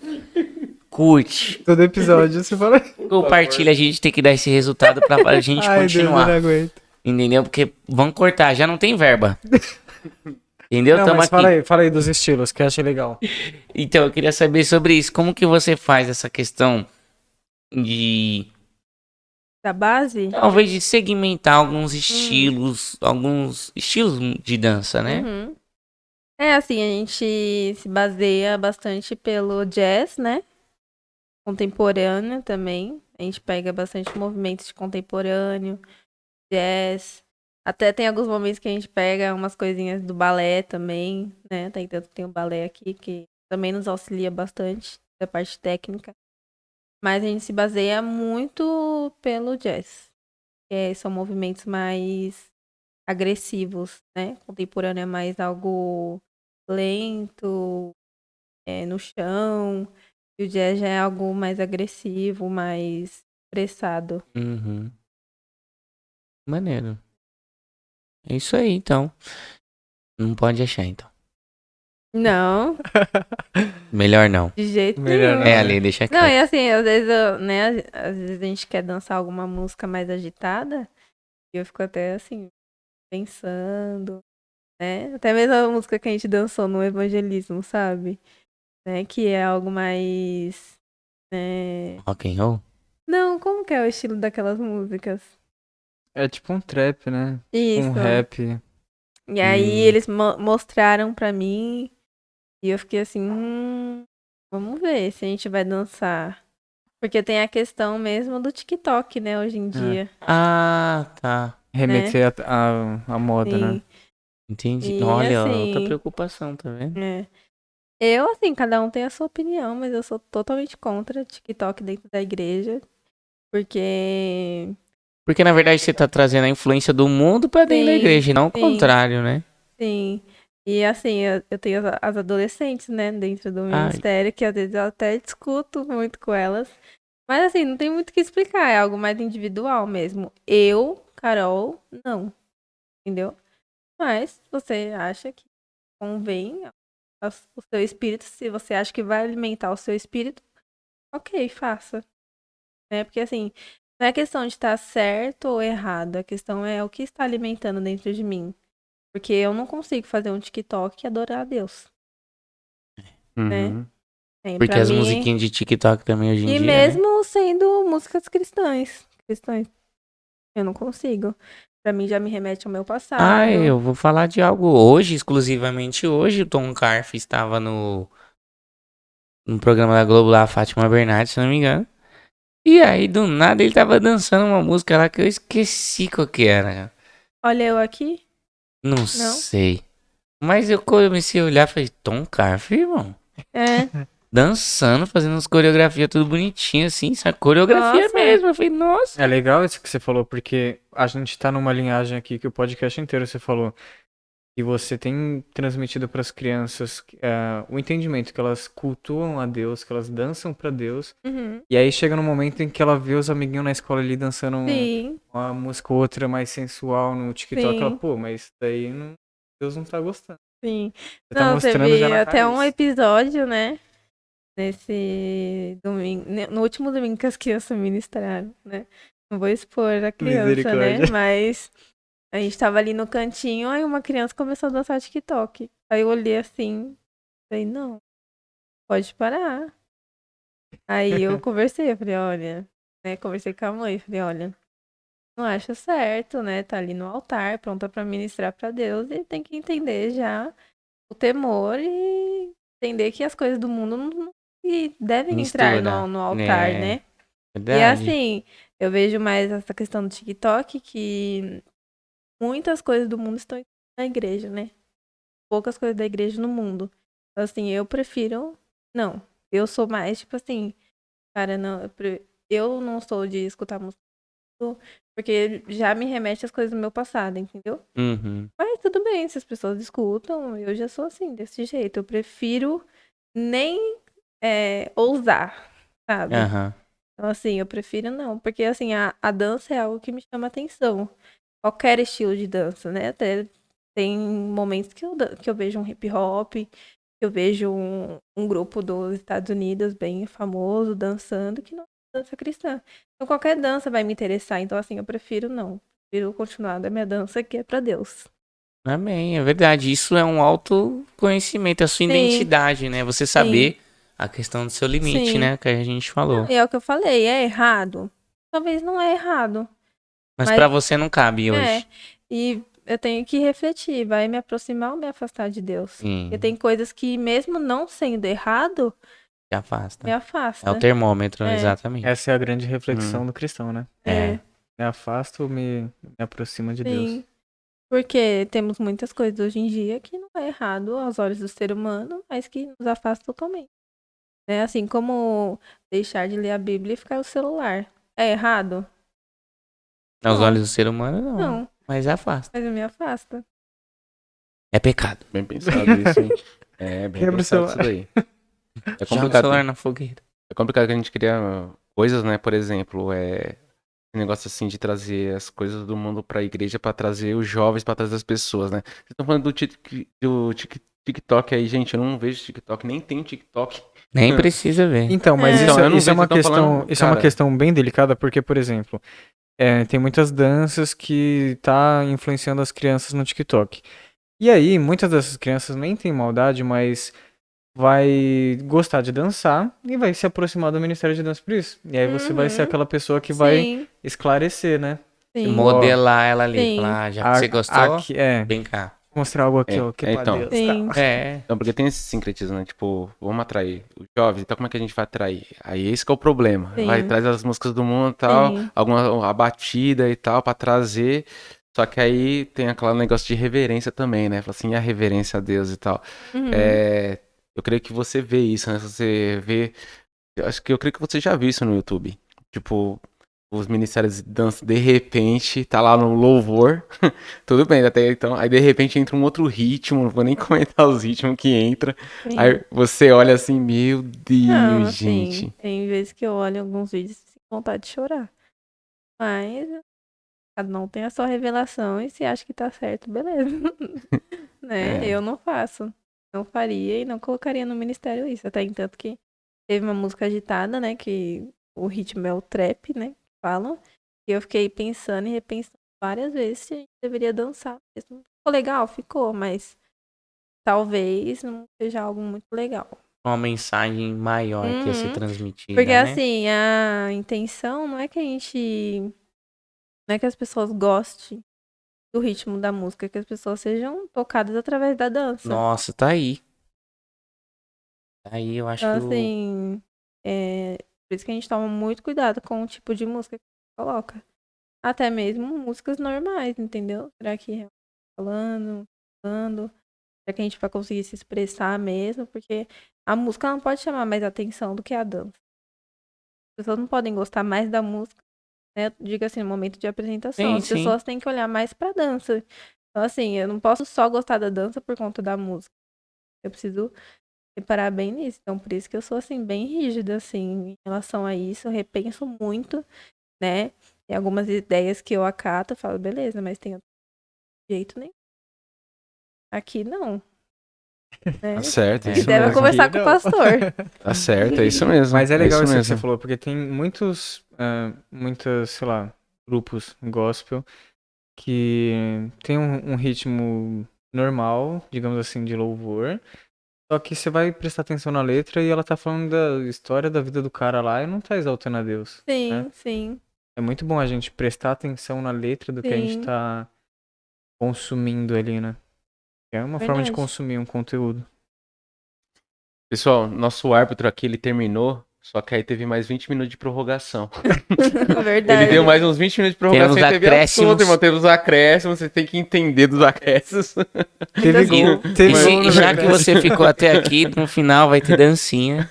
curte. Todo episódio você fala. Compartilha, a gente tem que dar esse resultado pra gente continuar. Deus, eu não aguento. Entendeu? Porque vão cortar, já não tem verba. Entendeu? Não, Tamo mas aqui. fala aí dos estilos, que eu achei legal. Então, eu queria saber sobre isso. Como que você faz essa questão de... Da base? Talvez de segmentar alguns estilos de dança, né? Uhum. Assim, a gente se baseia bastante pelo jazz, né? Contemporâneo também. A gente pega bastante movimentos de contemporâneo, jazz. Até tem alguns momentos que a gente pega umas coisinhas do balé também, né? Tem o balé aqui que também nos auxilia bastante da parte técnica. Mas a gente se baseia muito pelo jazz. São movimentos mais agressivos, né? Contemporâneo é mais algo lento, no chão. E o jazz já é algo mais agressivo, mais expressado. Uhum. Maneiro. É isso aí, então. Não pode achar, então. Não. Melhor não. De jeito Melhor nenhum. Ali, deixa aqui. Não, e assim, às vezes, às vezes a gente quer dançar alguma música mais agitada e eu fico até assim, pensando, né? Até mesmo a música que a gente dançou no evangelismo, sabe? Né? Que é algo mais... Rock and roll? Não, como que é o estilo daquelas músicas? É tipo um trap, né? Isso. Um rap. E aí eles mostraram pra mim e eu fiquei assim, vamos ver se a gente vai dançar. Porque tem a questão mesmo do TikTok, né, hoje em dia. Ah, tá. Remeter a moda, Sim. né? Entendi. E, Olha, assim, outra preocupação, tá vendo? Eu, assim, cada um tem a sua opinião, mas eu sou totalmente contra TikTok dentro da igreja. Porque na verdade você tá trazendo a influência do mundo pra dentro da igreja, e não o contrário, né? Sim. E assim, eu tenho as adolescentes, né, dentro do ministério, que às vezes eu até discuto muito com elas. Mas assim, não tem muito o que explicar, é algo mais individual mesmo. Eu, Carol, não. Entendeu? Mas se você acha que convém o seu espírito, se você acha que vai alimentar o seu espírito, ok, faça. Né? Porque assim, não é questão de estar certo ou errado, a questão é o que está alimentando dentro de mim. Porque eu não consigo fazer um TikTok e adorar a Deus. Uhum. Né? Porque as musiquinhas de TikTok também hoje em dia. E mesmo sendo músicas cristãs. Eu não consigo. Pra mim já me remete ao meu passado. Eu vou falar de algo hoje, exclusivamente hoje. O Tom Carf estava no programa da Globo lá, Fátima Bernardes, se não me engano. E aí, do nada, ele tava dançando uma música lá que eu esqueci qual que era. Olha eu aqui? Não sei. Mas eu comecei a olhar e falei, Tom Carf, irmão? Dançando, fazendo umas coreografias tudo bonitinho, assim, sabe? Coreografia mesmo. Eu falei, nossa. É legal isso que você falou, porque a gente tá numa linhagem aqui que o podcast inteiro você falou. E você tem transmitido para as crianças o entendimento que elas cultuam a Deus, que elas dançam para Deus. Uhum. E aí chega no momento em que ela vê os amiguinhos na escola ali dançando uma música ou outra mais sensual no TikTok. Ela, pô, mas daí Deus não tá gostando. Sim. Você tá mostrando já na até raiz. um episódio, né? Nesse domingo, no último domingo que as crianças ministraram, né? Não vou expor a criança, né? Mas a gente tava ali no cantinho, aí uma criança começou a dançar TikTok. Aí eu olhei assim, falei, não, pode parar. Aí eu conversei, eu falei, olha, né? Conversei com a mãe, falei, olha, não acho certo, né? Tá ali no altar, pronta pra ministrar pra Deus, e tem que entender já o temor e entender que as coisas do mundo não devem entrar no altar, né? Verdade. E assim, eu vejo mais essa questão do TikTok, que muitas coisas do mundo estão na igreja, né? Poucas coisas da igreja no mundo. Então, assim, eu prefiro... Não, eu sou mais, tipo assim... Cara, não, eu não sou de escutar música, porque já me remete às coisas do meu passado, entendeu? Uhum. Mas tudo bem, se as pessoas escutam, eu já sou assim, desse jeito. Eu prefiro nem ousar, sabe? Uhum. Então, assim, eu prefiro não, porque, assim, a dança é algo que me chama atenção. Qualquer estilo de dança, né? Até tem momentos que eu vejo um hip hop, eu vejo um grupo dos Estados Unidos bem famoso dançando, que não é dança cristã. Então, qualquer dança vai me interessar. Então, assim, eu prefiro não. Prefiro continuar da minha dança, que é pra Deus. Amém, é verdade. Isso é um autoconhecimento, a sua identidade, né? Você saber a questão do seu limite, né? Que a gente falou. Não, e é o que eu falei, é errado? Talvez não é errado. Mas pra você não cabe hoje. E eu tenho que refletir, vai me aproximar ou me afastar de Deus? Sim. Porque tem coisas que, mesmo não sendo errado, me afasta. Me afasta. É o termômetro, exatamente. Essa é a grande reflexão do cristão, né? Me afasta ou me aproxima de Deus? Porque temos muitas coisas hoje em dia que não é errado aos olhos do ser humano, mas que nos afasta totalmente. Né? Assim como deixar de ler a Bíblia e ficar no celular. É errado? Aos olhos do ser humano, Não. Mas afasta. Mas me afasta. É pecado. Bem pensado isso, hein? É, bem pensado isso daí. É complicado. Joga o celular na fogueira. É complicado que a gente cria coisas, né? Por exemplo, negócio assim de trazer as coisas do mundo pra igreja, pra trazer os jovens, pra trazer as pessoas, né? Vocês estão falando do TikTok aí, gente. Eu não vejo TikTok, nem tem TikTok. Nem precisa ver. Então, mas isso é uma questão, isso é uma questão bem delicada, porque, por exemplo, tem muitas danças que tá influenciando as crianças no TikTok. E aí, muitas dessas crianças nem tem maldade, mas vai gostar de dançar e vai se aproximar do Ministério de Dança por isso. E aí você vai ser aquela pessoa que vai esclarecer, né? Sim. Modelar ela ali. Falar, já que você gostou, vem cá. Mostrar algo aqui, ó, que é pra Deus. Então, porque tem esse sincretismo, né? Tipo, vamos atrair os jovens, então como é que a gente vai atrair? Aí esse que é o problema. Vai trazer as músicas do mundo e tal, a batida e tal, pra trazer. Só que aí tem aquele negócio de reverência também, né? Fala assim, e a reverência a Deus e tal. Eu creio que você vê isso, né? Você vê... Eu creio que você já viu isso no YouTube. Tipo, os ministérios de dança, de repente, tá lá no louvor. Tudo bem, até então. Aí, de repente, entra um outro ritmo. Não vou nem comentar os ritmos que entra. Sim. Aí você olha assim, meu Deus, gente. Assim, tem vezes que eu olho alguns vídeos com vontade de chorar. Mas... cada um tem a sua revelação e se acha que tá certo, beleza. Né? Eu não faço. Não faria e não colocaria no ministério isso. Até entanto que teve uma música agitada, né? Que o ritmo é o trap, né? Falam. E eu fiquei pensando e repensando várias vezes se a gente deveria dançar. Ficou legal? Ficou, mas talvez não seja algo muito legal. uma mensagem maior que ia ser transmitida, porque né? assim, a intenção não é que não é que as pessoas gostem do ritmo da música, que as pessoas sejam tocadas através da dança. Nossa, tá aí. Aí eu acho então, que assim, por isso que a gente toma muito cuidado com o tipo de música que coloca. Até mesmo músicas normais, entendeu? Será que falando, será que a gente vai conseguir se expressar mesmo? Porque a música não pode chamar mais atenção do que a dança. As pessoas não podem gostar mais da música, né? Diga assim, no momento de apresentação. Sim, As pessoas têm que olhar mais pra dança. Então, assim, eu não posso só gostar da dança por conta da música. Eu preciso reparar bem nisso. Então, por isso que eu sou, assim, bem rígida, assim, em relação a isso. Eu repenso muito, né? Tem algumas ideias que eu acato, eu falo, beleza, mas tem outro jeito nenhum. Aqui não. Tá certo, é E isso deve mesmo. conversar com o pastor. Tá certo, é isso mesmo. Mas é legal isso que mesmo. você falou, porque tem muitos, sei lá, grupos gospel que tem um ritmo normal, digamos assim, de louvor. Só que você vai prestar atenção na letra e ela tá falando da história da vida do cara lá e não tá exaltando a Deus. Sim, né? sim. É muito bom a gente prestar atenção na letra do que a gente tá consumindo ali, né? É uma forma de consumir um conteúdo. Pessoal, nosso árbitro aqui, ele terminou, só que aí teve mais 20 minutos de prorrogação. Verdade. Ele deu mais uns 20 minutos de prorrogação e teve assunto, irmão. Teve os acréscimos, você tem que entender dos acréscimos. Teve gol. E já que você ficou até aqui, no final vai ter dancinha.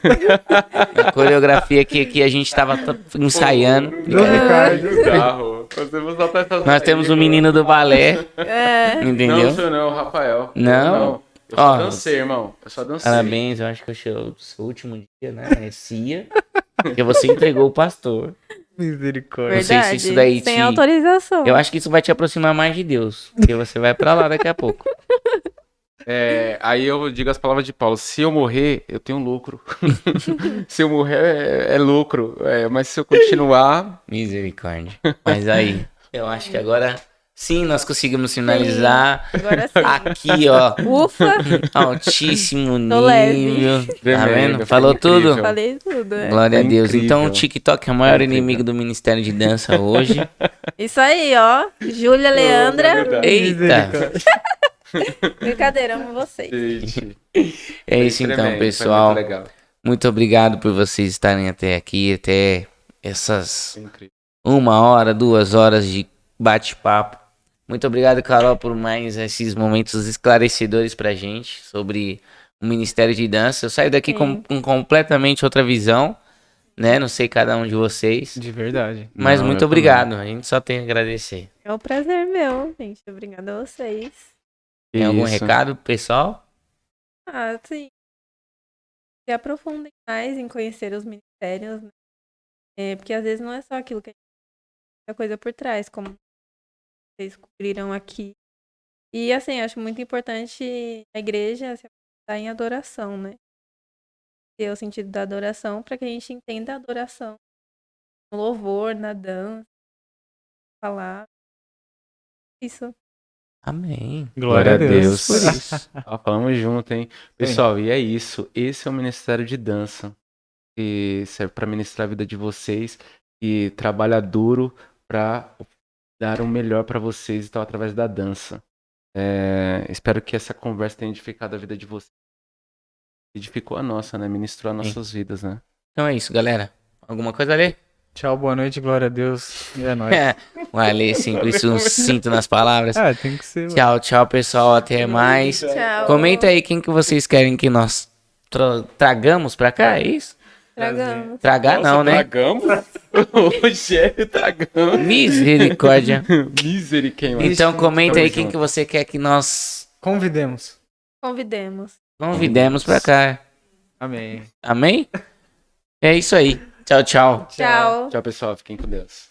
A coreografia que a gente tava ensaiando. Nós temos o menino do balé. Entendeu? Não, não, o Rafael. Não. Eu só dancei, irmão. Eu só dancei. Parabéns, eu acho que é o seu último dia, né? É Cia. Porque você entregou o pastor. Misericórdia. Não sei se isso daí sem autorização. Eu acho que isso vai te aproximar mais de Deus. Porque você vai pra lá daqui a pouco. Aí eu digo as palavras de Paulo. Se eu morrer, eu tenho lucro. Se eu morrer, é lucro. Mas se eu continuar... Misericórdia. Mas aí, eu acho que agora... Sim, nós conseguimos finalizar. Sim, agora sim. Aqui, ó. Ufa! Altíssimo nível. Leve. Tá vendo? Falou tudo? Falei tudo, Glória a Deus. Então o TikTok é o maior inimigo do Ministério de Dança hoje. Isso aí, ó. Júlia Leandra. Eita! Brincadeira, amo vocês. É isso então, pessoal. Muito obrigado por vocês estarem até aqui, até essas 1 hora, 2 horas de bate-papo. Muito obrigado, Carol, por mais esses momentos esclarecedores pra gente sobre o Ministério de Dança. Eu saio daqui com completamente outra visão, né? Não sei cada um de vocês. De verdade. Mas muito obrigado. A gente só tem a agradecer. É um prazer meu, gente. Obrigada a vocês. Tem algum recado, pessoal? Sim. Se aprofundem mais em conhecer os ministérios, né? Porque às vezes não é só aquilo que a gente tem a coisa por trás, como vocês descobriram aqui. E assim, acho muito importante a igreja se apresentar em adoração, né? Ter o sentido da adoração para que a gente entenda a adoração no louvor, na dança, falar. Isso. Amém. Glória a Deus por isso. Falamos junto, hein? Pessoal, e é isso. Esse é o Ministério de Dança. Que serve para ministrar a vida de vocês. E trabalha duro para dar o melhor para vocês, então, através da dança. Espero que essa conversa tenha edificado a vida de vocês. Edificou a nossa, né? Ministrou as nossas vidas, né? Então é isso, galera. Alguma coisa a ler? Tchau, boa noite, glória a Deus. E é nóis. O Ale sempre sucinto nas palavras. Tem que ser. Tchau, tchau, pessoal. Até mais. Tchau. Comenta aí quem que vocês querem que nós tragamos pra cá, é isso? Tragamos. Tragar não, né? Tragamos? Rogério, tragamos. Misericórdia. Misericórdia. Então comenta aí quem que você quer que nós Convidemos pra cá. Amém. Amém? É isso aí. Tchau, tchau. Tchau. Tchau, pessoal. Fiquem com Deus.